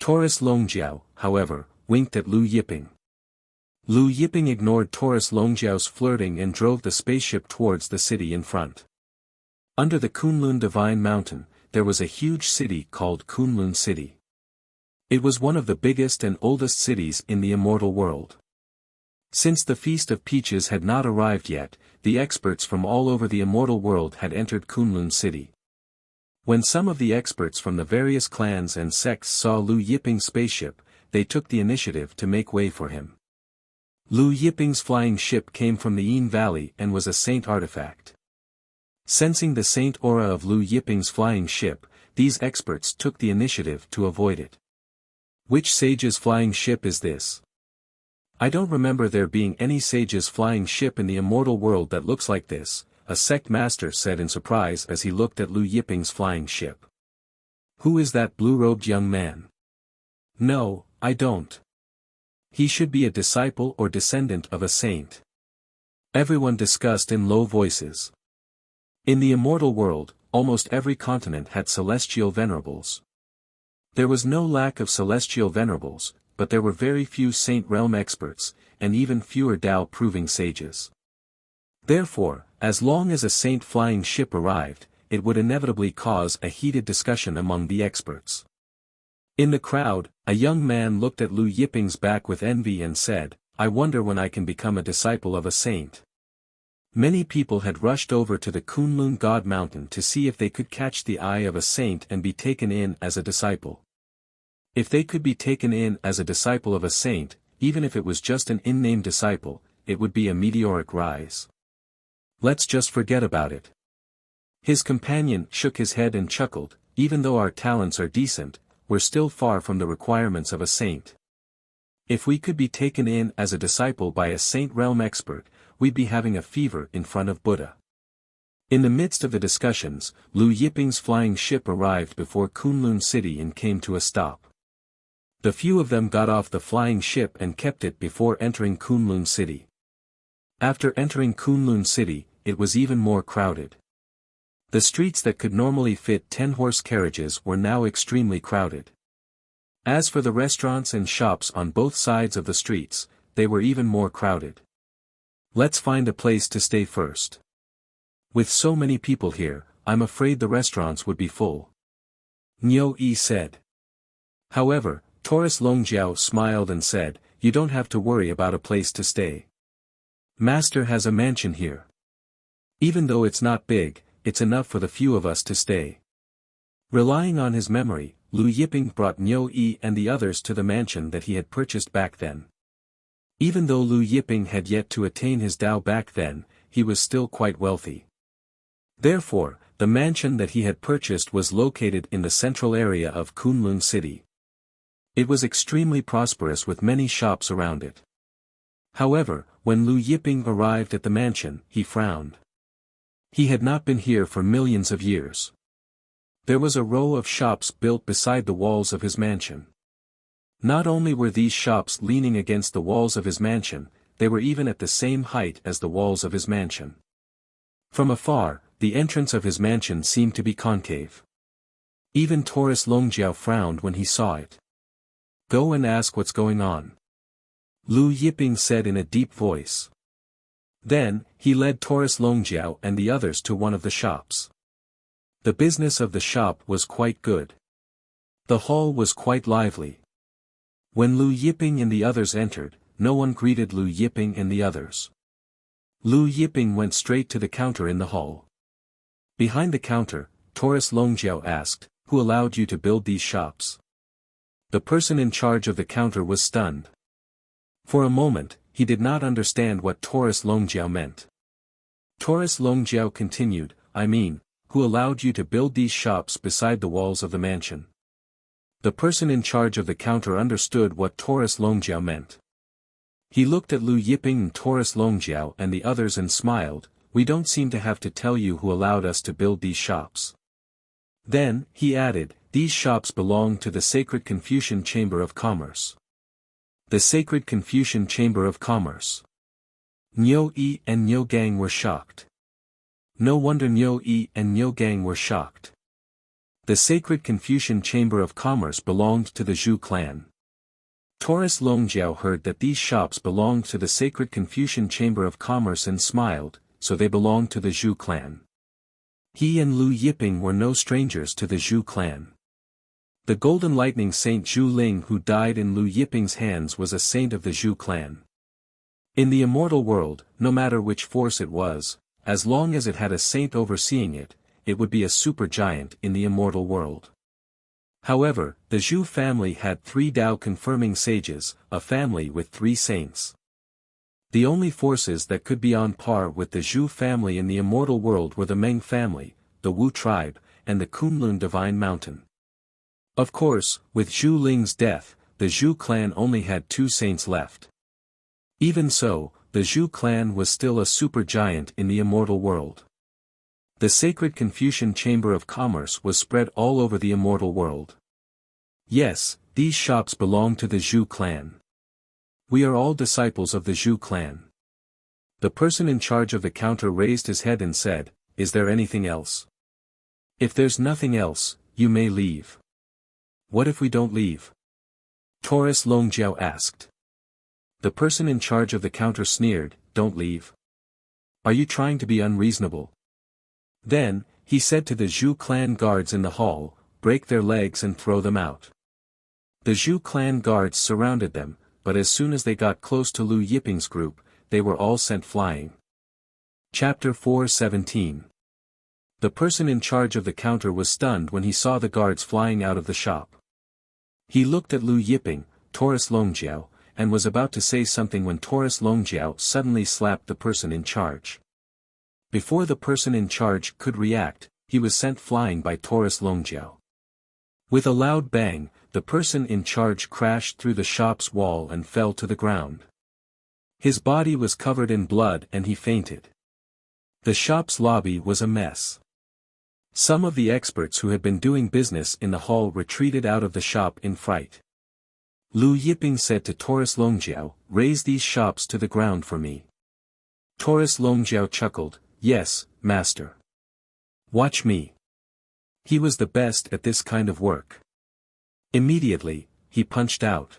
Taurus Longjiao, however, winked at Lu Yiping. Lu Yiping ignored Taurus Longjiao's flirting and drove the spaceship towards the city in front. Under the Kunlun Divine Mountain, there was a huge city called Kunlun City. It was one of the biggest and oldest cities in the immortal world. Since the Feast of Peaches had not arrived yet, the experts from all over the immortal world had entered Kunlun City. When some of the experts from the various clans and sects saw Lu Yiping's spaceship, they took the initiative to make way for him. Lu Yiping's flying ship came from the Yin Valley and was a saint artifact. Sensing the saint aura of Lu Yiping's flying ship, these experts took the initiative to avoid it. Which sage's flying ship is this? I don't remember there being any sage's flying ship in the immortal world that looks like this, a sect master said in surprise as he looked at Lu Yiping's flying ship. Who is that blue-robed young man? No, I don't. He should be a disciple or descendant of a saint. Everyone discussed in low voices. In the immortal world, almost every continent had celestial venerables. There was no lack of celestial venerables, but there were very few saint realm experts, and even fewer Tao-proving sages. Therefore, as long as a saint flying ship arrived, it would inevitably cause a heated discussion among the experts. In the crowd, a young man looked at Lu Yiping's back with envy and said, I wonder when I can become a disciple of a saint. Many people had rushed over to the Kunlun God Mountain to see if they could catch the eye of a saint and be taken in as a disciple. If they could be taken in as a disciple of a saint, even if it was just an in-name disciple, it would be a meteoric rise. Let's just forget about it. His companion shook his head and chuckled, even though our talents are decent, we're still far from the requirements of a saint. If we could be taken in as a disciple by a saint realm expert, we'd be having a fever in front of Buddha. In the midst of the discussions, Lu Yiping's flying ship arrived before Kunlun City and came to a stop. The few of them got off the flying ship and kept it before entering Kunlun City. After entering Kunlun City, it was even more crowded. The streets that could normally fit 10-horse carriages were now extremely crowded. As for the restaurants and shops on both sides of the streets, they were even more crowded. Let's find a place to stay first. With so many people here, I'm afraid the restaurants would be full. Niu Yi said. However, Taurus Longjiao smiled and said, you don't have to worry about a place to stay. Master has a mansion here. Even though it's not big, it's enough for the few of us to stay. Relying on his memory, Lu Yiping brought Niu Yi and the others to the mansion that he had purchased back then. Even though Lu Yiping had yet to attain his Tao back then, he was still quite wealthy. Therefore, the mansion that he had purchased was located in the central area of Kunlun City. It was extremely prosperous with many shops around it. However, when Lu Yiping arrived at the mansion, he frowned. He had not been here for millions of years. There was a row of shops built beside the walls of his mansion. Not only were these shops leaning against the walls of his mansion, they were even at the same height as the walls of his mansion. From afar, the entrance of his mansion seemed to be concave. Even Taurus Longjiao frowned when he saw it. Go and ask what's going on. Lu Yiping said in a deep voice. Then, he led Taurus Longjiao and the others to one of the shops. The business of the shop was quite good. The hall was quite lively. When Lu Yiping and the others entered, no one greeted Lu Yiping and the others. Lu Yiping went straight to the counter in the hall. Behind the counter, Taurus Longjiao asked, "Who allowed you to build these shops?" The person in charge of the counter was stunned. For a moment, he did not understand what Taurus Longjiao meant. Taurus Longjiao continued, "I mean, who allowed you to build these shops beside the walls of the mansion?" The person in charge of the counter understood what Taurus Longjiao meant. He looked at Lu Yiping and Taurus Longjiao and the others and smiled, "We don't seem to have to tell you who allowed us to build these shops." Then, he added, "These shops belong to the Sacred Confucian Chamber of Commerce." The Sacred Confucian Chamber of Commerce. Niu Yi and Niu Gang were shocked. No wonder Niu Yi and Niu Gang were shocked. The Sacred Confucian Chamber of Commerce belonged to the Zhu clan. Taurus Longjiao heard that these shops belonged to the Sacred Confucian Chamber of Commerce and smiled, so they belonged to the Zhu clan. He and Lu Yiping were no strangers to the Zhu clan. The Golden Lightning Saint Zhu Ling who died in Lu Yiping's hands was a saint of the Zhu clan. In the immortal world, no matter which force it was, as long as it had a saint overseeing it, it would be a supergiant in the immortal world. However, the Zhu family had 3 Tao-confirming sages, a family with 3 saints. The only forces that could be on par with the Zhu family in the immortal world were the Meng family, the Wu tribe, and the Kunlun Divine Mountain. Of course, with Zhu Ling's death, the Zhu clan only had 2 saints left. Even so, the Zhu clan was still a supergiant in the immortal world. The Sacred Confucian Chamber of Commerce was spread all over the immortal world. Yes, these shops belong to the Zhu clan. We are all disciples of the Zhu clan. The person in charge of the counter raised his head and said, "Is there anything else? If there's nothing else, you may leave." "What if we don't leave?" Taurus Longjiao asked. The person in charge of the counter sneered, "Don't leave. Are you trying to be unreasonable?" Then, he said to the Zhu clan guards in the hall, "Break their legs and throw them out." The Zhu clan guards surrounded them, but as soon as they got close to Lu Yiping's group, they were all sent flying. Chapter 4:17. The person in charge of the counter was stunned when he saw the guards flying out of the shop. He looked at Lu Yiping, Taurus Longjiao, and was about to say something when Taurus Longjiao suddenly slapped the person in charge. Before the person in charge could react, he was sent flying by Taurus Longjiao. With a loud bang, the person in charge crashed through the shop's wall and fell to the ground. His body was covered in blood and he fainted. The shop's lobby was a mess. Some of the experts who had been doing business in the hall retreated out of the shop in fright. Lu Yiping said to Taurus Longjiao, "Raise these shops to the ground for me." Taurus Longjiao chuckled, "Yes, master. Watch me." He was the best at this kind of work. Immediately, he punched out.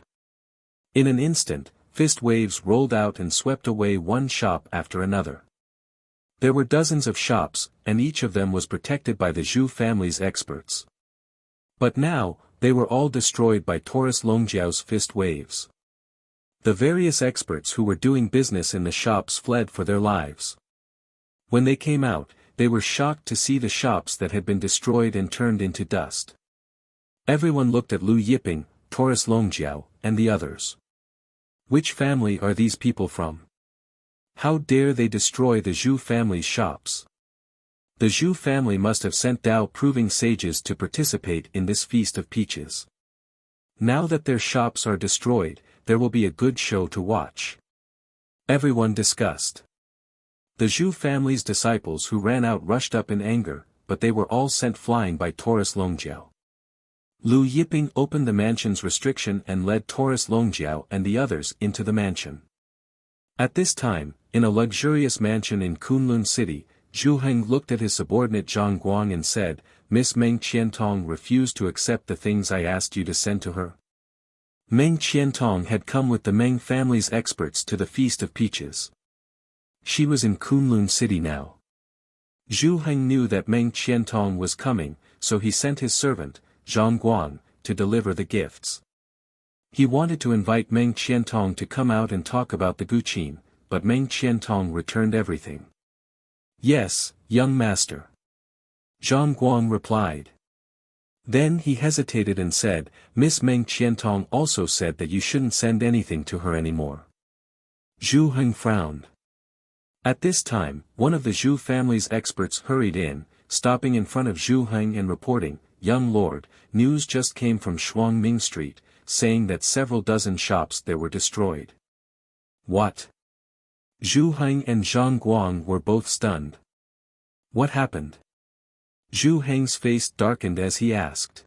In an instant, fist waves rolled out and swept away one shop after another. There were dozens of shops, and each of them was protected by the Zhu family's experts. But now, they were all destroyed by Taurus Longjiao's fist waves. The various experts who were doing business in the shops fled for their lives. When they came out, they were shocked to see the shops that had been destroyed and turned into dust. Everyone looked at Lu Yiping, Taurus Longjiao, and the others. Which family are these people from? How dare they destroy the Zhu family's shops? The Zhu family must have sent Tao-proving sages to participate in this feast of peaches. Now that their shops are destroyed, there will be a good show to watch. Everyone discussed. The Zhu family's disciples who ran out rushed up in anger, but they were all sent flying by Taurus Longjiao. Lu Yiping opened the mansion's restriction and led Taurus Longjiao and the others into the mansion. At this time, in a luxurious mansion in Kunlun City, Zhu Heng looked at his subordinate Zhang Guang and said, "Miss Meng Qiantong refused to accept the things I asked you to send to her." Meng Qiantong had come with the Meng family's experts to the Feast of Peaches. She was in Kunlun City now. Zhu Heng knew that Meng Qiantong was coming, so he sent his servant, Zhang Guang, to deliver the gifts. He wanted to invite Meng Qiantong to come out and talk about the Guqin, but Meng Qiantong returned everything. "Yes, young master," Zhang Guang replied. Then he hesitated and said, "Miss Meng Qiantong also said that you shouldn't send anything to her anymore." Zhu Heng frowned. At this time, one of the Zhu family's experts hurried in, stopping in front of Zhu Heng and reporting, "Young lord, news just came from Shuangming Street, saying that several dozen shops there were destroyed." "What?" Zhu Heng and Zhang Guang were both stunned. "What happened?" Zhu Heng's face darkened as he asked.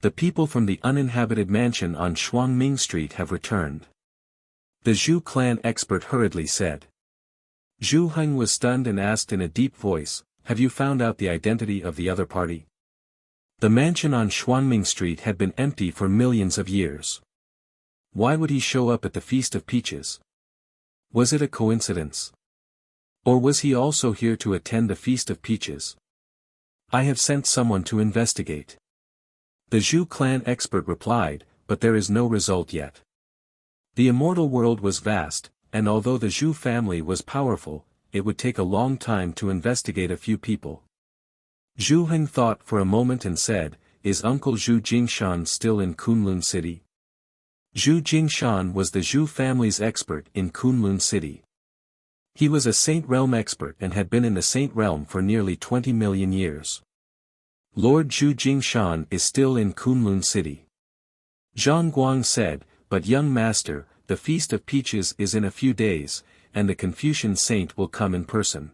"The people from the uninhabited mansion on Shuangming Street have returned," the Zhu clan expert hurriedly said. Zhu Heng was stunned and asked in a deep voice, "Have you found out the identity of the other party?" The mansion on Shuangming Street had been empty for millions of years. Why would he show up at the Feast of Peaches? Was it a coincidence? Or was he also here to attend the Feast of Peaches? "I have sent someone to investigate," the Zhu clan expert replied, "but there is no result yet." The immortal world was vast, and although the Zhu family was powerful, it would take a long time to investigate a few people. Zhu Heng thought for a moment and said, "Is Uncle Zhu Jingshan still in Kunlun City?" Zhu Jingshan was the Zhu family's expert in Kunlun City. He was a Saint Realm expert and had been in the Saint Realm for nearly 20 million years. "Lord Zhu Jingshan is still in Kunlun City," Zhang Guang said, "but young master, the Feast of Peaches is in a few days, and the Confucian saint will come in person.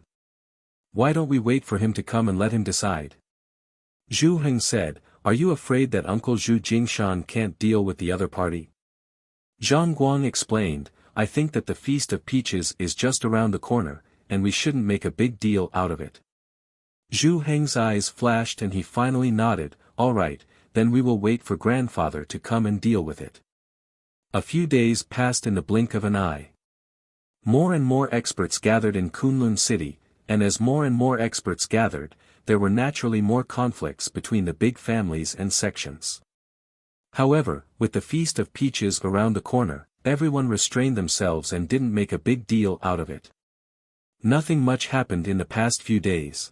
Why don't we wait for him to come and let him decide?" Zhu Heng said, "Are you afraid that Uncle Zhu Jingshan can't deal with the other party?" Zhang Guang explained, "I think that the Feast of Peaches is just around the corner, and we shouldn't make a big deal out of it." Zhu Heng's eyes flashed and he finally nodded, "All right, then we will wait for grandfather to come and deal with it." A few days passed in the blink of an eye. More and more experts gathered in Kunlun City, and as more and more experts gathered, there were naturally more conflicts between the big families and sections. However, with the Feast of Peaches around the corner, everyone restrained themselves and didn't make a big deal out of it. Nothing much happened in the past few days.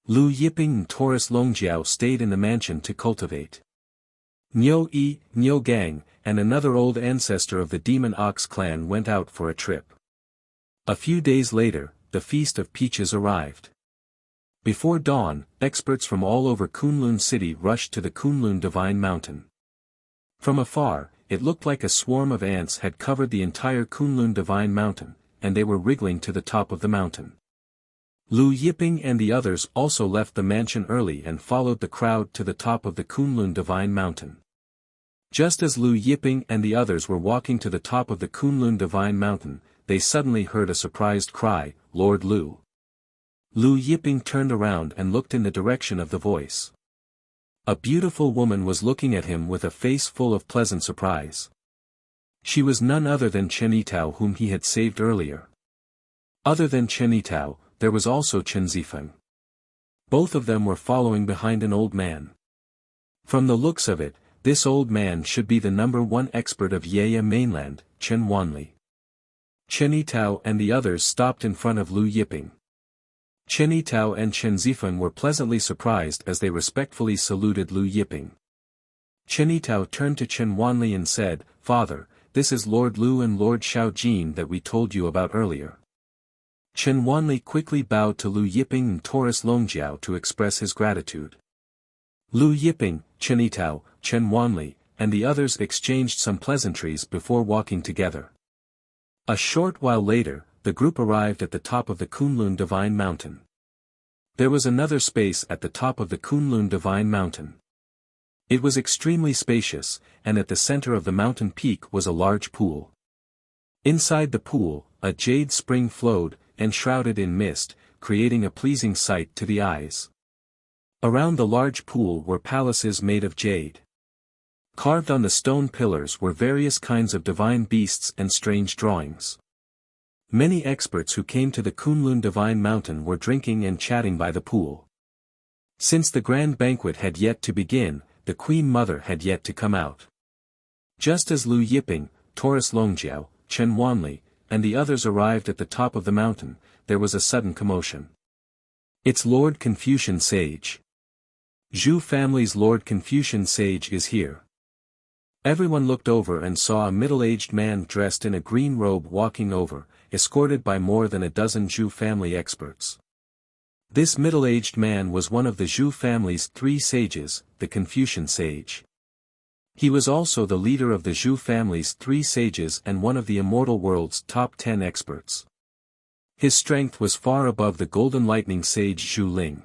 Lu Yiping and Taurus Longjiao stayed in the mansion to cultivate. Niu Yi, Niu Gang, and another old ancestor of the Demon Ox clan went out for a trip. A few days later, the Feast of Peaches arrived. Before dawn, experts from all over Kunlun City rushed to the Kunlun Divine Mountain. From afar, it looked like a swarm of ants had covered the entire Kunlun Divine Mountain, and they were wriggling to the top of the mountain. Lu Yiping and the others also left the mansion early and followed the crowd to the top of the Kunlun Divine Mountain. Just as Lu Yiping and the others were walking to the top of the Kunlun Divine Mountain, they suddenly heard a surprised cry, "Lord Lu!" Lu Yiping turned around and looked in the direction of the voice. A beautiful woman was looking at him with a face full of pleasant surprise. She was none other than Chen Yitao, whom he had saved earlier. Other than Chen Yitao, there was also Chen Zifeng. Both of them were following behind an old man. From the looks of it, this old man should be the #1 expert of Yaya mainland, Chen Wanli. Chen Yitao and the others stopped in front of Lu Yiping. Chen Yitao and Chen Zifeng were pleasantly surprised as they respectfully saluted Lu Yiping. Chen Yitao turned to Chen Wanli and said, "Father, this is Lord Lu and Lord Xiaojin that we told you about earlier." Chen Wanli quickly bowed to Lu Yiping and Taurus Longjiao to express his gratitude. Lu Yiping, Chen Yitao, Chen Wanli, and the others exchanged some pleasantries before walking together. A short while later, the group arrived at the top of the Kunlun Divine Mountain. There was another space at the top of the Kunlun Divine Mountain. It was extremely spacious, and at the center of the mountain peak was a large pool. Inside the pool, a jade spring flowed, enshrouded in mist, creating a pleasing sight to the eyes. Around the large pool were palaces made of jade. Carved on the stone pillars were various kinds of divine beasts and strange drawings. Many experts who came to the Kunlun Divine Mountain were drinking and chatting by the pool. Since the grand banquet had yet to begin, the Queen Mother had yet to come out. Just as Lu Yiping, Taurus Longjiao, Chen Wanli, and the others arrived at the top of the mountain, there was a sudden commotion. It's Lord Confucian Sage. Zhu family's Lord Confucian Sage is here. Everyone looked over and saw a middle-aged man dressed in a green robe walking over, escorted by more than a dozen Zhu family experts. This middle-aged man was one of the Zhu family's 3 sages, the Confucian Sage. He was also the leader of the Zhu family's 3 sages and one of the immortal world's top 10 experts. His strength was far above the Golden Lightning Sage Zhu Ling.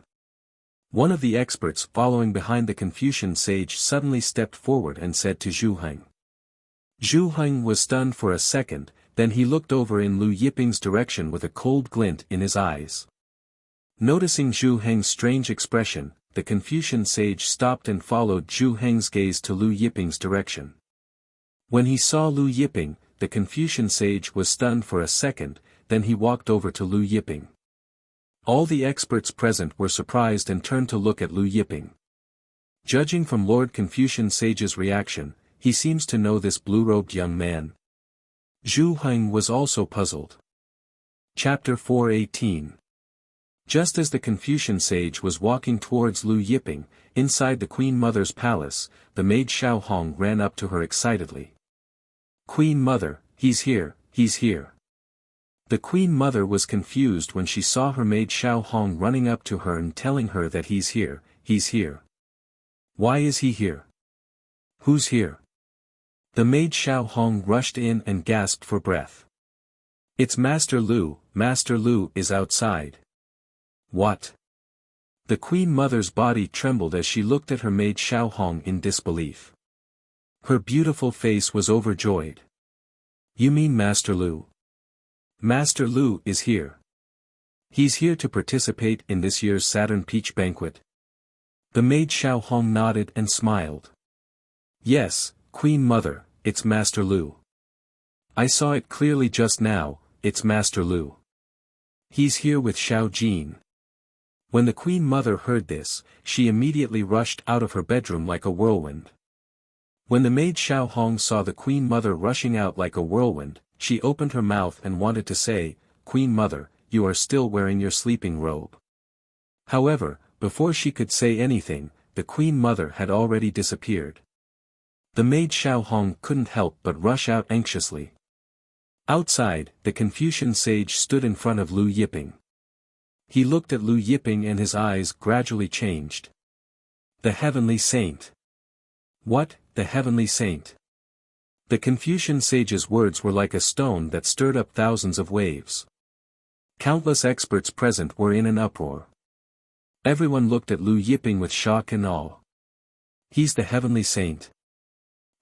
One of the experts following behind the Confucian Sage suddenly stepped forward and said to Zhu Heng. Zhu Heng was stunned for a second, then he looked over in Lu Yiping's direction with a cold glint in his eyes. Noticing Zhu Heng's strange expression, the Confucian Sage stopped and followed Zhu Heng's gaze to Lu Yiping's direction. When he saw Lu Yiping, the Confucian Sage was stunned for a second, then he walked over to Lu Yiping. All the experts present were surprised and turned to look at Lu Yiping. Judging from Lord Confucian Sage's reaction, he seems to know this blue-robed young man. Zhu Heng was also puzzled. Chapter 418. Just as the Confucian Sage was walking towards Lu Yiping, inside the Queen Mother's palace, the maid Xiao Hong ran up to her excitedly. "Queen Mother, he's here, he's here." The Queen Mother was confused when she saw her maid Xiao Hong running up to her and telling her that he's here, he's here. Why is he here? Who's here? The maid Xiao Hong rushed in and gasped for breath. It's Master Lu is outside. What? The Queen Mother's body trembled as she looked at her maid Xiao Hong in disbelief. Her beautiful face was overjoyed. You mean Master Lu? Master Lu is here. He's here to participate in this year's Saturn Peach Banquet. The maid Xiao Hong nodded and smiled. Yes, Queen Mother, it's Master Lu. I saw it clearly just now, it's Master Lu. He's here with Xiao Jin. When the Queen Mother heard this, she immediately rushed out of her bedroom like a whirlwind. When the maid Xiao Hong saw the Queen Mother rushing out like a whirlwind, she opened her mouth and wanted to say, "Queen Mother, you are still wearing your sleeping robe." However, before she could say anything, the Queen Mother had already disappeared. The maid Xiao Hong couldn't help but rush out anxiously. Outside, the Confucian Sage stood in front of Lu Yiping. He looked at Lu Yiping and his eyes gradually changed. The Heavenly Saint. What, the Heavenly Saint? The Confucian Sage's words were like a stone that stirred up thousands of waves. Countless experts present were in an uproar. Everyone looked at Lu Yiping with shock and awe. He's the Heavenly Saint.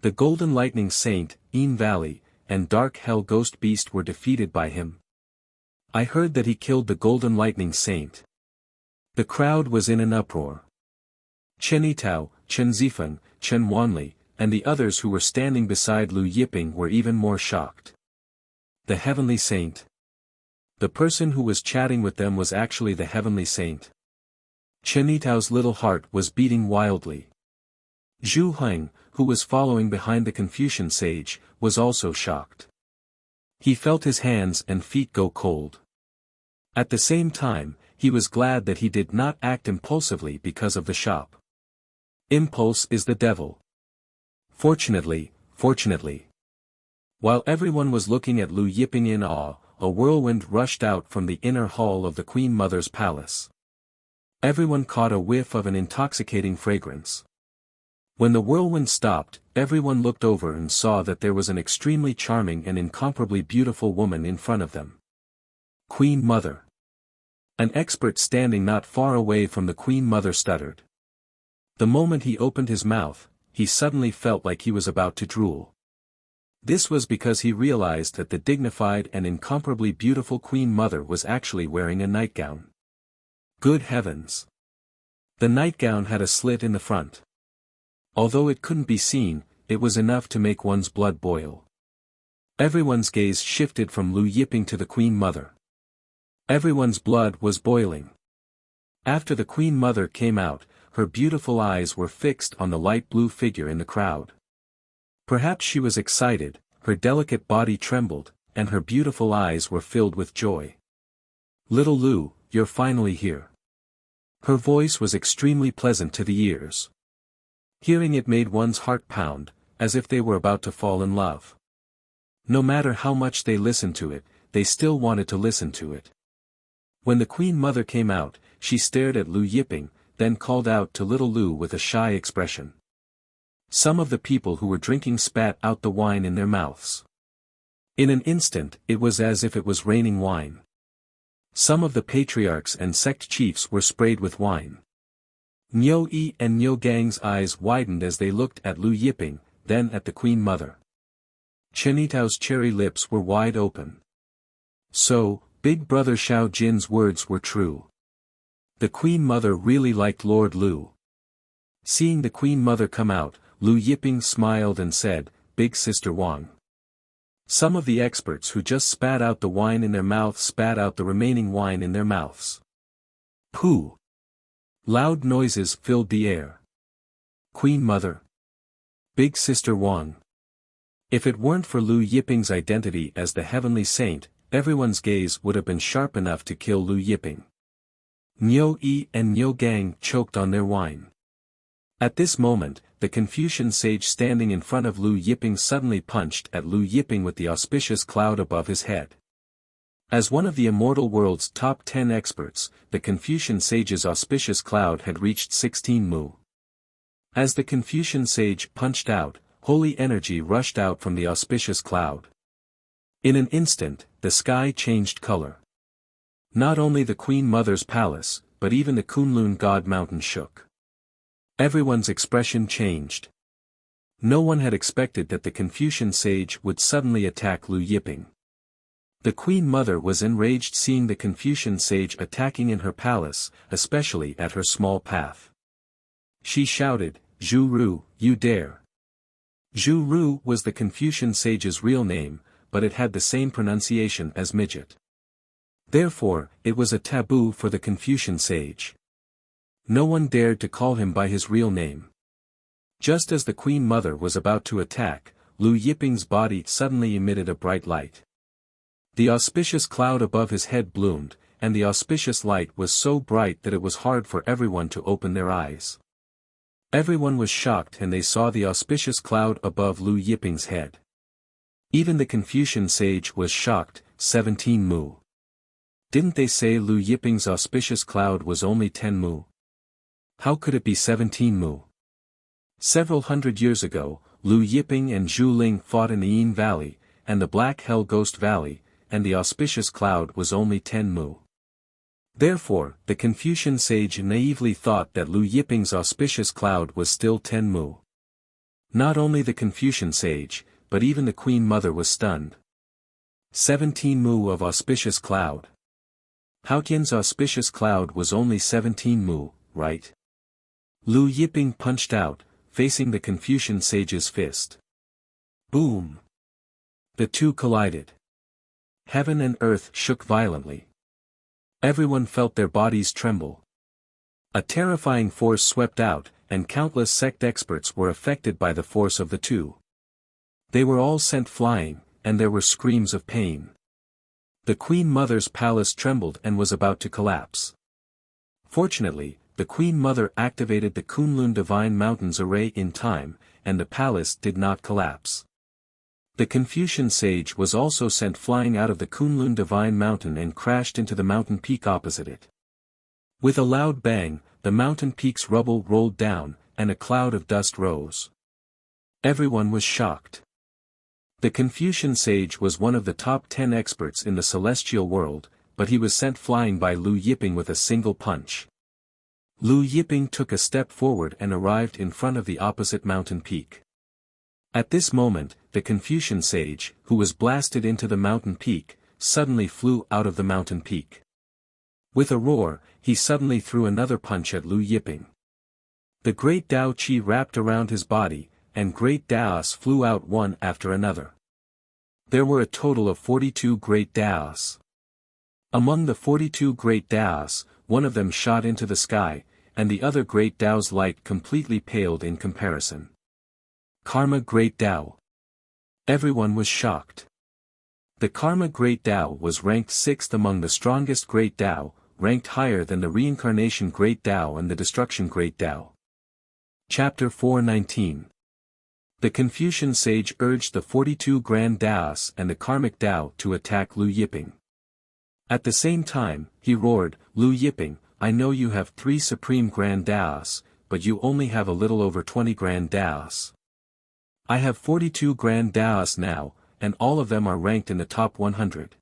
The Golden Lightning Saint, Yin Valley, and Dark Hell Ghost Beast were defeated by him. I heard that he killed the Golden Lightning Saint. The crowd was in an uproar. Chen Yitao, Chen Zifeng, Chen Wanli, and the others who were standing beside Lu Yiping were even more shocked. The Heavenly Saint. The person who was chatting with them was actually the Heavenly Saint. Chen Yitao's little heart was beating wildly. Zhu Heng, who was following behind the Confucian Sage, was also shocked. He felt his hands and feet go cold. At the same time, he was glad that he did not act impulsively because of the shock. Impulse is the devil. Fortunately. While everyone was looking at Lu Yiping in awe, a whirlwind rushed out from the inner hall of the Queen Mother's palace. Everyone caught a whiff of an intoxicating fragrance. When the whirlwind stopped, everyone looked over and saw that there was an extremely charming and incomparably beautiful woman in front of them. Queen Mother. An expert standing not far away from the Queen Mother stuttered. The moment he opened his mouth, he suddenly felt like he was about to drool. This was because he realized that the dignified and incomparably beautiful Queen Mother was actually wearing a nightgown. Good heavens! The nightgown had a slit in the front. Although it couldn't be seen, it was enough to make one's blood boil. Everyone's gaze shifted from Lu Yiping to the Queen Mother. Everyone's blood was boiling. After the Queen Mother came out, her beautiful eyes were fixed on the light blue figure in the crowd. Perhaps she was excited, her delicate body trembled, and her beautiful eyes were filled with joy. "Little Lu, you're finally here." Her voice was extremely pleasant to the ears. Hearing it made one's heart pound, as if they were about to fall in love. No matter how much they listened to it, they still wanted to listen to it. When the Queen Mother came out, she stared at Lu Yiping, then called out to little Lu with a shy expression. Some of the people who were drinking spat out the wine in their mouths. In an instant, it was as if it was raining wine. Some of the patriarchs and sect chiefs were sprayed with wine. Niu Yi and Niu Gang's eyes widened as they looked at Lu Yiping, then at the Queen Mother. Chen Yitao's cherry lips were wide open. So, Big Brother Xiao Jin's words were true. The Queen Mother really liked Lord Lu. Seeing the Queen Mother come out, Lu Yiping smiled and said, "Big Sister Wang." Some of the experts who just spat out the wine in their mouths spat out the remaining wine in their mouths. Pooh! Loud noises filled the air. Queen Mother. Big Sister Wang. If it weren't for Lu Yiping's identity as the heavenly saint, everyone's gaze would have been sharp enough to kill Lu Yiping. Niu Yi and Niu Gang choked on their wine. At this moment, the Confucian sage standing in front of Lu Yiping suddenly punched at Lu Yiping with the auspicious cloud above his head. As one of the immortal world's top 10 experts, the Confucian sage's auspicious cloud had reached 16 mu. As the Confucian sage punched out, holy energy rushed out from the auspicious cloud. In an instant, the sky changed color. Not only the Queen Mother's palace, but even the Kunlun God Mountain shook. Everyone's expression changed. No one had expected that the Confucian sage would suddenly attack Lu Yiping. The Queen Mother was enraged seeing the Confucian sage attacking in her palace, especially at her small path. She shouted, "Zhu Ru, you dare!" Zhu Ru was the Confucian sage's real name, but it had the same pronunciation as midget. Therefore, it was a taboo for the Confucian sage. No one dared to call him by his real name. Just as the Queen Mother was about to attack, Lu Yiping's body suddenly emitted a bright light. The auspicious cloud above his head bloomed, and the auspicious light was so bright that it was hard for everyone to open their eyes. Everyone was shocked and they saw the auspicious cloud above Lu Yiping's head. Even the Confucian sage was shocked, 17 mu. Didn't they say Lu Yiping's auspicious cloud was only 10 mu? How could it be 17 mu? Several hundred years ago, Lu Yiping and Zhu Ling fought in the Yin Valley, and the Black Hell Ghost Valley, and the auspicious cloud was only 10 mu. Therefore, the Confucian sage naively thought that Lu Yiping's auspicious cloud was still 10 mu. Not only the Confucian sage, but even the Queen Mother was stunned. 17 mu of auspicious cloud. Haotian's auspicious cloud was only 17 mu, right? Lu Yiping punched out, facing the Confucian sage's fist. Boom! The two collided. Heaven and earth shook violently. Everyone felt their bodies tremble. A terrifying force swept out, and countless sect experts were affected by the force of the two. They were all sent flying, and there were screams of pain. The Queen Mother's palace trembled and was about to collapse. Fortunately, the Queen Mother activated the Kunlun Divine Mountains array in time, and the palace did not collapse. The Confucian sage was also sent flying out of the Kunlun Divine Mountain and crashed into the mountain peak opposite it. With a loud bang, the mountain peak's rubble rolled down, and a cloud of dust rose. Everyone was shocked. The Confucian sage was one of the top 10 experts in the celestial world, but he was sent flying by Lu Yiping with a single punch. Lu Yiping took a step forward and arrived in front of the opposite mountain peak. At this moment, the Confucian sage, who was blasted into the mountain peak, suddenly flew out of the mountain peak. With a roar, he suddenly threw another punch at Lu Yiping. The great Dao Qi wrapped around his body, and great Daos flew out one after another. There were a total of 42 great Daos. Among the 42 great Daos, one of them shot into the sky, and the other great Dao's light completely paled in comparison. Karma Great Dao. Everyone was shocked. The Karma Great Dao was ranked 6th among the strongest Great Dao, ranked higher than the Reincarnation Great Dao and the Destruction Great Dao. Chapter 419. The Confucian sage urged the 42 Grand Daos and the Karmic Dao to attack Lu Yiping. At the same time, he roared, "Lu Yiping, I know you have 3 Supreme Grand Daos, but you only have a little over 20 Grand Daos. I have 42 Grand Daos now, and all of them are ranked in the top 100.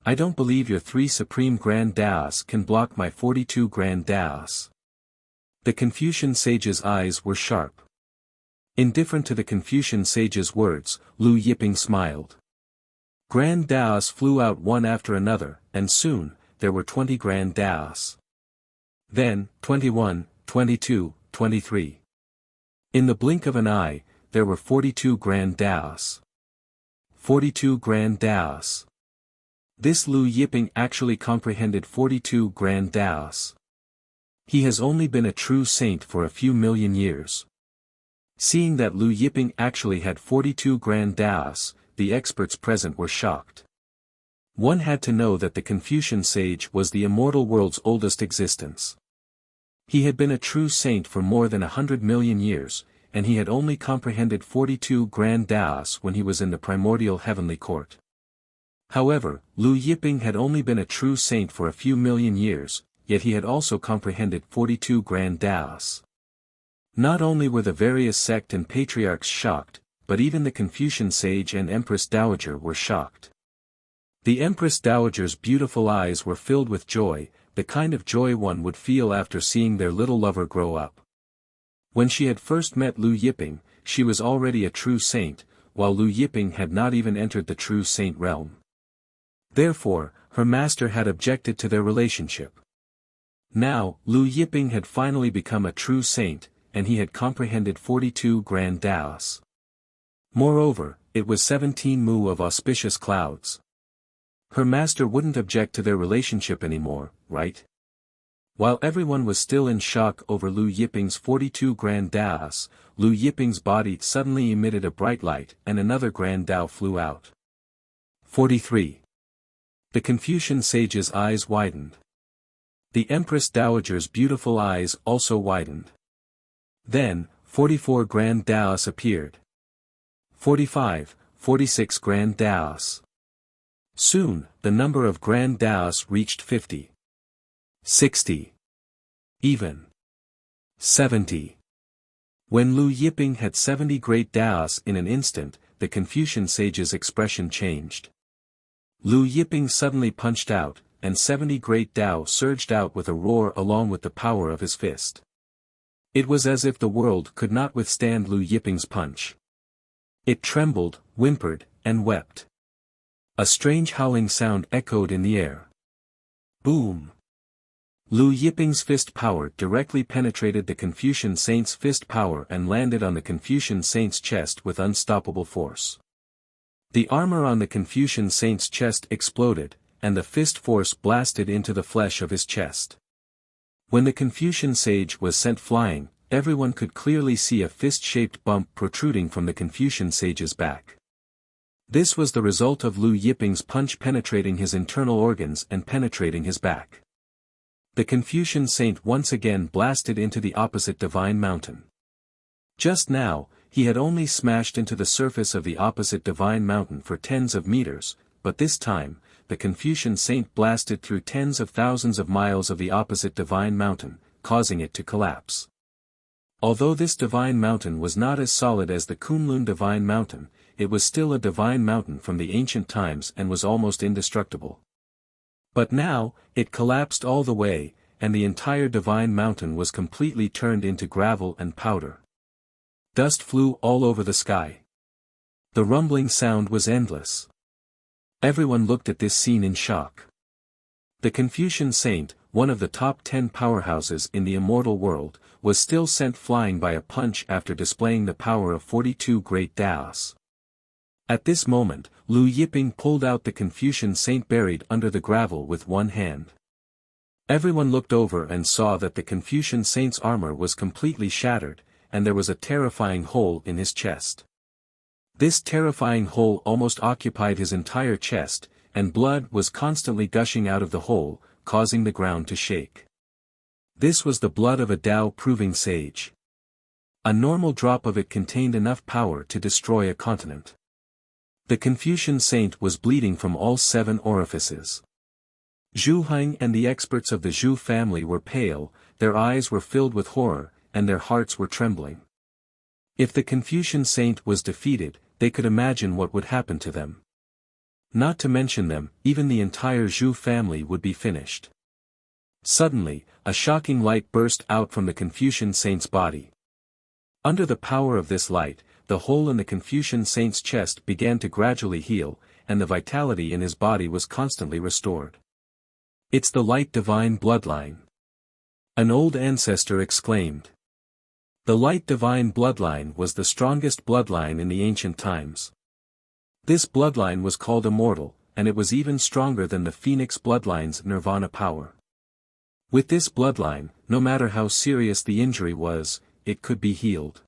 I don't believe your 3 Supreme Grand Daos can block my 42 Grand Daos." The Confucian sage's eyes were sharp. Indifferent to the Confucian sage's words, Lu Yiping smiled. Grand Daos flew out one after another, and soon, there were 20 Grand Daos. Then, 21, 22, 23. In the blink of an eye, there were 42 Grand Daos. 42 Grand Daos. This Lu Yiping actually comprehended 42 Grand Daos. He has only been a true saint for a few million years. Seeing that Lu Yiping actually had 42 Grand Daos, the experts present were shocked. One had to know that the Confucian sage was the immortal world's oldest existence. He had been a true saint for more than 100 million years, and he had only comprehended 42 Grand Daos when he was in the primordial heavenly court. However, Lu Yiping had only been a true saint for a few million years, yet he had also comprehended 42 Grand Daos. Not only were the various sect and patriarchs shocked, but even the Confucian sage and Empress Dowager were shocked. The Empress Dowager's beautiful eyes were filled with joy, the kind of joy one would feel after seeing their little lover grow up. When she had first met Lu Yiping, she was already a true saint, while Lu Yiping had not even entered the true saint realm. Therefore, her master had objected to their relationship. Now, Lu Yiping had finally become a true saint, and he had comprehended 42 Grand Daos. Moreover, it was 17 mu of auspicious clouds. Her master wouldn't object to their relationship anymore, right? While everyone was still in shock over Lu Yiping's 42 Grand Daos, Lu Yiping's body suddenly emitted a bright light and another Grand Dao flew out. 43. The Confucian sage's eyes widened. The Empress Dowager's beautiful eyes also widened. Then, 44 Grand Daos appeared. 45, 46 Grand Daos. Soon, the number of Grand Daos reached 50. 60. Even. 70. When Lu Yiping had 70 great Daos in an instant, the Confucian sage's expression changed. Lu Yiping suddenly punched out, and 70 great Dao surged out with a roar along with the power of his fist. It was as if the world could not withstand Lu Yiping's punch. It trembled, whimpered, and wept. A strange howling sound echoed in the air. Boom! Lu Yiping's fist power directly penetrated the Confucian saint's fist power and landed on the Confucian saint's chest with unstoppable force. The armor on the Confucian saint's chest exploded, and the fist force blasted into the flesh of his chest. When the Confucian sage was sent flying, everyone could clearly see a fist-shaped bump protruding from the Confucian sage's back. This was the result of Lu Yiping's punch penetrating his internal organs and penetrating his back. The Confucian saint once again blasted into the opposite divine mountain. Just now, he had only smashed into the surface of the opposite divine mountain for tens of meters, but this time, the Confucian saint blasted through tens of thousands of miles of the opposite divine mountain, causing it to collapse. Although this divine mountain was not as solid as the Kunlun divine mountain, it was still a divine mountain from the ancient times and was almost indestructible. But now, it collapsed all the way, and the entire divine mountain was completely turned into gravel and powder. Dust flew all over the sky. The rumbling sound was endless. Everyone looked at this scene in shock. The Confucian saint, one of the top 10 powerhouses in the immortal world, was still sent flying by a punch after displaying the power of 42 great Daos. At this moment, Lu Yiping pulled out the Confucian saint buried under the gravel with one hand. Everyone looked over and saw that the Confucian saint's armor was completely shattered, and there was a terrifying hole in his chest. This terrifying hole almost occupied his entire chest, and blood was constantly gushing out of the hole, causing the ground to shake. This was the blood of a Tao-proving sage. A normal drop of it contained enough power to destroy a continent. The Confucian saint was bleeding from all 7 orifices. Zhu Heng and the experts of the Zhu family were pale, their eyes were filled with horror, and their hearts were trembling. If the Confucian saint was defeated, they could imagine what would happen to them. Not to mention them, even the entire Zhu family would be finished. Suddenly, a shocking light burst out from the Confucian saint's body. Under the power of this light, the hole in the Confucian saint's chest began to gradually heal, and the vitality in his body was constantly restored. "It's the light divine bloodline," an old ancestor exclaimed. The light divine bloodline was the strongest bloodline in the ancient times. This bloodline was called immortal, and it was even stronger than the phoenix bloodline's nirvana power. With this bloodline, no matter how serious the injury was, it could be healed.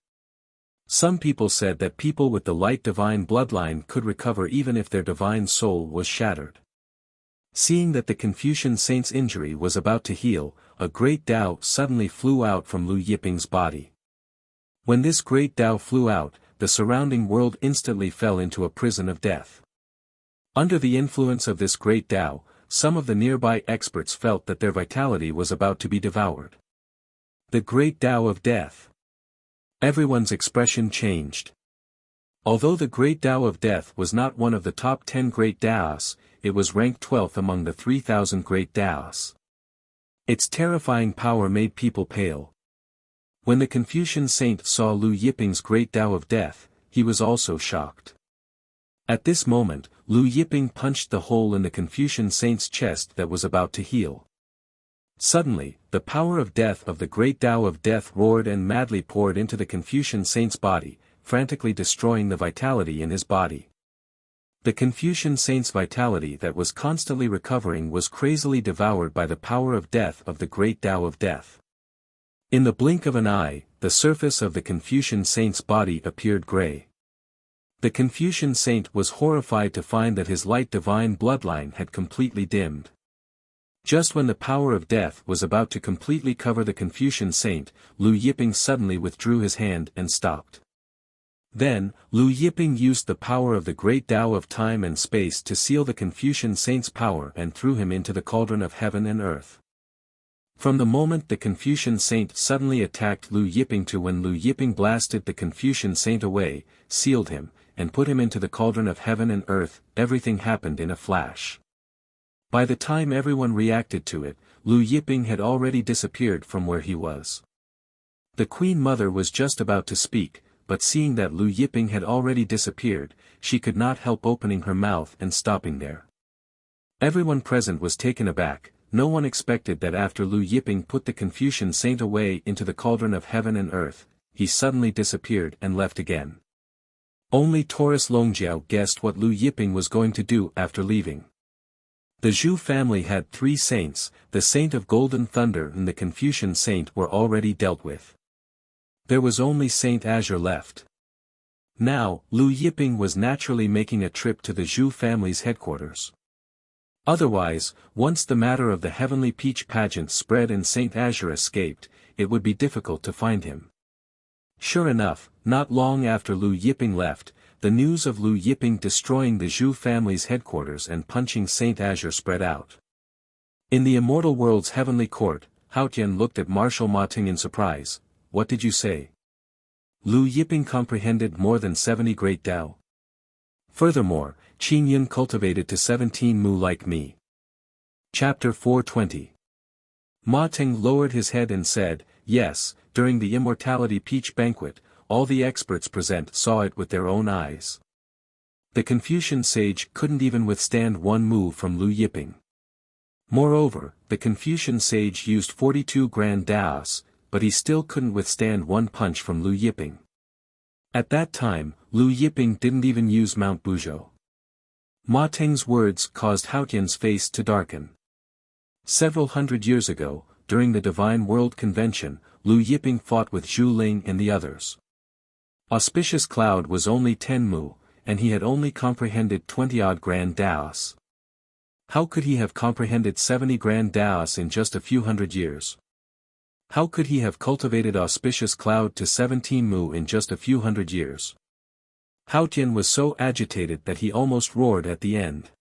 Some people said that people with the light divine bloodline could recover even if their divine soul was shattered. Seeing that the Confucian saint's injury was about to heal, a great Tao suddenly flew out from Lu Yiping's body. When this great Tao flew out, the surrounding world instantly fell into a prison of death. Under the influence of this great Tao, some of the nearby experts felt that their vitality was about to be devoured. The great Tao of death. Everyone's expression changed. Although the great Tao of death was not one of the top 10 great Taos, it was ranked 12th among the 3,000 great Taos. Its terrifying power made people pale. When the Confucian saint saw Lu Yiping's great Tao of death, he was also shocked. At this moment, Lu Yiping punched the hole in the Confucian saint's chest that was about to heal. Suddenly, the power of death of the great Tao of death roared and madly poured into the Confucian saint's body, frantically destroying the vitality in his body. The Confucian saint's vitality that was constantly recovering was crazily devoured by the power of death of the great Tao of death. In the blink of an eye, the surface of the Confucian saint's body appeared gray. The Confucian saint was horrified to find that his light divine bloodline had completely dimmed. Just when the power of death was about to completely cover the Confucian saint, Lu Yiping suddenly withdrew his hand and stopped. Then, Lu Yiping used the power of the great Tao of time and space to seal the Confucian saint's power and threw him into the cauldron of heaven and earth. From the moment the Confucian saint suddenly attacked Lu Yiping to when Lu Yiping blasted the Confucian saint away, sealed him, and put him into the cauldron of heaven and earth, everything happened in a flash. By the time everyone reacted to it, Lu Yiping had already disappeared from where he was. The Queen Mother was just about to speak, but seeing that Lu Yiping had already disappeared, she could not help opening her mouth and stopping there. Everyone present was taken aback. No one expected that after Lu Yiping put the Confucian saint away into the cauldron of heaven and earth, he suddenly disappeared and left again. Only Taurus Longjiao guessed what Lu Yiping was going to do after leaving. The Zhu family had 3 saints, the Saint of Golden Thunder and the Confucian saint were already dealt with. There was only Saint Azure left. Now, Lu Yiping was naturally making a trip to the Zhu family's headquarters. Otherwise, once the matter of the Heavenly Peach pageant spread and Saint Azure escaped, it would be difficult to find him. Sure enough, not long after Lu Yiping left, the news of Lu Yiping destroying the Zhu family's headquarters and punching Saint Azure spread out. In the immortal world's heavenly court, Haotian looked at Marshal Ma Ting in surprise. "What did you say?" Lu Yiping comprehended more than 70 great Tao. Furthermore, Qin Yun cultivated to 17 mu like me. Chapter 420. Ma Ting lowered his head and said, "Yes, during the Immortality Peach Banquet, all the experts present saw it with their own eyes." The Confucian sage couldn't even withstand one move from Lu Yiping. Moreover, the Confucian sage used 42 grand daos, but he still couldn't withstand one punch from Lu Yiping. At that time, Lu Yiping didn't even use Mount Buzhou. Ma Teng's words caused Hao Tian's face to darken. Several hundred years ago, during the Divine World Convention, Lu Yiping fought with Zhu Ling and the others. Auspicious Cloud was only 10 mu, and he had only comprehended 20-odd grand daos. How could he have comprehended 70 grand daos in just a few hundred years? How could he have cultivated Auspicious Cloud to 17 mu in just a few hundred years? Hao Tian was so agitated that he almost roared at the end.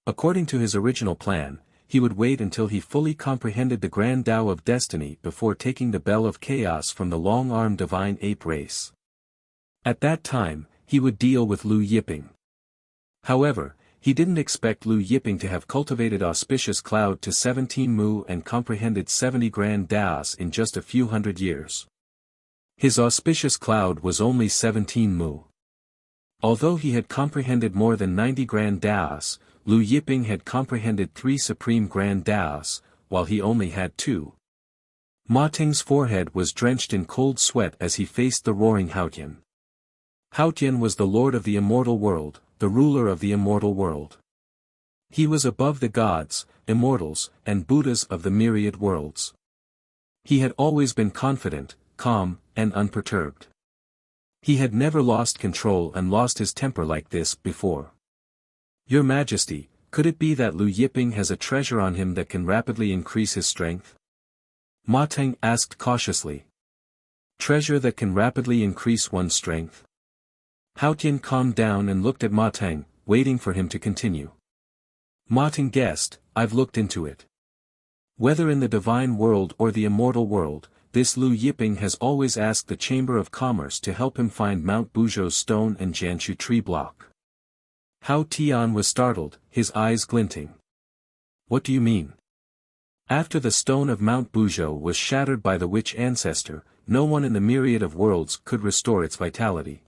According to his original plan, he would wait until he fully comprehended the Grand Tao of Destiny before taking the Bell of Chaos from the long-armed divine ape race. At that time, he would deal with Lu Yiping. However, he didn't expect Lu Yiping to have cultivated Auspicious Cloud to 17 mu and comprehended 70 Grand Daos in just a few hundred years. His Auspicious Cloud was only 17 mu. Although he had comprehended more than 90 Grand Daos, Lu Yiping had comprehended 3 Supreme Grand Daos, while he only had 2. Ma Teng's forehead was drenched in cold sweat as he faced the roaring Hao Tian. Hao Tian was the lord of the immortal world, the ruler of the immortal world. He was above the gods, immortals, and Buddhas of the myriad worlds. He had always been confident, calm, and unperturbed. He had never lost control and lost his temper like this before. Your Majesty, could it be that Lu Yiping has a treasure on him that can rapidly increase his strength? Ma Teng asked cautiously. Treasure that can rapidly increase one's strength? Hao Tian calmed down and looked at Ma Teng, waiting for him to continue. Ma Teng guessed, I've looked into it. Whether in the divine world or the immortal world, this Lu Yiping has always asked the Chamber of Commerce to help him find Mount Buzhou's stone and Jianshu tree block. Hao Tian was startled, his eyes glinting. What do you mean? After the stone of Mount Buzhou was shattered by the witch ancestor, no one in the myriad of worlds could restore its vitality.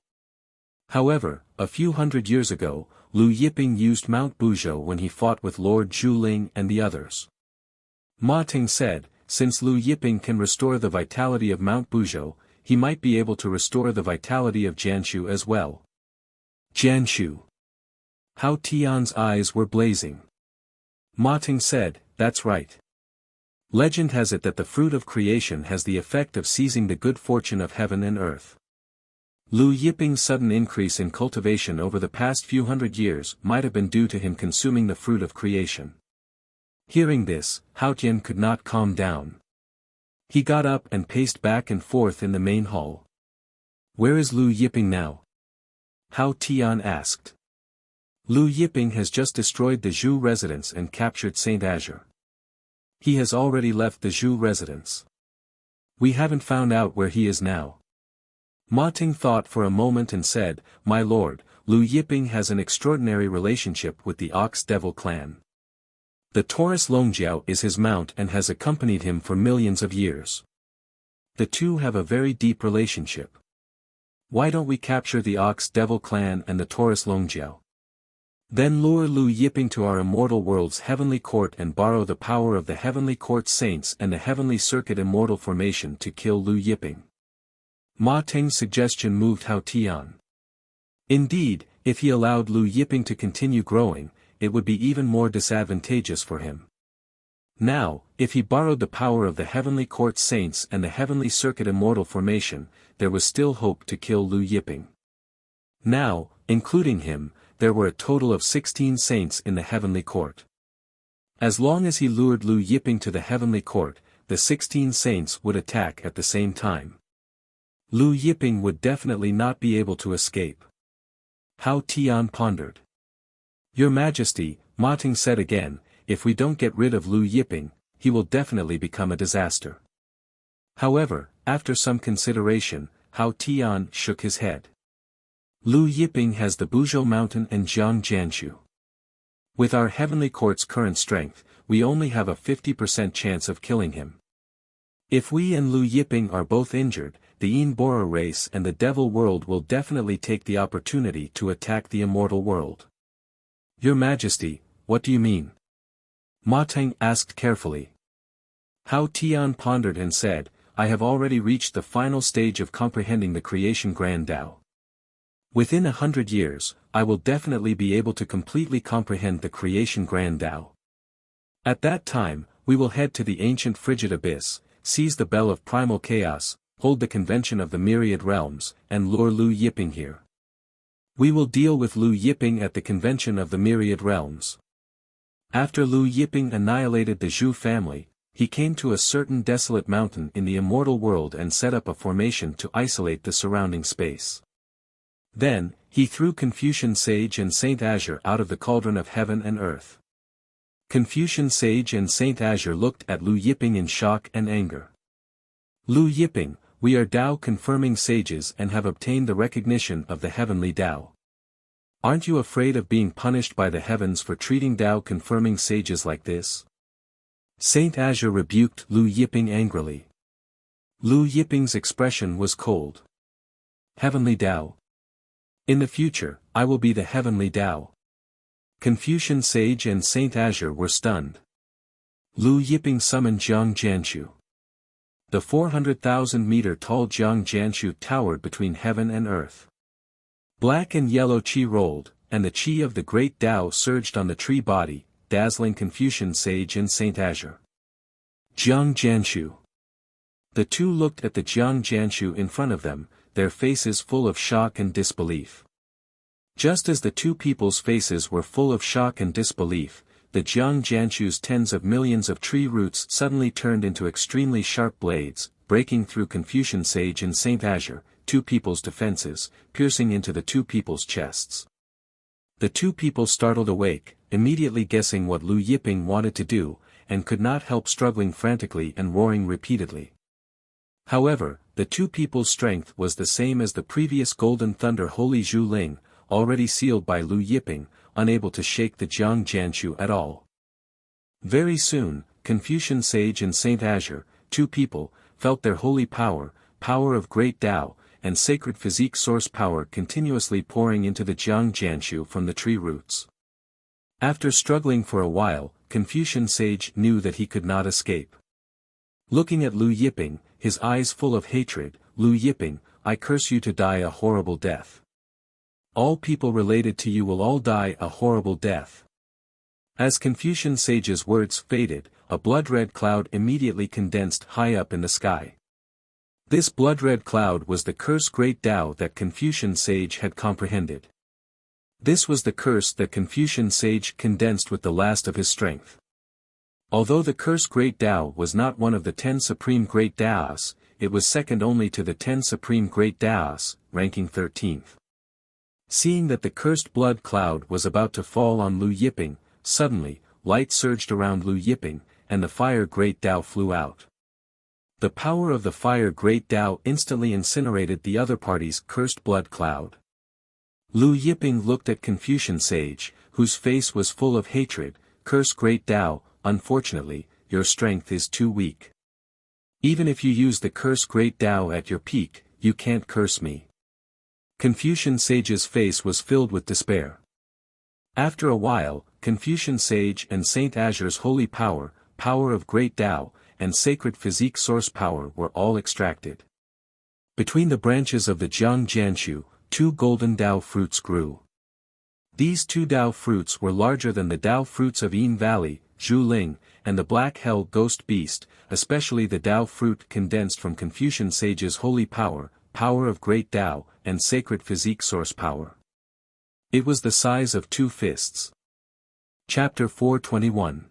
However, a few hundred years ago, Lu Yiping used Mount Buzhou when he fought with Lord Zhu Ling and the others. Ma Teng said, since Lu Yiping can restore the vitality of Mount Buzhou, he might be able to restore the vitality of Jianshu as well. Jianshu. Hao Tian's eyes were blazing. Ma Teng said, that's right. Legend has it that the fruit of creation has the effect of seizing the good fortune of heaven and earth. Lu Yiping's sudden increase in cultivation over the past few hundred years might have been due to him consuming the fruit of creation. Hearing this, Hao Tian could not calm down. He got up and paced back and forth in the main hall. Where is Lu Yiping now? Hao Tian asked. Lu Yiping has just destroyed the Zhu residence and captured Saint Azure. He has already left the Zhu residence. We haven't found out where he is now. Ma Teng thought for a moment and said, My lord, Lu Yiping has an extraordinary relationship with the Ox Devil clan. The Taurus Longjiao is his mount and has accompanied him for millions of years. The two have a very deep relationship. Why don't we capture the Ox Devil clan and the Taurus Longjiao? Then lure Lu Yiping to our immortal world's heavenly court and borrow the power of the heavenly court saints and the heavenly circuit immortal formation to kill Lu Yiping. Ma Teng's suggestion moved Hao Tian. Indeed, if he allowed Lu Yiping to continue growing, it would be even more disadvantageous for him. Now, if he borrowed the power of the heavenly court saints and the heavenly circuit immortal formation, there was still hope to kill Lu Yiping. Now, including him, there were a total of 16 saints in the heavenly court. As long as he lured Lu Yiping to the heavenly court, the 16 saints would attack at the same time. Lu Yiping would definitely not be able to escape. Hao Tian pondered. Your Majesty, Ma Teng said again, if we don't get rid of Lu Yiping, he will definitely become a disaster. However, after some consideration, Hao Tian shook his head. Lu Yiping has the Buzhou Mountain and Jiang Jianshu. With our heavenly court's current strength, we only have a 50% chance of killing him. If we and Lu Yiping are both injured, the Yin Bora race and the Devil world will definitely take the opportunity to attack the immortal world. Your Majesty, what do you mean? Ma Teng asked carefully. Hao Tian pondered and said, I have already reached the final stage of comprehending the creation Grand Tao. Within 100 years, I will definitely be able to completely comprehend the creation grand Tao. At that time, we will head to the ancient frigid abyss, seize the bell of primal chaos, hold the convention of the myriad realms, and lure Lu Yiping here. We will deal with Lu Yiping at the convention of the myriad realms. After Lu Yiping annihilated the Zhu family, he came to a certain desolate mountain in the immortal world and set up a formation to isolate the surrounding space. Then, he threw Confucian Sage and Saint Azure out of the cauldron of heaven and earth. Confucian Sage and Saint Azure looked at Lu Yiping in shock and anger. Lu Yiping, we are Tao-confirming sages and have obtained the recognition of the heavenly Tao. Aren't you afraid of being punished by the heavens for treating Tao-confirming sages like this? Saint Azure rebuked Lu Yiping angrily. Lu Yiping's expression was cold. Heavenly Tao. In the future, I will be the heavenly Tao. Confucian Sage and Saint Azure were stunned. Lu Yiping summoned Jiang Jianshu. The 400,000-meter-tall Jiang Jianshu towered between heaven and earth. Black and yellow qi rolled, and the qi of the great Tao surged on the tree body, dazzling Confucian Sage and Saint Azure. Jiang Jianshu. The two looked at the Jiang Jianshu in front of them, their faces full of shock and disbelief. Just as the two people's faces were full of shock and disbelief, the Jiang Jianshu's tens of millions of tree roots suddenly turned into extremely sharp blades, breaking through Confucian Sage and Saint Azure, two people's defenses, piercing into the two people's chests. The two people startled awake, immediately guessing what Lu Yiping wanted to do, and could not help struggling frantically and roaring repeatedly. However, the two people's strength was the same as the previous Golden Thunder Holy Zhu Ling, already sealed by Lu Yiping, unable to shake the Jiang Jianshu at all. Very soon, Confucian Sage and Saint Azure, two people, felt their holy power, power of great Tao, and sacred physique source power continuously pouring into the Jiang Jianshu from the tree roots. After struggling for a while, Confucian Sage knew that he could not escape. Looking at Lu Yiping, his eyes full of hatred, Lu Yiping, I curse you to die a horrible death. All people related to you will all die a horrible death. As Confucian Sage's words faded, a blood-red cloud immediately condensed high up in the sky. This blood-red cloud was the curse great Tao that Confucian Sage had comprehended. This was the curse that Confucian Sage condensed with the last of his strength. Although the curse great Tao was not one of the 10 supreme great Taos, it was second only to the 10 supreme great Taos, ranking 13th. Seeing that the cursed blood cloud was about to fall on Lu Yiping, suddenly, light surged around Lu Yiping, and the fire great Tao flew out. The power of the fire great Tao instantly incinerated the other party's cursed blood cloud. Lu Yiping looked at Confucian Sage, whose face was full of hatred. Curse great Tao, unfortunately, your strength is too weak. Even if you use the curse great Tao at your peak, you can't curse me. Confucian Sage's face was filled with despair. After a while, Confucian Sage and Saint Azure's holy power, power of great Tao, and sacred physique source power were all extracted. Between the branches of the Jiang Jianshu, 2 golden Tao fruits grew. These 2 Tao fruits were larger than the Tao fruits of Yin Valley, Zhu Ling, and the Black Hell Ghost Beast, especially the Tao fruit condensed from Confucian Sage's holy power, power of great Tao, and sacred physique source power. It was the size of 2 fists. Chapter 421.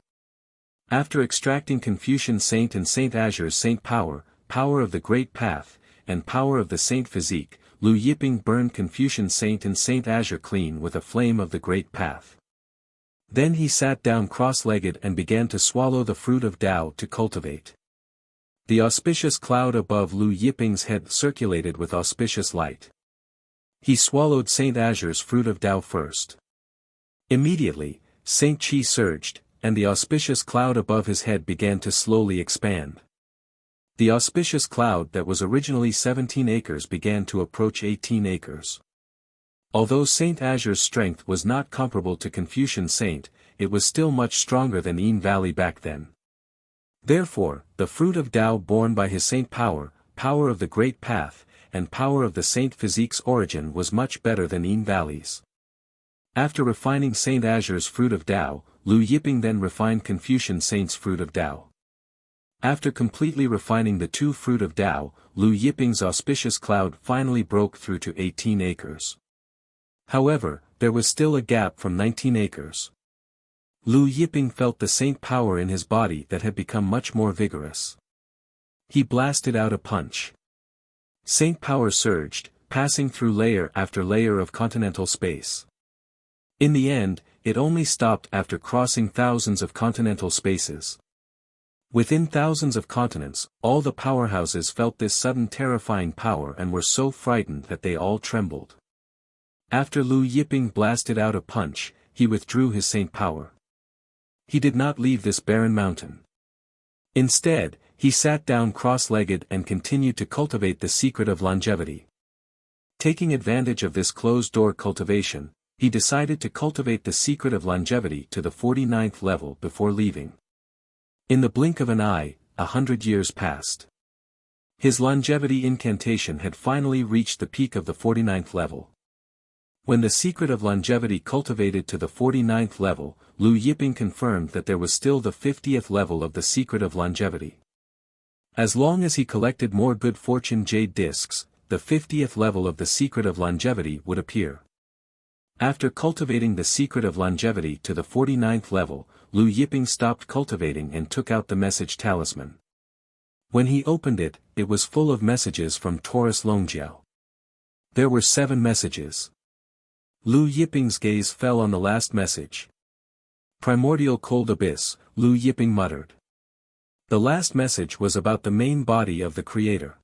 After extracting Confucian Saint and Saint Azure's Saint power, power of the Great Path, and power of the Saint Physique, Lu Yiping burned Confucian Saint and Saint Azure clean with a flame of the Great Path. Then he sat down cross-legged and began to swallow the fruit of Tao to cultivate. The auspicious cloud above Lu Yiping's head circulated with auspicious light. He swallowed Saint Azure's fruit of Tao first. Immediately, Saint Qi surged, and the auspicious cloud above his head began to slowly expand. The auspicious cloud that was originally 17 acres began to approach 18 acres. Although Saint Azure's strength was not comparable to Confucian Saint, it was still much stronger than Yin Valley back then. Therefore, the fruit of Tao borne by his Saint power, power of the Great Path, and power of the Saint Physique's origin was much better than Yin Valley's. After refining Saint Azure's fruit of Tao, Liu Yiping then refined Confucian Saint's fruit of Tao. After completely refining the two fruit of Tao, Liu Yiping's auspicious cloud finally broke through to 18 acres. However, there was still a gap from 19 acres. Liu Yiping felt the saint power in his body that had become much more vigorous. He blasted out a punch. Saint power surged, passing through layer after layer of continental space. In the end, it only stopped after crossing thousands of continental spaces. Within thousands of continents, all the powerhouses felt this sudden terrifying power and were so frightened that they all trembled. After Liu Yiping blasted out a punch, he withdrew his saint power. He did not leave this barren mountain. Instead, he sat down cross-legged and continued to cultivate the secret of longevity. Taking advantage of this closed-door cultivation, he decided to cultivate the secret of longevity to the 49th level before leaving. In the blink of an eye, 100 years passed. His longevity incantation had finally reached the peak of the 49th level. When the secret of longevity cultivated to the 49th level, Liu Yiping confirmed that there was still the 50th level of the secret of longevity. As long as he collected more good fortune jade discs, the 50th level of the secret of longevity would appear. After cultivating the secret of longevity to the 49th level, Liu Yiping stopped cultivating and took out the message talisman. When he opened it, it was full of messages from Taurus Longjiao. There were 7 messages. Liu Yiping's gaze fell on the last message. Primordial cold abyss, Liu Yiping muttered. The last message was about the main body of the Creator.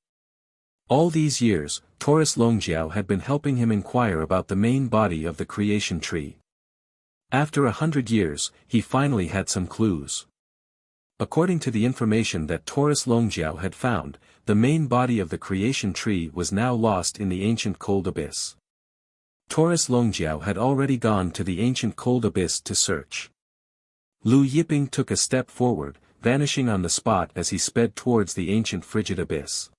All these years, Taurus Longjiao had been helping him inquire about the main body of the creation tree. After 100 years, he finally had some clues. According to the information that Taurus Longjiao had found, the main body of the creation tree was now lost in the ancient cold abyss. Taurus Longjiao had already gone to the ancient cold abyss to search. Liu Yiping took a step forward, vanishing on the spot as he sped towards the ancient frigid abyss.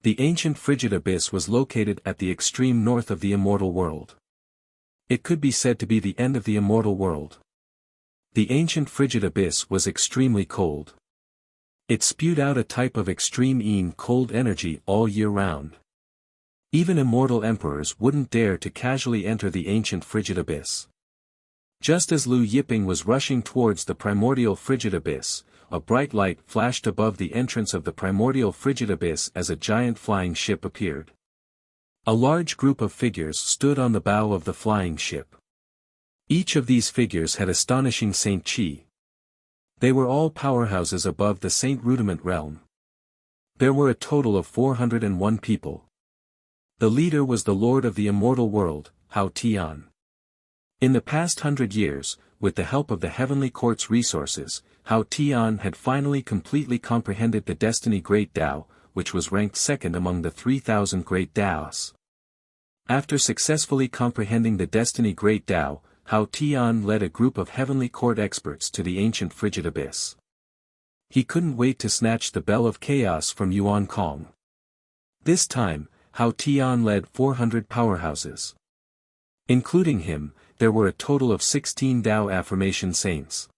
The ancient frigid abyss was located at the extreme north of the immortal world. It could be said to be the end of the immortal world. The ancient frigid abyss was extremely cold. It spewed out a type of extreme cold energy all year round. Even immortal emperors wouldn't dare to casually enter the ancient frigid abyss. Just as Liu Yiping was rushing towards the primordial frigid abyss, a bright light flashed above the entrance of the primordial frigid abyss as a giant flying ship appeared. A large group of figures stood on the bow of the flying ship. Each of these figures had astonishing saint chi. They were all powerhouses above the saint rudiment realm. There were a total of 401 people. The leader was the Lord of the Immortal World, Hao Tian. In the past 100 years, with the help of the Heavenly Court's resources, Hao Tian had finally completely comprehended the Destiny Great Tao, which was ranked second among the 3,000 Great Taos. After successfully comprehending the Destiny Great Tao, Hao Tian led a group of Heavenly Court experts to the ancient frigid abyss. He couldn't wait to snatch the Bell of Chaos from Yuan Kong. This time, Hao Tian led 400 powerhouses. Including him, there were a total of 16 Tao affirmation saints.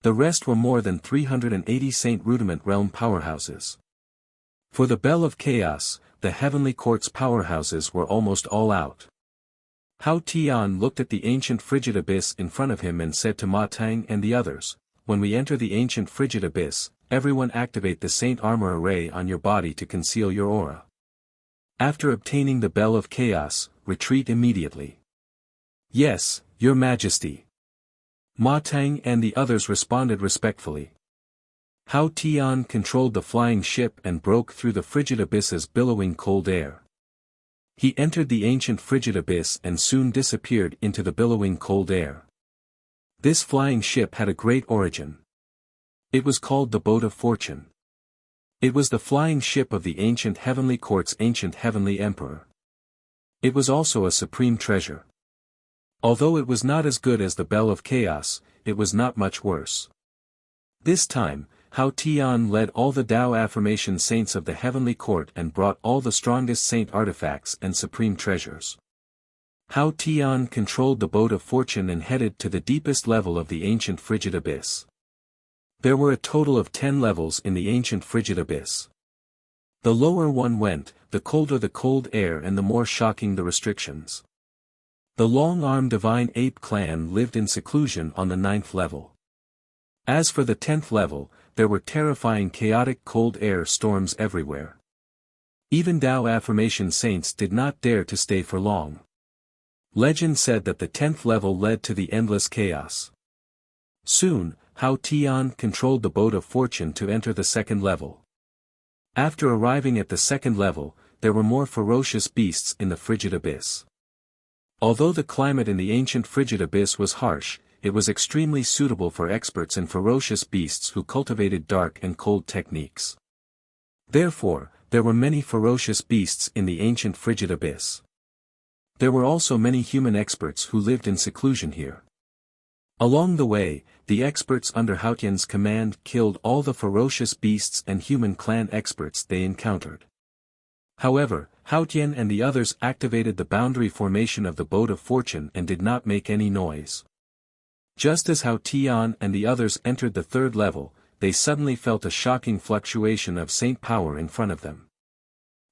The rest were more than 380 Saint Rudiment Realm powerhouses. For the Bell of Chaos, the Heavenly Court's powerhouses were almost all out. Hao Tian looked at the ancient frigid abyss in front of him and said to Ma Tang and the others, "When we enter the ancient frigid abyss, everyone activate the Saint Armor Array on your body to conceal your aura. After obtaining the Bell of Chaos, retreat immediately." "Yes, Your Majesty." Ma Tang and the others responded respectfully. Hao Tian controlled the flying ship and broke through the frigid abyss's billowing cold air. He entered the ancient frigid abyss and soon disappeared into the billowing cold air. This flying ship had a great origin. It was called the Boat of Fortune. It was the flying ship of the ancient Heavenly Court's ancient Heavenly Emperor. It was also a supreme treasure. Although it was not as good as the Bell of Chaos, it was not much worse. This time, Hao Tian led all the Tao affirmation saints of the heavenly court and brought all the strongest saint artifacts and supreme treasures. Hao Tian controlled the boat of fortune and headed to the deepest level of the ancient frigid abyss. There were a total of 10 levels in the ancient frigid abyss. The lower one went, the colder the cold air and the more shocking the restrictions. The long-armed divine ape clan lived in seclusion on the 9th level. As for the 10th level, there were terrifying chaotic cold air storms everywhere. Even Tao affirmation saints did not dare to stay for long. Legend said that the 10th level led to the endless chaos. Soon, Hao Tian controlled the boat of fortune to enter the 2nd level. After arriving at the 2nd level, there were more ferocious beasts in the frigid abyss. Although the climate in the ancient frigid abyss was harsh, it was extremely suitable for experts in ferocious beasts who cultivated dark and cold techniques. Therefore, there were many ferocious beasts in the ancient frigid abyss. There were also many human experts who lived in seclusion here. Along the way, the experts under Hao Tian's command killed all the ferocious beasts and human clan experts they encountered. However, Hao Tian and the others activated the boundary formation of the boat of fortune and did not make any noise. Just as Hao Tian and the others entered the 3rd level, they suddenly felt a shocking fluctuation of saint power in front of them.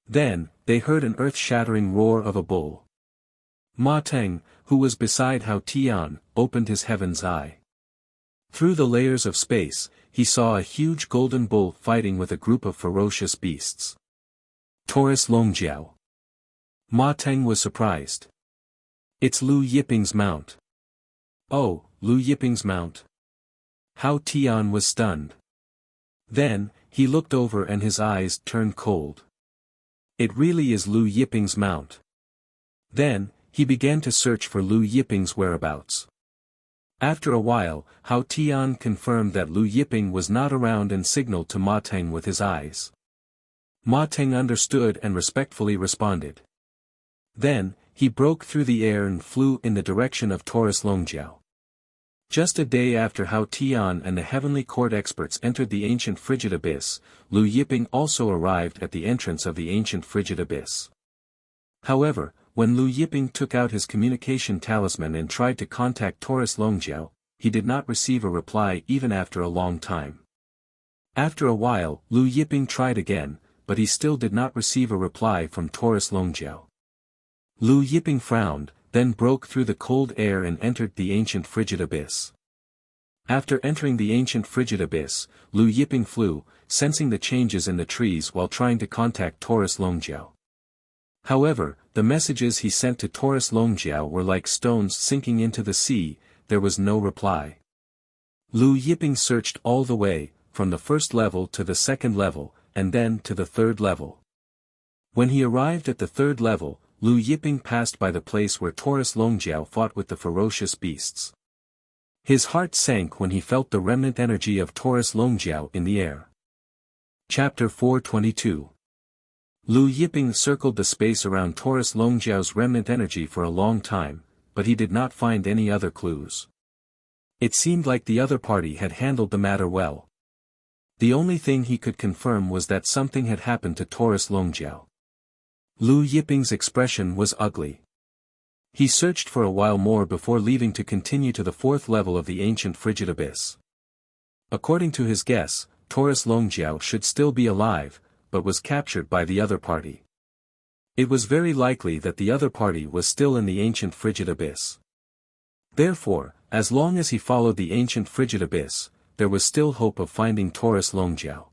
Then, they heard an earth-shattering roar of a bull. Ma Teng, who was beside Hao Tian, opened his heaven's eye. Through the layers of space, he saw a huge golden bull fighting with a group of ferocious beasts. Taurus Longjiao. Ma Teng was surprised. It's Lu Yiping's mount. Oh, Lu Yiping's mount. Hao Tian was stunned. Then, he looked over and his eyes turned cold. It really is Lu Yiping's mount. Then, he began to search for Lu Yiping's whereabouts. After a while, Hao Tian confirmed that Lu Yiping was not around and signaled to Ma Teng with his eyes. Ma Teng understood and respectfully responded. Then, he broke through the air and flew in the direction of Taurus Longjiao. Just a day after Hao Tian and the heavenly court experts entered the ancient frigid abyss, Lu Yiping also arrived at the entrance of the ancient frigid abyss. However, when Lu Yiping took out his communication talisman and tried to contact Taurus Longjiao, he did not receive a reply even after a long time. After a while, Lu Yiping tried again, but he still did not receive a reply from Taurus Longjiao. Lu Yiping frowned, then broke through the cold air and entered the ancient frigid abyss. After entering the ancient frigid abyss, Lu Yiping flew, sensing the changes in the trees while trying to contact Taurus Longjiao. However, the messages he sent to Taurus Longjiao were like stones sinking into the sea. There was no reply. Lu Yiping searched all the way, from the 1st level to the 2nd level, and then to the 3rd level. When he arrived at the 3rd level, Lu Yiping passed by the place where Taurus Longjiao fought with the ferocious beasts. His heart sank when he felt the remnant energy of Taurus Longjiao in the air. Chapter 422. Lu Yiping circled the space around Taurus Longjiao's remnant energy for a long time, but he did not find any other clues. It seemed like the other party had handled the matter well. The only thing he could confirm was that something had happened to Taurus Longjiao. Lu Yiping's expression was ugly. He searched for a while more before leaving to continue to the 4th level of the ancient frigid abyss. According to his guess, Taurus Longjiao should still be alive, but was captured by the other party. It was very likely that the other party was still in the ancient frigid abyss. Therefore, as long as he followed the ancient frigid abyss, there was still hope of finding Taurus Longjiao.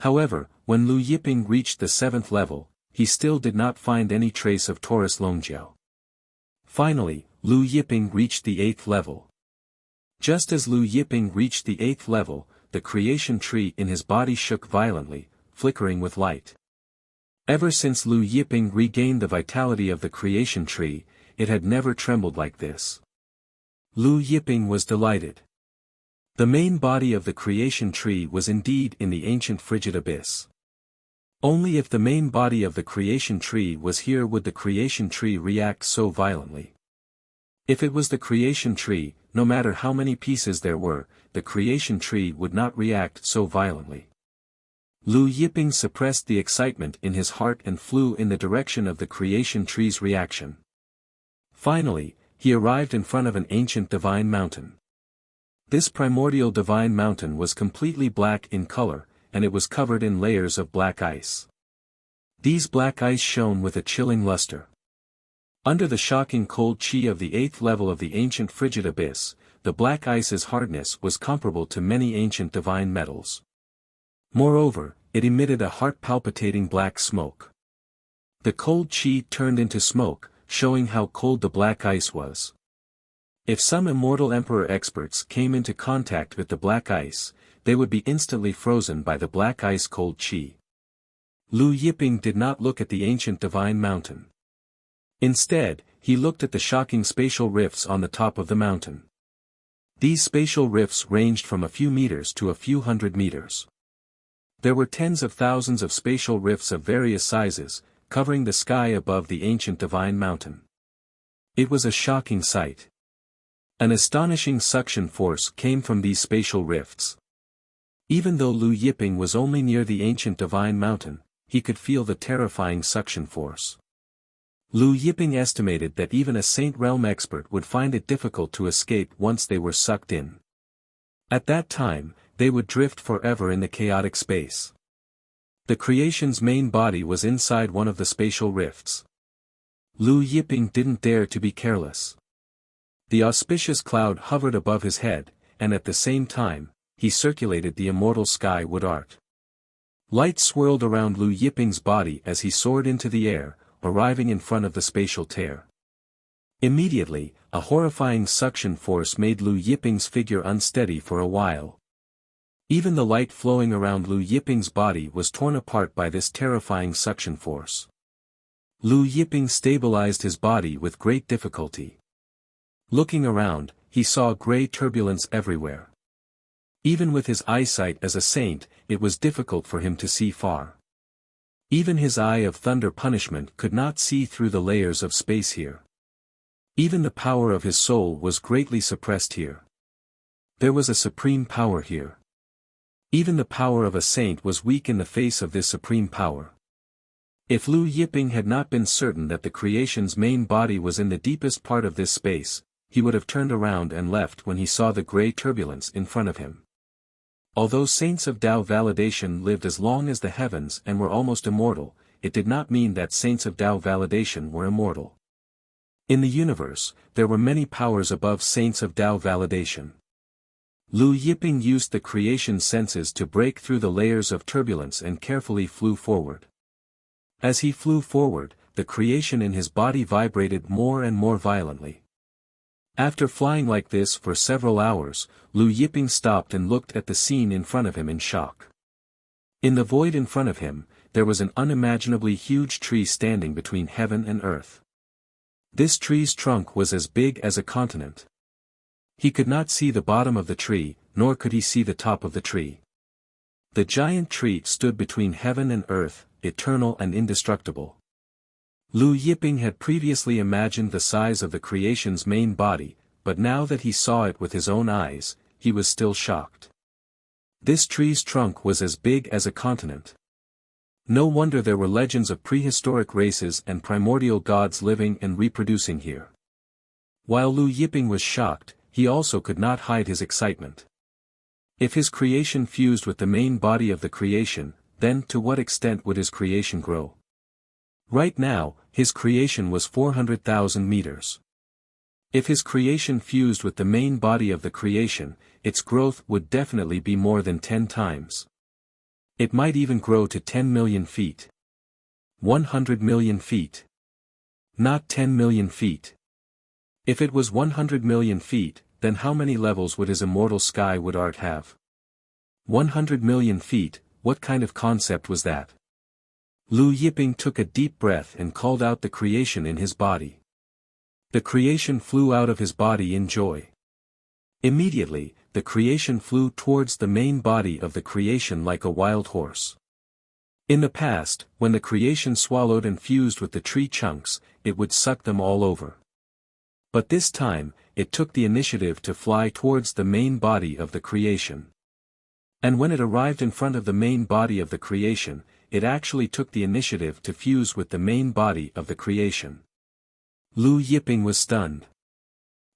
However, when Lu Yiping reached the 7th level, he still did not find any trace of Taurus Longjiao. Finally, Lu Yiping reached the 8th level. Just as Lu Yiping reached the 8th level, the creation tree in his body shook violently, flickering with light. Ever since Lu Yiping regained the vitality of the creation tree, it had never trembled like this. Lu Yiping was delighted. The main body of the creation tree was indeed in the ancient frigid abyss. Only if the main body of the creation tree was here would the creation tree react so violently. If it was the creation tree, no matter how many pieces there were, the creation tree would not react so violently. Lu Yiping suppressed the excitement in his heart and flew in the direction of the creation tree's reaction. Finally, he arrived in front of an ancient divine mountain. This primordial divine mountain was completely black in color, and it was covered in layers of black ice. These black ice shone with a chilling luster. Under the shocking cold chi of the 8th level of the ancient frigid abyss, the black ice's hardness was comparable to many ancient divine metals. Moreover, it emitted a heart-palpitating black smoke. The cold chi turned into smoke, showing how cold the black ice was. If some immortal emperor experts came into contact with the black ice, they would be instantly frozen by the black ice cold chi. Lu Yiping did not look at the ancient divine mountain. Instead, he looked at the shocking spatial rifts on the top of the mountain. These spatial rifts ranged from a few meters to a few hundred meters. There were tens of thousands of spatial rifts of various sizes, covering the sky above the ancient divine mountain. It was a shocking sight. An astonishing suction force came from these spatial rifts. Even though Lu Yiping was only near the ancient divine mountain, he could feel the terrifying suction force. Lu Yiping estimated that even a Saint Realm expert would find it difficult to escape once they were sucked in. At that time, they would drift forever in the chaotic space. The creation's main body was inside one of the spatial rifts. Lu Yiping didn't dare to be careless. The auspicious cloud hovered above his head, and at the same time, he circulated the immortal sky wood art. Light swirled around Lu Yiping's body as he soared into the air, arriving in front of the spatial tear. Immediately, a horrifying suction force made Lu Yiping's figure unsteady for a while. Even the light flowing around Lu Yiping's body was torn apart by this terrifying suction force. Lu Yiping stabilized his body with great difficulty. Looking around, he saw gray turbulence everywhere. Even with his eyesight as a saint, it was difficult for him to see far. Even his eye of thunder punishment could not see through the layers of space here. Even the power of his soul was greatly suppressed here. There was a supreme power here. Even the power of a saint was weak in the face of this supreme power. If Lu Yiping had not been certain that the creation's main body was in the deepest part of this space, he would have turned around and left when he saw the gray turbulence in front of him. Although saints of Tao validation lived as long as the heavens and were almost immortal, it did not mean that saints of Tao validation were immortal. In the universe, there were many powers above saints of Tao validation. Lu Yiping used the creation senses to break through the layers of turbulence and carefully flew forward. As he flew forward, the creation in his body vibrated more and more violently. After flying like this for several hours, Lu Yiping stopped and looked at the scene in front of him in shock. In the void in front of him, there was an unimaginably huge tree standing between heaven and earth. This tree's trunk was as big as a continent. He could not see the bottom of the tree, nor could he see the top of the tree. The giant tree stood between heaven and earth, eternal and indestructible. Lu Yiping had previously imagined the size of the creation's main body, but now that he saw it with his own eyes, he was still shocked. This tree's trunk was as big as a continent. No wonder there were legends of prehistoric races and primordial gods living and reproducing here. While Lu Yiping was shocked, he also could not hide his excitement. If his creation fused with the main body of the creation, then to what extent would his creation grow? Right now, his creation was 400,000 meters. If his creation fused with the main body of the creation, its growth would definitely be more than 10 times. It might even grow to 10 million feet. 100 million feet. Not 10 million feet. If it was 100 million feet, then how many levels would his immortal sky would art have? 100 million feet, what kind of concept was that? Lu Yiping took a deep breath and called out the creation in his body. The creation flew out of his body in joy. Immediately, the creation flew towards the main body of the creation like a wild horse. In the past, when the creation swallowed and fused with the tree chunks, it would suck them all over. But this time, it took the initiative to fly towards the main body of the creation. And when it arrived in front of the main body of the creation, it actually took the initiative to fuse with the main body of the creation. Lu Yiping was stunned.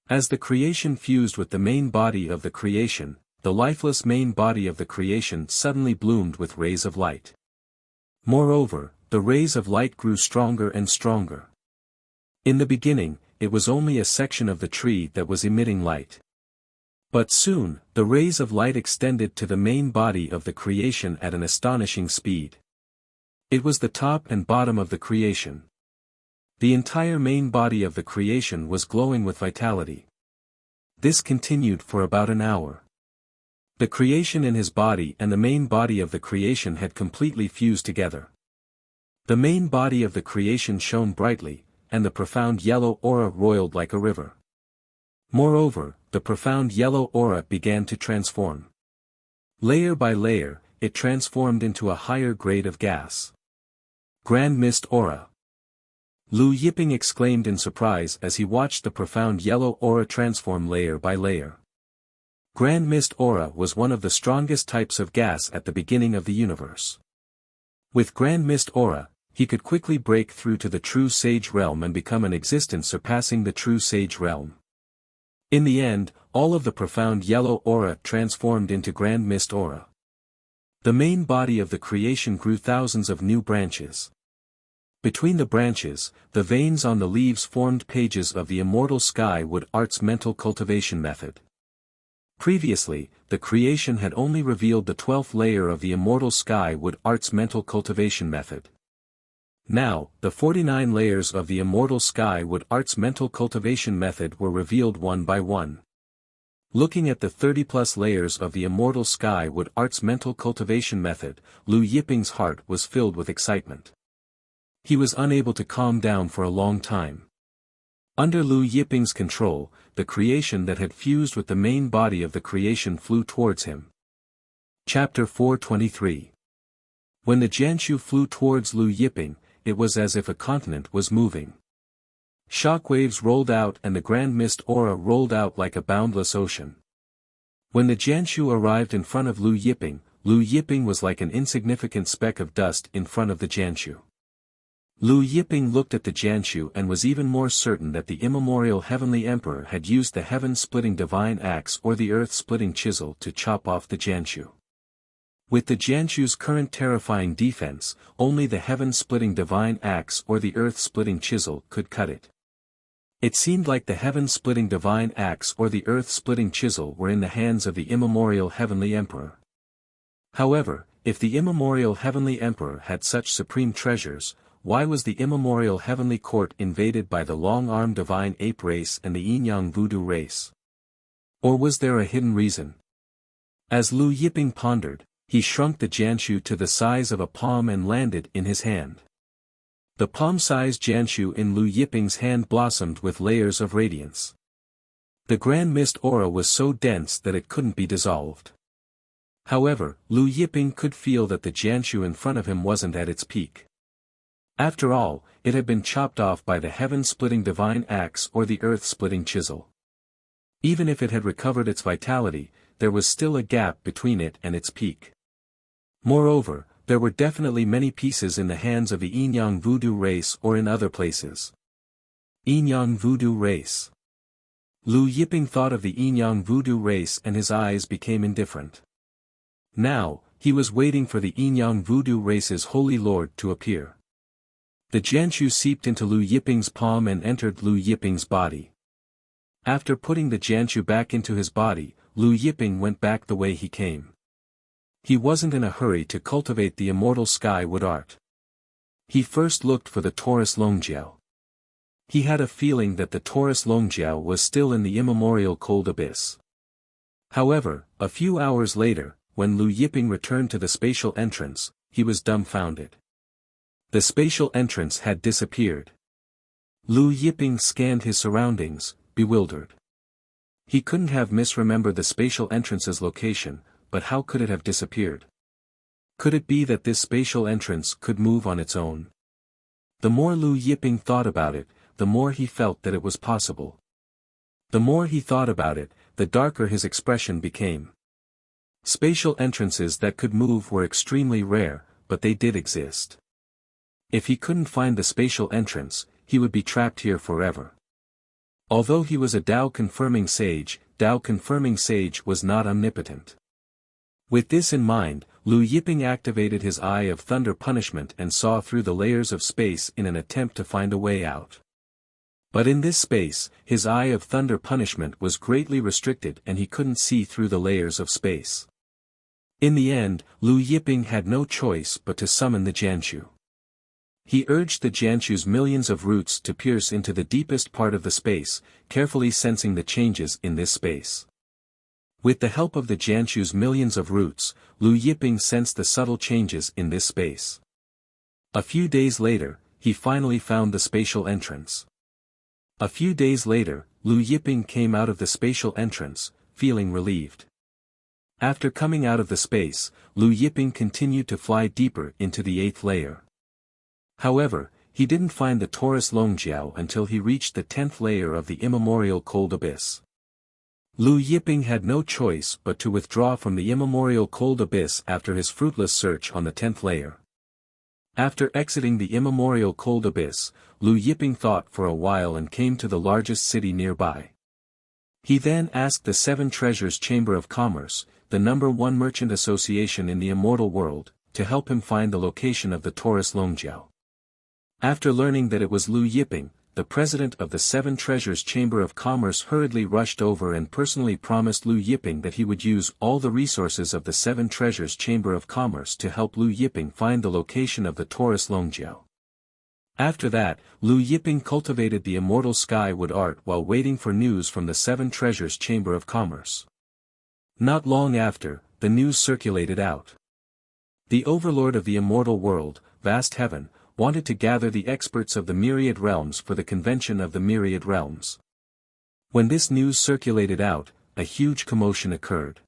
As the creation fused with the main body of the creation, the lifeless main body of the creation suddenly bloomed with rays of light. Moreover, the rays of light grew stronger and stronger. In the beginning, it was only a section of the tree that was emitting light. But soon, the rays of light extended to the main body of the creation at an astonishing speed. It was the top and bottom of the creation. The entire main body of the creation was glowing with vitality. This continued for about an hour. The creation in his body and the main body of the creation had completely fused together. The main body of the creation shone brightly, and the profound yellow aura roiled like a river. Moreover, the profound yellow aura began to transform. Layer by layer, it transformed into a higher grade of gas. Grand Mist Aura. Lu Yiping exclaimed in surprise as he watched the profound yellow aura transform layer by layer. Grand Mist Aura was one of the strongest types of gas at the beginning of the universe. With Grand Mist Aura, he could quickly break through to the True Sage Realm and become an existence surpassing the True Sage Realm. In the end, all of the profound yellow aura transformed into Grand Mist Aura. The main body of the creation grew thousands of new branches. Between the branches, the veins on the leaves formed pages of the Immortal Skywood Art's mental cultivation method. Previously, the creation had only revealed the 12th layer of the Immortal Skywood Art's mental cultivation method. Now, the 49 layers of the Immortal Skywood Art's mental cultivation method were revealed one by one. Looking at the 30-plus layers of the Immortal Skywood Art's mental cultivation method, Lu Yiping's heart was filled with excitement. He was unable to calm down for a long time. Under Lu Yiping's control, the creation that had fused with the main body of the creation flew towards him. Chapter 423. When the Jianshu flew towards Lu Yiping, it was as if a continent was moving. Shockwaves rolled out and the Grand Mist Aura rolled out like a boundless ocean. When the Jianshu arrived in front of Lu Yiping was like an insignificant speck of dust in front of the Jianshu. Lu Yiping looked at the Jianshu and was even more certain that the immemorial Heavenly Emperor had used the heaven-splitting divine axe or the earth-splitting chisel to chop off the Jianshu. With the Jianshu's current terrifying defense, only the heaven-splitting divine axe or the earth-splitting chisel could cut it. It seemed like the heaven-splitting divine axe or the earth-splitting chisel were in the hands of the immemorial Heavenly Emperor. However, if the immemorial Heavenly Emperor had such supreme treasures, why was the immemorial Heavenly Court invaded by the long-armed divine ape race and the yin-yang voodoo race? Or was there a hidden reason? As Lu Yiping pondered, he shrunk the Jianshu to the size of a palm and landed in his hand. The palm-sized Jianshu in Lu Yiping's hand blossomed with layers of radiance. The Grand Mist Aura was so dense that it couldn't be dissolved. However, Lu Yiping could feel that the Jianshu in front of him wasn't at its peak. After all, it had been chopped off by the heaven-splitting divine axe or the earth-splitting chisel. Even if it had recovered its vitality, there was still a gap between it and its peak. Moreover, there were definitely many pieces in the hands of the yin-yang voodoo race or in other places. Yin-yang voodoo race. Lu Yiping thought of the yin-yang voodoo race and his eyes became indifferent. Now, he was waiting for the yin-yang voodoo race's holy lord to appear. The Jianshu seeped into Lu Yiping's palm and entered Lu Yiping's body. After putting the Jianshu back into his body, Lu Yiping went back the way he came. He wasn't in a hurry to cultivate the Immortal Skywood Art. He first looked for the Taurus Longjiao. He had a feeling that the Taurus Longjiao was still in the immemorial cold abyss. However, a few hours later, when Lu Yiping returned to the spatial entrance, he was dumbfounded. The spatial entrance had disappeared. Lu Yiping scanned his surroundings, bewildered. He couldn't have misremembered the spatial entrance's location, but how could it have disappeared? Could it be that this spatial entrance could move on its own? The more Lu Yiping thought about it, the more he felt that it was possible. The more he thought about it, the darker his expression became. Spatial entrances that could move were extremely rare, but they did exist. If he couldn't find the spatial entrance, he would be trapped here forever. Although he was a Tao-confirming sage was not omnipotent. With this in mind, Lu Yiping activated his Eye of Thunder punishment and saw through the layers of space in an attempt to find a way out. But in this space, his Eye of Thunder punishment was greatly restricted and he couldn't see through the layers of space. In the end, Lu Yiping had no choice but to summon the Jianshu. He urged the Jianshu's millions of roots to pierce into the deepest part of the space, carefully sensing the changes in this space. With the help of the Jianshu's millions of roots, Lu Yiping sensed the subtle changes in this space. A few days later, he finally found the spatial entrance. A few days later, Lu Yiping came out of the spatial entrance, feeling relieved. After coming out of the space, Lu Yiping continued to fly deeper into the 8th layer. However, he didn't find the Taurus Longjiao until he reached the 10th layer of the immemorial cold abyss. Lu Yiping had no choice but to withdraw from the immemorial cold abyss after his fruitless search on the 10th layer. After exiting the immemorial cold abyss, Lu Yiping thought for a while and came to the largest city nearby. He then asked the 7 Treasures Chamber of Commerce, the #1 merchant association in the immortal world, to help him find the location of the Taurus Longjiao. After learning that it was Lu Yiping, the president of the 7 Treasures Chamber of Commerce hurriedly rushed over and personally promised Lu Yiping that he would use all the resources of the 7 Treasures Chamber of Commerce to help Lu Yiping find the location of the Taurus Longjiao. After that, Lu Yiping cultivated the immortal sky-wood art while waiting for news from the 7 Treasures Chamber of Commerce. Not long after, the news circulated out. The overlord of the immortal world, Vast Heaven, wanted to gather the experts of the myriad realms for the convention of the myriad realms. When this news circulated out, a huge commotion occurred.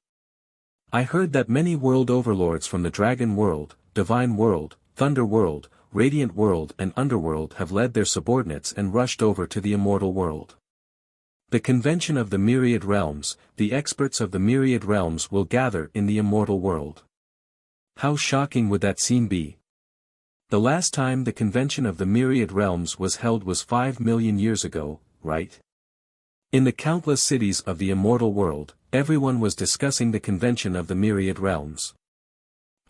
I heard that many world overlords from the Dragon World, Divine World, Thunder World, Radiant World and Underworld have led their subordinates and rushed over to the immortal world. The convention of the myriad realms, the experts of the myriad realms will gather in the immortal world. How shocking would that scene be? The last time the convention of the myriad realms was held was 5 million years ago, right? In the countless cities of the immortal world, everyone was discussing the convention of the myriad realms.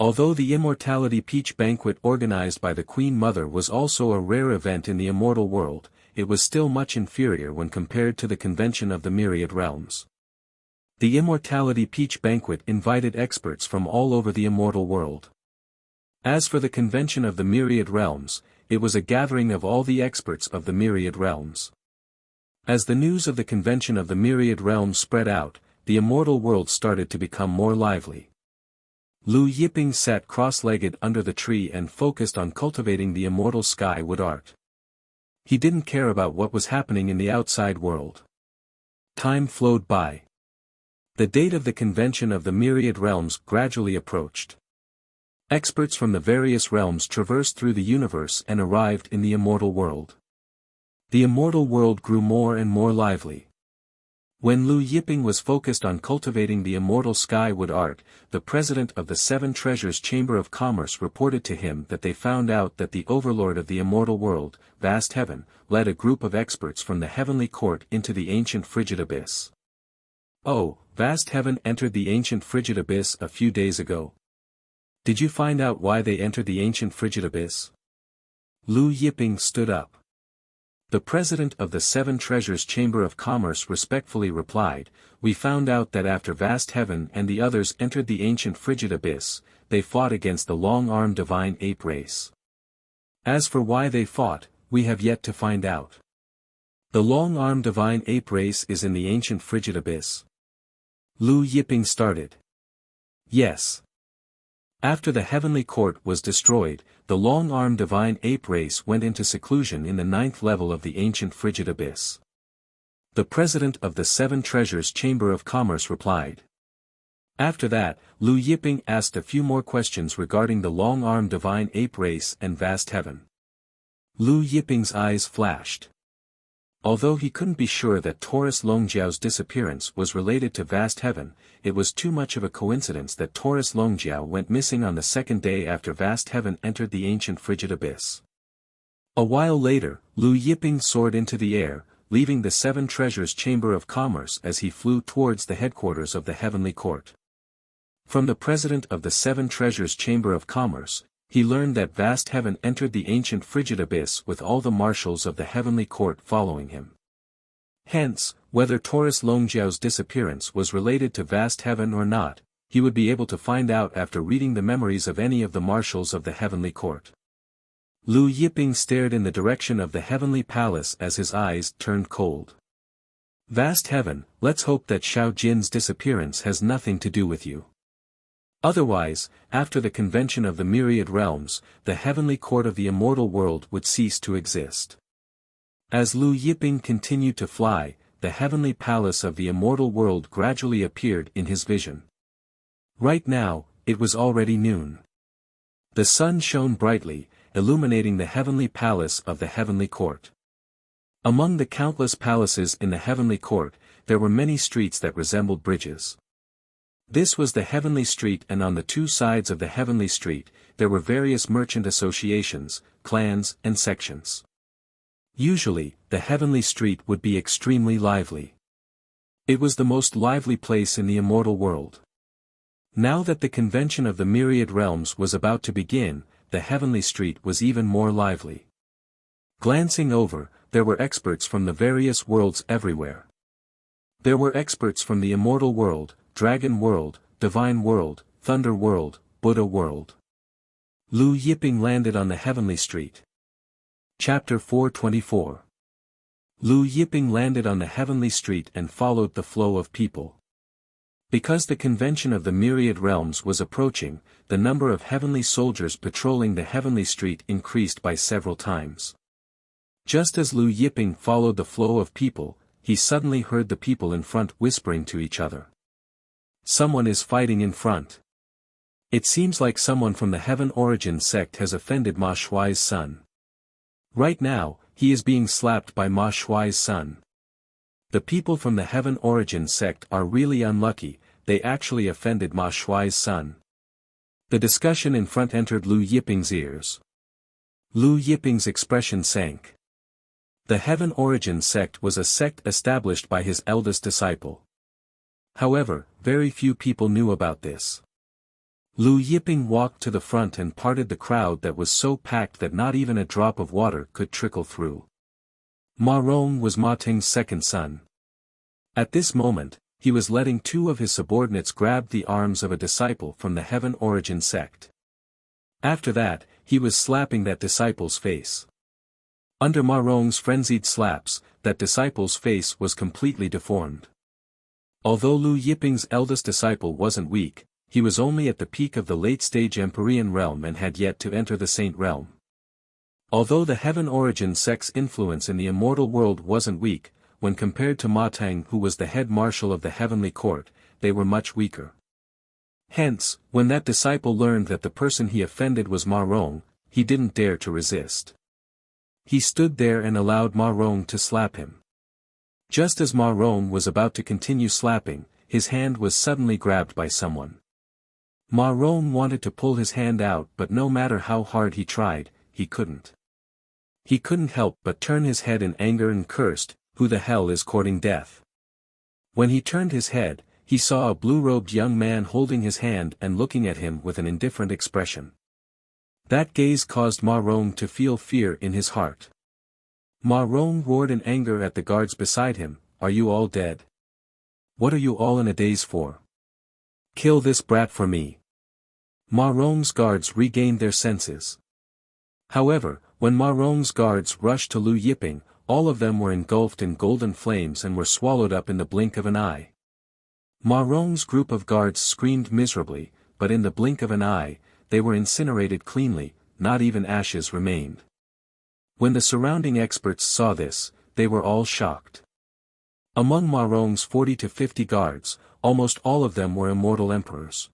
Although the Immortality Peach Banquet organized by the Queen Mother was also a rare event in the immortal world, it was still much inferior when compared to the convention of the myriad realms. The Immortality Peach Banquet invited experts from all over the immortal world. As for the convention of the myriad realms, it was a gathering of all the experts of the myriad realms. As the news of the convention of the myriad realms spread out, the immortal world started to become more lively. Lu Yiping sat cross-legged under the tree and focused on cultivating the immortal sky-wood art. He didn't care about what was happening in the outside world. Time flowed by. The date of the convention of the myriad realms gradually approached. Experts from the various realms traversed through the universe and arrived in the immortal world. The immortal world grew more and more lively. When Lu Yiping was focused on cultivating the immortal sky-wood art, the president of the 7 Treasures Chamber of Commerce reported to him that they found out that the overlord of the immortal world, Vast Heaven, led a group of experts from the heavenly court into the ancient frigid abyss. Oh, Vast Heaven entered the ancient frigid abyss a few days ago. Did you find out why they entered the ancient frigid abyss? Lu Yiping stood up. The president of the 7 Treasures Chamber of Commerce respectfully replied, "We found out that after Vast Heaven and the others entered the ancient frigid abyss, they fought against the long-armed divine ape race. As for why they fought, we have yet to find out. The long-armed divine ape race is in the ancient frigid abyss." Lu Yiping started. Yes. After the heavenly court was destroyed, the long-armed divine ape race went into seclusion in the 9th level of the ancient frigid abyss. The president of the 7 Treasures Chamber of Commerce replied. After that, Lu Yiping asked a few more questions regarding the long-armed divine ape race and Vast Heaven. Lu Yiping's eyes flashed. Although he couldn't be sure that Taurus Longjiao's disappearance was related to vast heaven, it was too much of a coincidence that Taurus Longjiao went missing on the second day after vast heaven entered the ancient frigid abyss. A while later, Lu Yiping soared into the air, leaving the Seven Treasures Chamber of Commerce as he flew towards the headquarters of the Heavenly Court. From the president of the Seven Treasures Chamber of Commerce, he learned that vast heaven entered the ancient frigid abyss with all the marshals of the Heavenly Court following him. Hence, whether Taurus Longjiao's disappearance was related to vast heaven or not, he would be able to find out after reading the memories of any of the marshals of the Heavenly Court. Lu Yiping stared in the direction of the Heavenly Palace as his eyes turned cold. Vast heaven, let's hope that Xiao Jin's disappearance has nothing to do with you. Otherwise, after the convention of the myriad realms, the Heavenly Court of the immortal world would cease to exist. As Lu Yiping continued to fly, the Heavenly Palace of the immortal world gradually appeared in his vision. Right now, it was already noon. The sun shone brightly, illuminating the Heavenly Palace of the Heavenly Court. Among the countless palaces in the Heavenly Court, there were many streets that resembled bridges. This was the Heavenly Street, and on the two sides of the Heavenly Street, there were various merchant associations, clans, and sections. Usually, the Heavenly Street would be extremely lively. It was the most lively place in the immortal world. Now that the convention of the myriad realms was about to begin, the Heavenly Street was even more lively. Glancing over, there were experts from the various worlds everywhere. There were experts from the immortal world, Dragon World, Divine World, Thunder World, Buddha World. Lu Yiping landed on the Heavenly Street. Chapter 424. Lu Yiping landed on the Heavenly Street and followed the flow of people. Because the convention of the myriad realms was approaching, the number of heavenly soldiers patrolling the Heavenly Street increased by several times. Just as Lu Yiping followed the flow of people, he suddenly heard the people in front whispering to each other. Someone is fighting in front. It seems like someone from the Heaven Origin sect has offended Ma Shuai's son. Right now, he is being slapped by Ma Shuai's son. The people from the Heaven Origin sect are really unlucky, they actually offended Ma Shuai's son. The discussion in front entered Lu Yiping's ears. Lu Yiping's expression sank. The Heaven Origin sect was a sect established by his eldest disciple. However, very few people knew about this. Lu Yiping walked to the front and parted the crowd that was so packed that not even a drop of water could trickle through. Ma Rong was Ma Ting's second son. At this moment, he was letting two of his subordinates grab the arms of a disciple from the Heaven Origin sect. After that, he was slapping that disciple's face. Under Ma Rong's frenzied slaps, that disciple's face was completely deformed. Although Lu Yiping's eldest disciple wasn't weak, he was only at the peak of the late-stage Empyrean realm and had yet to enter the Saint realm. Although the Heaven Origin sect's influence in the immortal world wasn't weak, when compared to Ma Tang, who was the head marshal of the Heavenly Court, they were much weaker. Hence, when that disciple learned that the person he offended was Ma Rong, he didn't dare to resist. He stood there and allowed Ma Rong to slap him. Just as Ma Rong was about to continue slapping, his hand was suddenly grabbed by someone. Ma Rong wanted to pull his hand out, but no matter how hard he tried, he couldn't. He couldn't help but turn his head in anger and cursed, "Who the hell is courting death?" When he turned his head, he saw a blue-robed young man holding his hand and looking at him with an indifferent expression. That gaze caused Ma Rong to feel fear in his heart. Ma Rong roared in anger at the guards beside him, "Are you all dead? What are you all in a daze for? Kill this brat for me." Ma Rong's guards regained their senses. However, when Ma Rong's guards rushed to Lu Yiping, all of them were engulfed in golden flames and were swallowed up in the blink of an eye. Ma Rong's group of guards screamed miserably, but in the blink of an eye, they were incinerated cleanly, not even ashes remained. When the surrounding experts saw this, they were all shocked. Among Ma Rong's 40 to 50 guards, almost all of them were immortal emperors.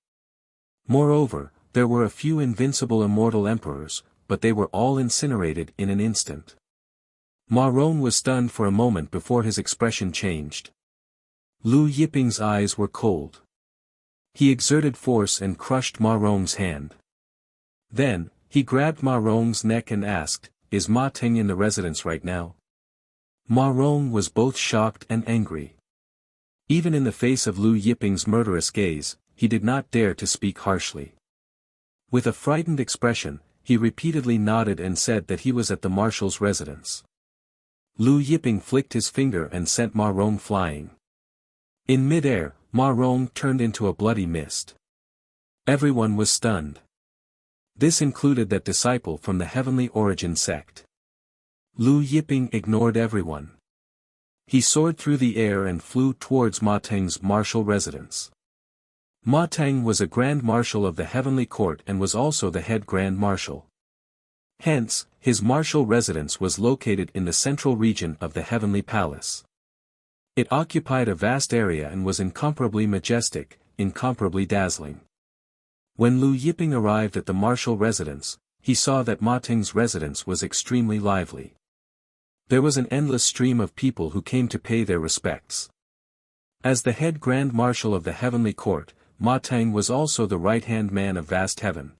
Moreover, there were a few invincible immortal emperors, but they were all incinerated in an instant. Ma Rong was stunned for a moment before his expression changed. Lu Yiping's eyes were cold. He exerted force and crushed Ma Rong's hand. Then, he grabbed Ma Rong's neck and asked, "Is Ma Teng in the residence right now?" Ma Rong was both shocked and angry. Even in the face of Lu Yiping's murderous gaze, he did not dare to speak harshly. With a frightened expression, he repeatedly nodded and said that he was at the marshal's residence. Lu Yiping flicked his finger and sent Ma Rong flying. In mid-air, Ma Rong turned into a bloody mist. Everyone was stunned. This included that disciple from the Heavenly Origin sect. Lu Yiping ignored everyone. He soared through the air and flew towards Ma Teng's martial residence. Ma Teng was a Grand Marshal of the Heavenly Court and was also the head Grand Marshal. Hence, his martial residence was located in the central region of the Heavenly Palace. It occupied a vast area and was incomparably majestic, incomparably dazzling. When Lu Yiping arrived at the martial residence, he saw that Ma Teng's residence was extremely lively. There was an endless stream of people who came to pay their respects. As the head Grand Marshal of the Heavenly Court, Ma Teng was also the right-hand man of vast heaven.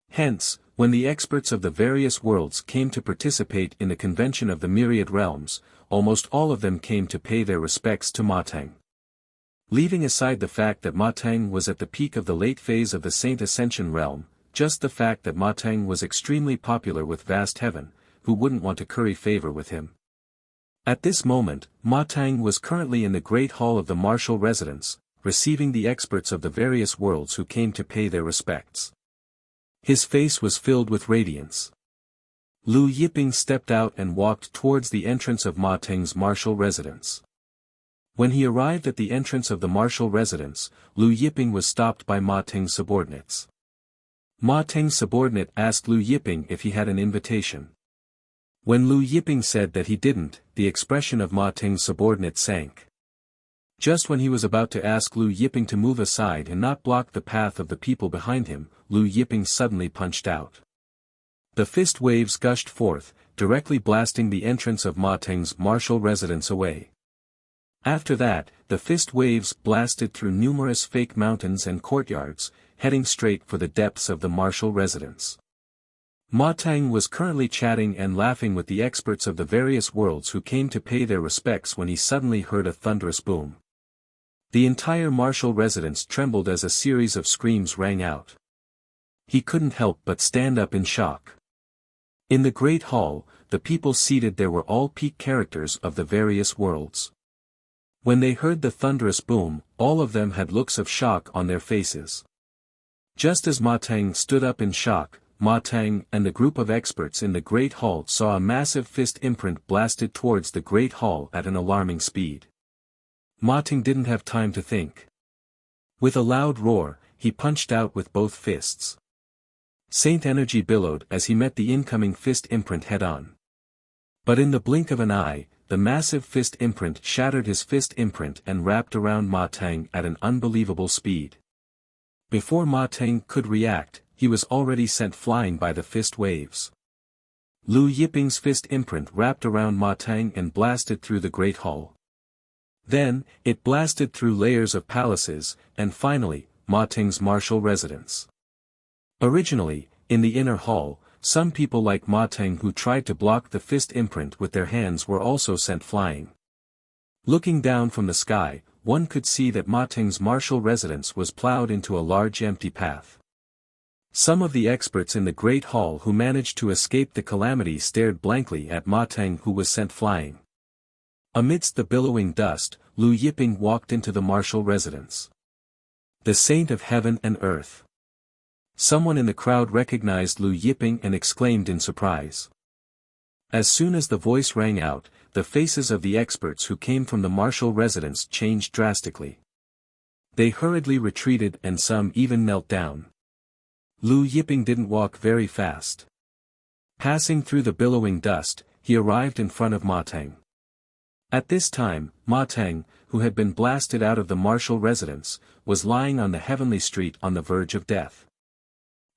Hence, when the experts of the various worlds came to participate in the convention of the myriad realms, almost all of them came to pay their respects to Ma Teng. Leaving aside the fact that Ma Teng was at the peak of the late phase of the Saint Ascension realm, just the fact that Ma Teng was extremely popular with vast heaven, who wouldn't want to curry favor with him? At this moment, Ma Teng was currently in the Great Hall of the martial residence, receiving the experts of the various worlds who came to pay their respects. His face was filled with radiance. Lu Yiping stepped out and walked towards the entrance of Ma Teng's martial residence. When he arrived at the entrance of the martial residence, Lu Yiping was stopped by Ma Teng's subordinates. Ma Teng's subordinate asked Lu Yiping if he had an invitation. When Lu Yiping said that he didn't, the expression of Ma Teng's subordinate sank. Just when he was about to ask Lu Yiping to move aside and not block the path of the people behind him, Lu Yiping suddenly punched out. The fist waves gushed forth, directly blasting the entrance of Ma Teng's martial residence away. After that, the fist waves blasted through numerous fake mountains and courtyards, heading straight for the depths of the martial residence. Ma Teng was currently chatting and laughing with the experts of the various worlds who came to pay their respects when he suddenly heard a thunderous boom. The entire martial residence trembled as a series of screams rang out. He couldn't help but stand up in shock. In the Great Hall, the people seated there were all peak characters of the various worlds. When they heard the thunderous boom, all of them had looks of shock on their faces. Just as Ma Teng stood up in shock, Ma Teng and the group of experts in the Great Hall saw a massive fist imprint blasted towards the Great Hall at an alarming speed. Ma Teng didn't have time to think. With a loud roar, he punched out with both fists. Saint energy billowed as he met the incoming fist imprint head-on. But in the blink of an eye, the massive fist imprint shattered his fist imprint and wrapped around Ma Teng at an unbelievable speed. Before Ma Teng could react, he was already sent flying by the fist waves. Lu Yiping's fist imprint wrapped around Ma Teng and blasted through the Great Hall. Then, it blasted through layers of palaces, and finally, Ma Teng's martial residence. Originally, in the inner hall, some people like Ma Teng who tried to block the fist imprint with their hands were also sent flying. Looking down from the sky, one could see that Ma Teng's martial residence was plowed into a large empty path. Some of the experts in the Great Hall who managed to escape the calamity stared blankly at Ma Teng who was sent flying. Amidst the billowing dust, Lu Yiping walked into the martial residence. The Saint of Heaven and Earth. Someone in the crowd recognized Lu Yiping and exclaimed in surprise. As soon as the voice rang out, the faces of the experts who came from the martial residence changed drastically. They hurriedly retreated and some even knelt down. Lu Yiping didn't walk very fast. Passing through the billowing dust, he arrived in front of Ma Teng. At this time, Ma Teng, who had been blasted out of the martial residence, was lying on the heavenly street on the verge of death.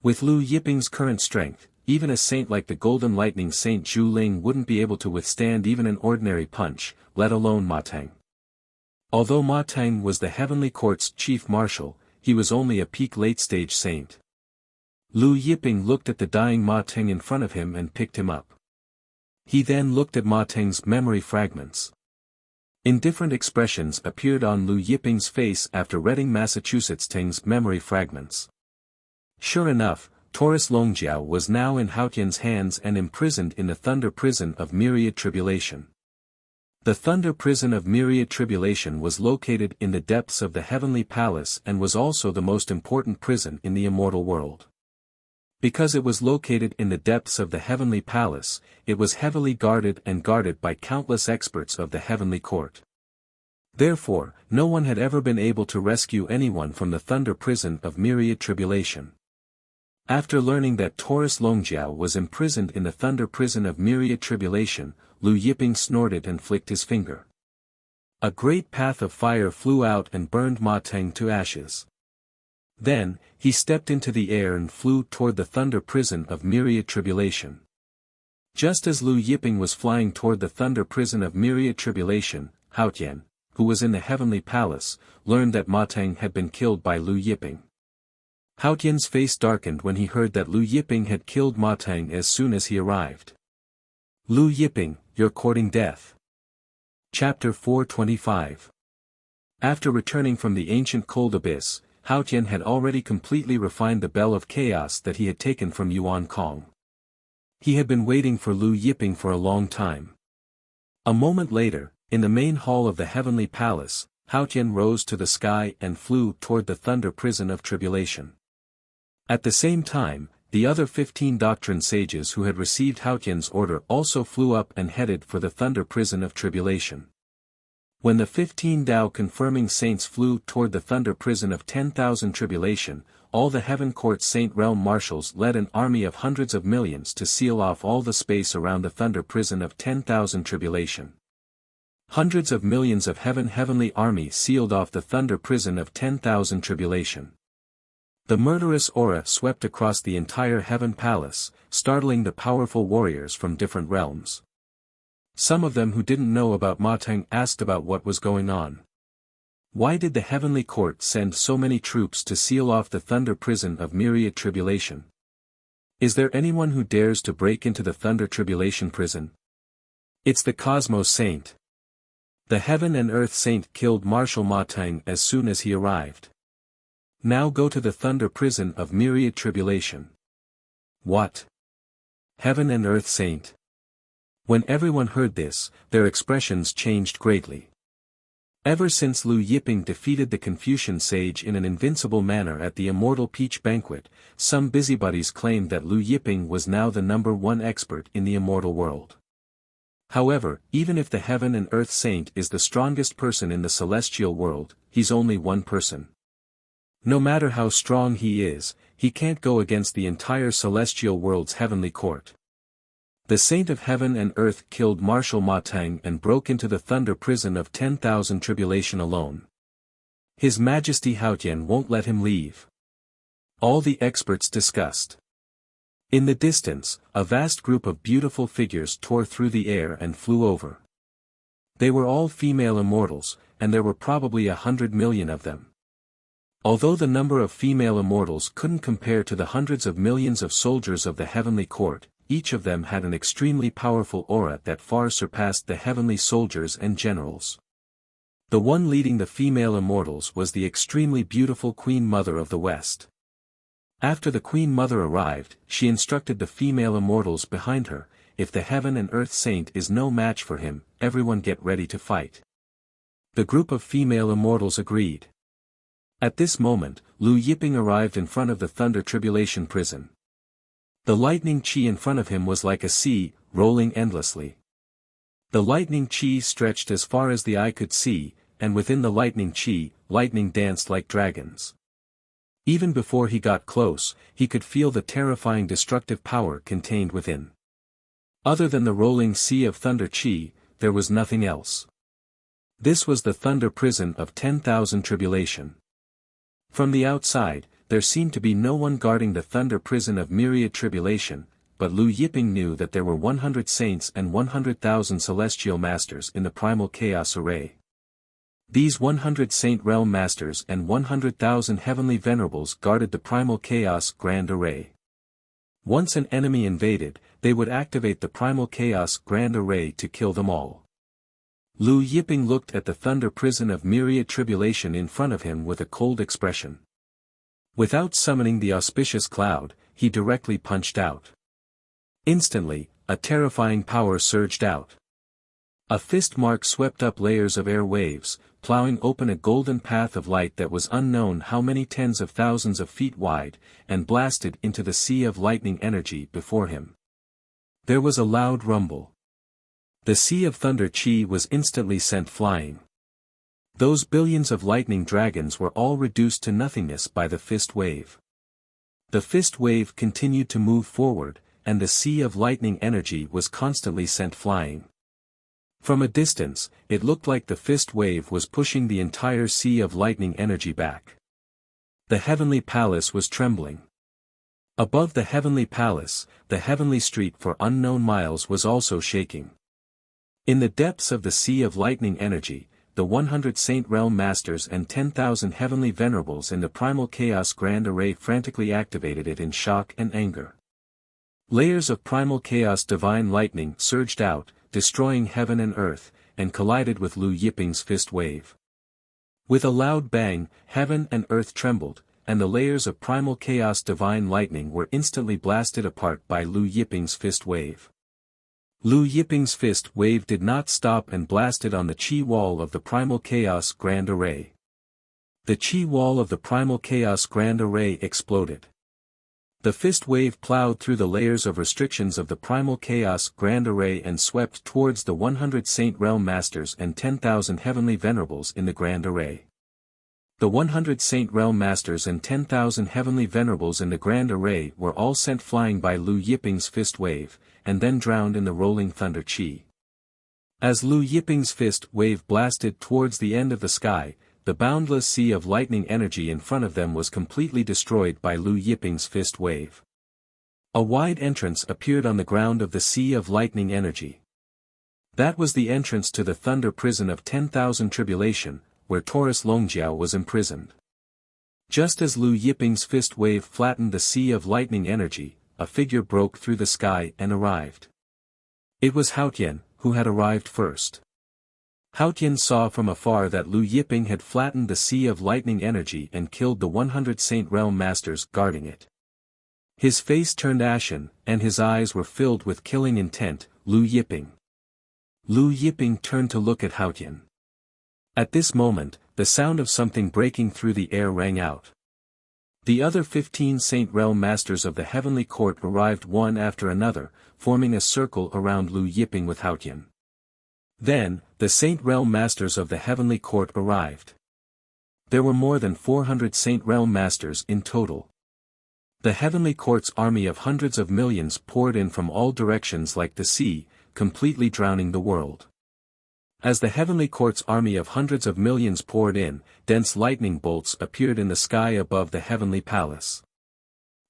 With Lu Yiping's current strength, even a saint like the Golden Lightning Saint Zhu Ling wouldn't be able to withstand even an ordinary punch, let alone Ma Teng. Although Ma Teng was the Heavenly Court's chief marshal, he was only a peak late-stage saint. Lu Yiping looked at the dying Ma Teng in front of him and picked him up. He then looked at Ma Teng's memory fragments. Indifferent expressions appeared on Lu Yiping's face after reading Massachusetts Teng's memory fragments. Sure enough, Taurus Longjiao was now in Haotian's hands and imprisoned in the Thunder Prison of Myriad Tribulation. The Thunder Prison of Myriad Tribulation was located in the depths of the Heavenly Palace and was also the most important prison in the immortal world. Because it was located in the depths of the Heavenly Palace, it was heavily guarded by countless experts of the Heavenly Court. Therefore, no one had ever been able to rescue anyone from the Thunder Prison of Myriad Tribulation. After learning that Taurus Longjiao was imprisoned in the Thunder Prison of Myriad Tribulation, Lu Yiping snorted and flicked his finger. A great path of fire flew out and burned Ma Teng to ashes. Then, he stepped into the air and flew toward the Thunder Prison of Myriad Tribulation. Just as Lu Yiping was flying toward the Thunder Prison of Myriad Tribulation, Haotian, who was in the Heavenly Palace, learned that Ma Teng had been killed by Lu Yiping. Haotian's face darkened when he heard that Lu Yiping had killed Ma Teng as soon as he arrived. Lu Yiping, you're courting death. Chapter 425. After returning from the ancient cold abyss, Haotian had already completely refined the Bell of Chaos that he had taken from Yuan Kong. He had been waiting for Lu Yiping for a long time. A moment later, in the main hall of the Heavenly Palace, Haotian rose to the sky and flew toward the Thunder Prison of Tribulation. At the same time, the other 15 doctrine sages who had received Haotian's order also flew up and headed for the Thunder Prison of Tribulation. When the 15 Tao confirming saints flew toward the Thunder Prison of 10,000 Tribulation, all the Heaven Court Saint Realm Marshals led an army of hundreds of millions to seal off all the space around the Thunder Prison of 10,000 Tribulation. Hundreds of millions of Heavenly Army sealed off the Thunder Prison of 10,000 Tribulation. The murderous aura swept across the entire Heaven Palace, startling the powerful warriors from different realms. Some of them who didn't know about Ma Teng asked about what was going on. Why did the Heavenly Court send so many troops to seal off the Thunder Prison of Myriad Tribulation? Is there anyone who dares to break into the Thunder Tribulation prison? It's the Cosmos Saint. The Heaven and Earth Saint killed Marshal Ma Teng as soon as he arrived. Now go to the Thunder Prison of Myriad Tribulation. What? Heaven and Earth Saint. When everyone heard this, their expressions changed greatly. Ever since Lu Yiping defeated the Confucian sage in an invincible manner at the Immortal Peach Banquet, some busybodies claimed that Lu Yiping was now the #1 expert in the immortal world. However, even if the Heaven and Earth Saint is the strongest person in the celestial world, he's only one person. No matter how strong he is, he can't go against the entire celestial world's heavenly court. The Saint of Heaven and Earth killed Marshal Ma Teng and broke into the Thunder Prison of 10,000 Tribulation alone. His Majesty Haotian won't let him leave. All the experts discussed. In the distance, a vast group of beautiful figures tore through the air and flew over. They were all female immortals, and there were probably 100 million of them. Although the number of female immortals couldn't compare to the hundreds of millions of soldiers of the Heavenly Court, each of them had an extremely powerful aura that far surpassed the heavenly soldiers and generals. The one leading the female immortals was the extremely beautiful Queen Mother of the West. After the Queen Mother arrived, she instructed the female immortals behind her, if the Heaven and Earth Saint is no match for him, everyone get ready to fight. The group of female immortals agreed. At this moment, Lu Yiping arrived in front of the Thunder Tribulation prison. The lightning chi in front of him was like a sea, rolling endlessly. The lightning chi stretched as far as the eye could see, and within the lightning chi, lightning danced like dragons. Even before he got close, he could feel the terrifying destructive power contained within. Other than the rolling sea of thunder chi, there was nothing else. This was the Thunder Prison of 10,000 Tribulation. From the outside, there seemed to be no one guarding the Thunder Prison of Myriad Tribulation, but Lu Yiping knew that there were 100 saints and 100,000 celestial masters in the primal chaos array. These 100 saint realm masters and 100,000 heavenly venerables guarded the primal chaos grand array. Once an enemy invaded, they would activate the primal chaos grand array to kill them all. Lu Yiping looked at the thunder prison of myriad tribulation in front of him with a cold expression. Without summoning the auspicious cloud, he directly punched out. Instantly, a terrifying power surged out. A fist mark swept up layers of air waves, plowing open a golden path of light that was unknown how many tens of thousands of feet wide, and blasted into the sea of lightning energy before him. There was a loud rumble. The sea of thunder chi was instantly sent flying. Those billions of lightning dragons were all reduced to nothingness by the fist wave. The fist wave continued to move forward, and the sea of lightning energy was constantly sent flying. From a distance, it looked like the fist wave was pushing the entire sea of lightning energy back. The heavenly palace was trembling. Above the heavenly palace, the heavenly street for unknown miles was also shaking. In the depths of the sea of lightning energy, the 100 saint realm masters and 10,000 heavenly venerables in the primal chaos grand array frantically activated it in shock and anger. Layers of primal chaos divine lightning surged out, destroying heaven and earth, and collided with Lu Yiping's fist wave. With a loud bang, heaven and earth trembled, and the layers of primal chaos divine lightning were instantly blasted apart by Lu Yiping's fist wave. Lu Yiping's fist wave did not stop and blasted on the chi wall of the primal chaos grand array. The chi wall of the primal chaos grand array exploded. The fist wave plowed through the layers of restrictions of the primal chaos grand array and swept towards the 100 saint realm masters and 10,000 heavenly venerables in the grand array. The 100 saint realm masters and 10,000 heavenly venerables in the grand array were all sent flying by Lu Yiping's fist wave, and then drowned in the rolling thunder chi. As Lu Yiping's fist wave blasted towards the end of the sky, the boundless sea of lightning energy in front of them was completely destroyed by Lu Yiping's fist wave. A wide entrance appeared on the ground of the sea of lightning energy. That was the entrance to the thunder prison of 10,000 tribulation, where Taurus Longjiao was imprisoned. Just as Lu Yiping's fist wave flattened the sea of lightning energy, a figure broke through the sky and arrived. It was Haotian, who had arrived first. Haotian saw from afar that Lu Yiping had flattened the sea of lightning energy and killed the 100 saint realm masters guarding it. His face turned ashen, and his eyes were filled with killing intent. Lu Yiping. Lu Yiping turned to look at Haotian. At this moment, the sound of something breaking through the air rang out. The other 15 saint realm masters of the heavenly court arrived one after another, forming a circle around Lu Yiping with Haotian. Then, the saint realm masters of the heavenly court arrived. There were more than 400 saint realm masters in total. The heavenly court's army of hundreds of millions poured in from all directions like the sea, completely drowning the world. As the heavenly court's army of hundreds of millions poured in, dense lightning bolts appeared in the sky above the heavenly palace.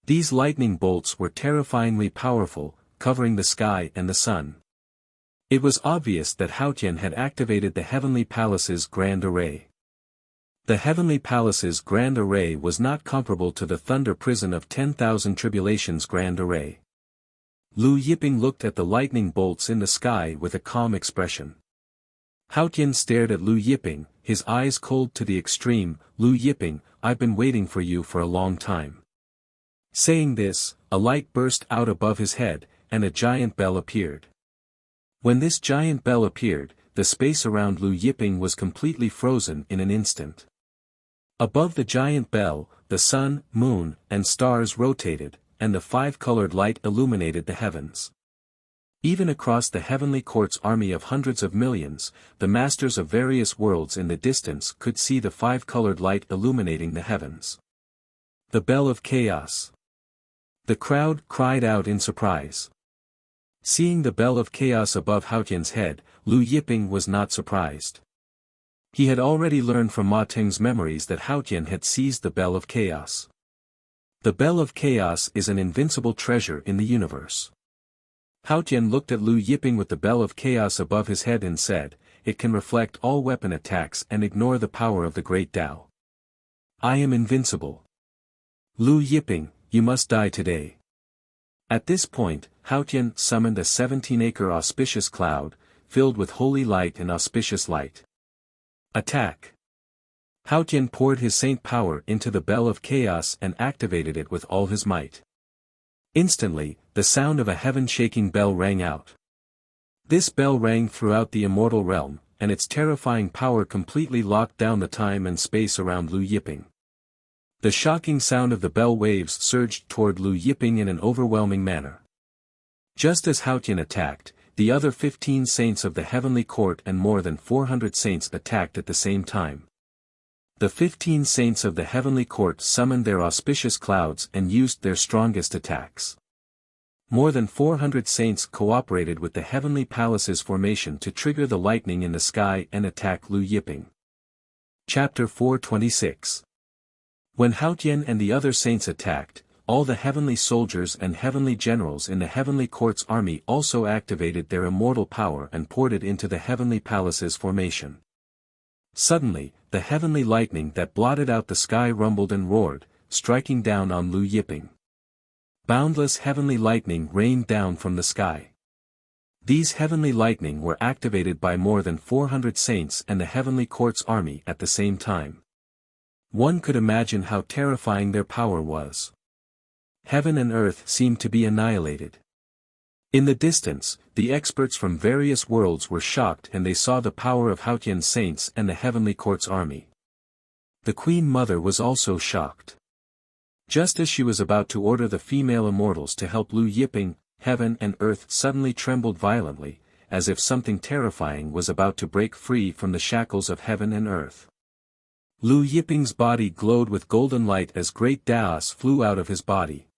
These lightning bolts were terrifyingly powerful, covering the sky and the sun. It was obvious that Haotian had activated the heavenly palace's grand array. The heavenly palace's grand array was not comparable to the thunder prison of 10,000 tribulations grand array. Lu Yiping looked at the lightning bolts in the sky with a calm expression. Haotian stared at Lu Yiping, his eyes cold to the extreme. Lu Yiping, I've been waiting for you for a long time. Saying this, a light burst out above his head, and a giant bell appeared. When this giant bell appeared, the space around Lu Yiping was completely frozen in an instant. Above the giant bell, the sun, moon, and stars rotated, and the five-colored light illuminated the heavens. Even across the heavenly court's army of hundreds of millions, the masters of various worlds in the distance could see the five-colored light illuminating the heavens. The bell of chaos. The crowd cried out in surprise. Seeing the bell of chaos above Haotian's head, Lu Yiping was not surprised. He had already learned from Ma Teng's memories that Haotian had seized the bell of chaos. The bell of chaos is an invincible treasure in the universe. Hao Tian looked at Lu Yiping with the bell of chaos above his head and said, "It can reflect all weapon attacks and ignore the power of the great Tao. I am invincible. Lu Yiping, you must die today." At this point, Hao Tian summoned a 17-acre auspicious cloud, filled with holy light and auspicious light. Attack! Hao Tian poured his saint power into the bell of chaos and activated it with all his might. Instantly, the sound of a heaven-shaking bell rang out. This bell rang throughout the immortal realm, and its terrifying power completely locked down the time and space around Lu Yiping. The shocking sound of the bell waves surged toward Lu Yiping in an overwhelming manner. Just as Hao Tian attacked, the other 15 saints of the heavenly court and more than 400 saints attacked at the same time. The 15 saints of the heavenly court summoned their auspicious clouds and used their strongest attacks. More than 400 saints cooperated with the heavenly palace's formation to trigger the lightning in the sky and attack Lu Yiping. Chapter 426. When Hao Tian and the other saints attacked, all the heavenly soldiers and heavenly generals in the heavenly court's army also activated their immortal power and poured it into the heavenly palace's formation. Suddenly, the heavenly lightning that blotted out the sky rumbled and roared, striking down on Lu Yiping. Boundless heavenly lightning rained down from the sky. These heavenly lightning were activated by more than 400 saints and the heavenly court's army at the same time. One could imagine how terrifying their power was. Heaven and earth seemed to be annihilated. In the distance, the experts from various worlds were shocked and they saw the power of Hao Tian's saints and the heavenly court's army. The Queen Mother was also shocked. Just as she was about to order the female immortals to help Lu Yiping, heaven and earth suddenly trembled violently, as if something terrifying was about to break free from the shackles of heaven and earth. Lu Yiping's body glowed with golden light as great Daos flew out of his body.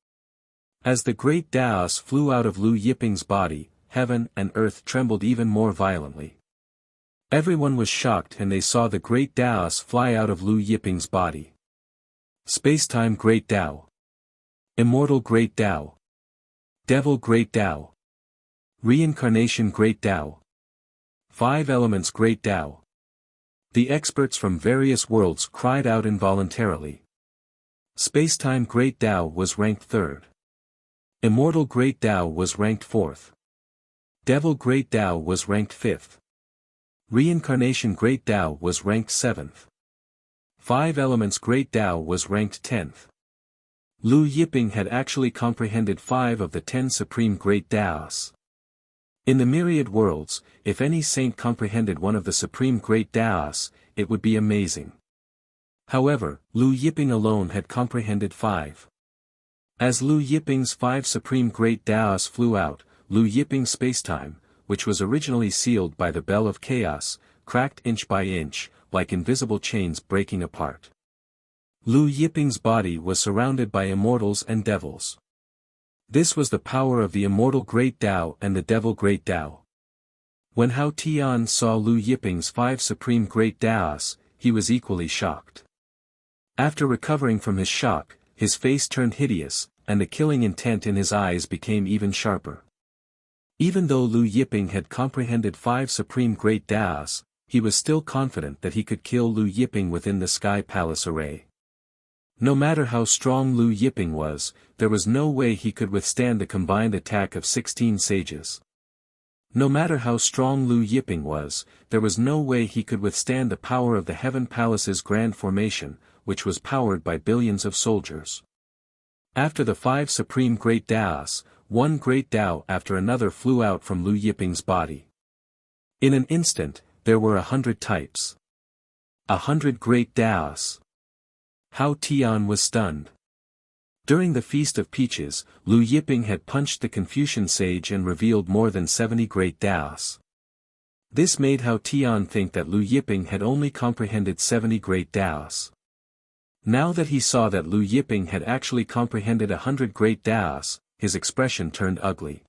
As the great Daos flew out of Lu Yiping's body, heaven and earth trembled even more violently. Everyone was shocked and they saw the great Daos fly out of Lu Yiping's body. Space-time Great Tao. Immortal Great Tao. Devil Great Tao. Reincarnation Great Tao. 5 Elements Great Tao. The experts from various worlds cried out involuntarily. Space-time Great Tao was ranked 3rd. Immortal Great Tao was ranked 4th. Devil Great Tao was ranked 5th. Reincarnation Great Tao was ranked 7th. 5 Elements Great Tao was ranked 10th. Lu Yiping had actually comprehended 5 of the 10 supreme Great Taos. In the myriad worlds, if any saint comprehended one of the supreme Great Taos, it would be amazing. However, Lu Yiping alone had comprehended 5. As Lu Yiping's 5 supreme Great Taos flew out, Lu Yiping's spacetime, which was originally sealed by the Bell of Chaos, cracked inch by inch, like invisible chains breaking apart. Lu Yiping's body was surrounded by immortals and devils. This was the power of the immortal Great Tao and the Devil Great Tao. When Hao Tian saw Lu Yiping's 5 supreme Great Taos, he was equally shocked. After recovering from his shock, his face turned hideous, and the killing intent in his eyes became even sharper. Even though Lu Yiping had comprehended 5 supreme Great Taos, he was still confident that he could kill Lu Yiping within the Sky Palace array. No matter how strong Lu Yiping was, there was no way he could withstand the combined attack of 16 sages. No matter how strong Lu Yiping was, there was no way he could withstand the power of the Heaven Palace's grand formation, which was powered by billions of soldiers. After the 5 supreme Great Taos, one Great Tao after another flew out from Lu Yiping's body. In an instant, there were 100 types. 100 Great Taos. Hao Tian was stunned. During the Feast of Peaches, Lu Yiping had punched the Confucian sage and revealed more than 70 Great Taos. This made Hao Tian think that Lu Yiping had only comprehended 70 Great Taos. Now that he saw that Lu Yiping had actually comprehended 100 Great Taos, his expression turned ugly.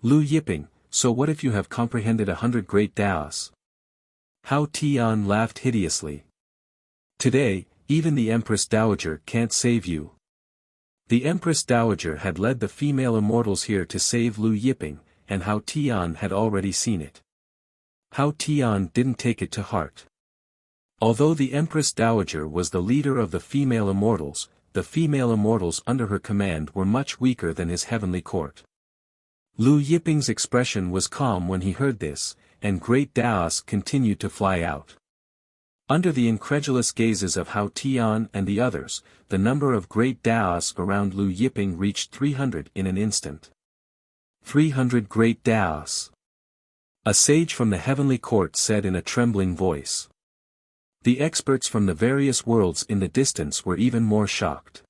Lu Yiping, so what if you have comprehended 100 Great Taos? Hao Tian laughed hideously. Today, even the Empress Dowager can't save you. The Empress Dowager had led the female immortals here to save Lu Yiping, and Hao Tian had already seen it. Hao Tian didn't take it to heart. Although the Empress Dowager was the leader of the female immortals, the female immortals under her command were much weaker than his heavenly court. Lu Yiping's expression was calm when he heard this, and great Daos continued to fly out. Under the incredulous gazes of Hao Tian and the others, the number of great Daos around Lu Yiping reached 300 in an instant. 300 great Daos. A sage from the heavenly court said in a trembling voice. The experts from the various worlds in the distance were even more shocked.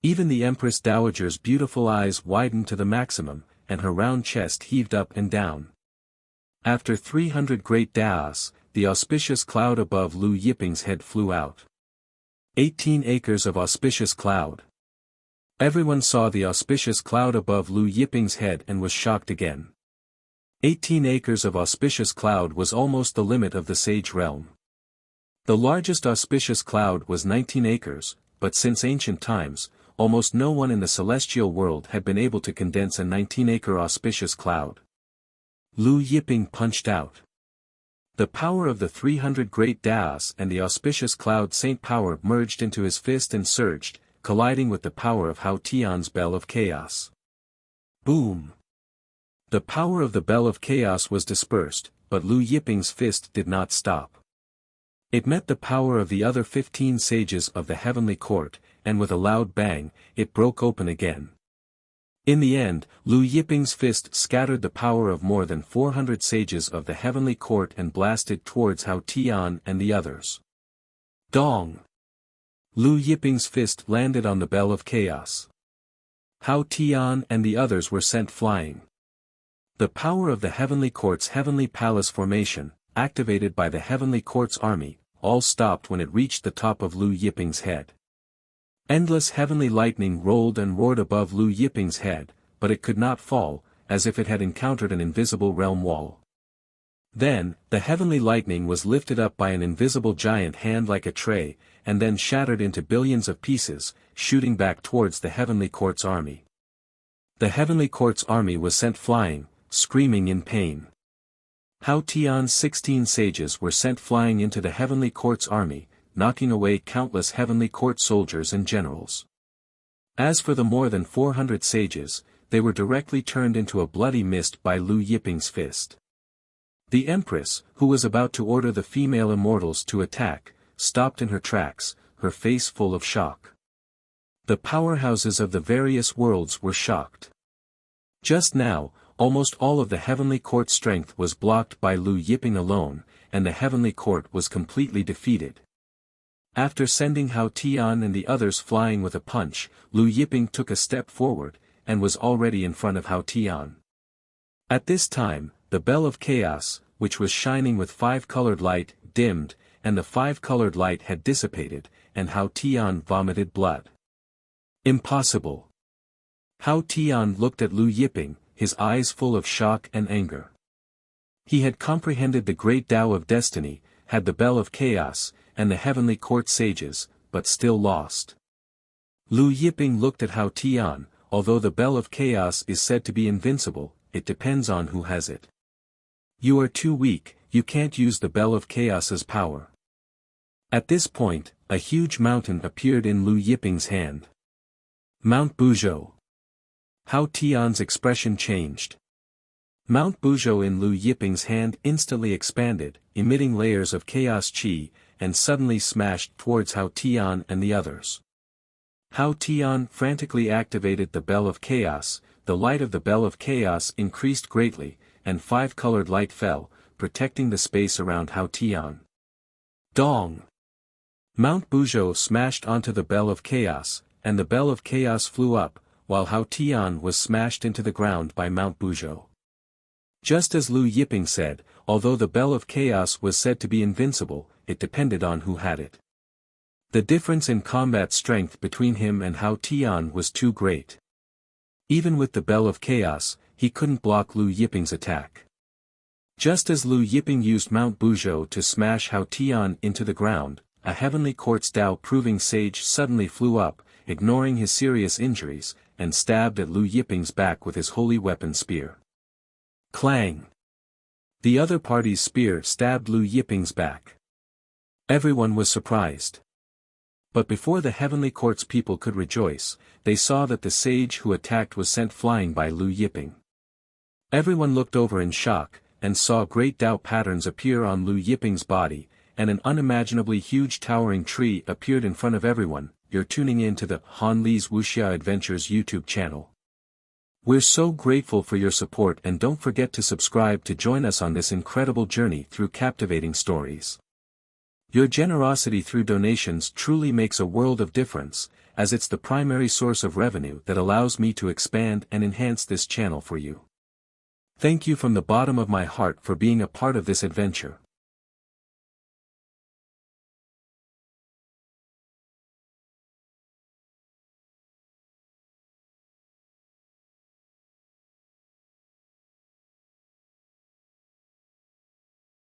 Even the Empress Dowager's beautiful eyes widened to the maximum, and her round chest heaved up and down. After 300 great Daos, the auspicious cloud above Lu Yiping's head flew out. 18 acres of auspicious cloud. Everyone saw the auspicious cloud above Lu Yiping's head and was shocked again. 18 acres of auspicious cloud was almost the limit of the sage realm. The largest auspicious cloud was 19 acres, but since ancient times, almost no one in the celestial world had been able to condense a 19-acre auspicious cloud. Lu Yiping punched out. The power of the 300 great Daos and the auspicious cloud saint power merged into his fist and surged, colliding with the power of Hao Tian's bell of chaos. Boom! The power of the bell of chaos was dispersed, but Lu Yiping's fist did not stop. It met the power of the other 15 sages of the heavenly court, and with a loud bang, it broke open again. In the end, Lu Yiping's fist scattered the power of more than 400 sages of the heavenly court and blasted towards Hao Tian and the others. Dong! Lu Yiping's fist landed on the bell of chaos. Hao Tian and the others were sent flying. The power of the heavenly court's heavenly palace formation, activated by the heavenly court's army, all stopped when it reached the top of Lu Yiping's head. Endless heavenly lightning rolled and roared above Lu Yiping's head, but it could not fall, as if it had encountered an invisible realm wall. Then, the heavenly lightning was lifted up by an invisible giant hand like a tray, and then shattered into billions of pieces, shooting back towards the heavenly court's army. The heavenly court's army was sent flying, screaming in pain. Hao Tian's 16 sages were sent flying into the heavenly court's army, knocking away countless heavenly court soldiers and generals. As for the more than 400 sages, they were directly turned into a bloody mist by Lu Yiping's fist. The Empress, who was about to order the female immortals to attack, stopped in her tracks, her face full of shock. The powerhouses of the various worlds were shocked. Just now, almost all of the heavenly court strength was blocked by Lu Yiping alone, and the heavenly court was completely defeated. After sending Hao Tian and the others flying with a punch, Lu Yiping took a step forward, and was already in front of Hao Tian. At this time, the bell of chaos, which was shining with 5-colored light, dimmed, and the 5-colored light had dissipated, and Hao Tian vomited blood. Impossible! Hao Tian looked at Lu Yiping, his eyes full of shock and anger. He had comprehended the great Tao of destiny, had the bell of chaos, and the heavenly court sages, but still lost. Lu Yiping looked at Hao Tian. Although the bell of chaos is said to be invincible, it depends on who has it. You are too weak, you can't use the bell of chaos's power. At this point, a huge mountain appeared in Lu Yiping's hand. Mount Buzhou. Hao Tian's expression changed. Mount Buzhou in Lu Yiping's hand instantly expanded, emitting layers of chaos qi, and suddenly smashed towards Hao Tian and the others. Hao Tian frantically activated the bell of chaos, the light of the bell of chaos increased greatly, and 5-colored light fell, protecting the space around Hao Tian. Dong! Mount Buzhou smashed onto the bell of chaos, and the bell of chaos flew up, while Hao Tian was smashed into the ground by Mount Buzhou. Just as Lu Yiping said, although the bell of chaos was said to be invincible, it depended on who had it. The difference in combat strength between him and Hao Tian was too great. Even with the bell of chaos, he couldn't block Lu Yiping's attack. Just as Lu Yiping used Mount Buzhou to smash Hao Tian into the ground, a heavenly court's Tao proving sage suddenly flew up, ignoring his serious injuries, and stabbed at Lu Yiping's back with his holy weapon spear. Clang! The other party's spear stabbed Lu Yiping's back. Everyone was surprised. But before the heavenly court's people could rejoice, they saw that the sage who attacked was sent flying by Lu Yiping. Everyone looked over in shock, and saw great doubt patterns appear on Lu Yiping's body, and an unimaginably huge towering tree appeared in front of everyone. You're tuning in to the Han Li's Wuxia Adventures YouTube channel. We're so grateful for your support, and don't forget to subscribe to join us on this incredible journey through captivating stories. Your generosity through donations truly makes a world of difference, as it's the primary source of revenue that allows me to expand and enhance this channel for you. Thank you from the bottom of my heart for being a part of this adventure.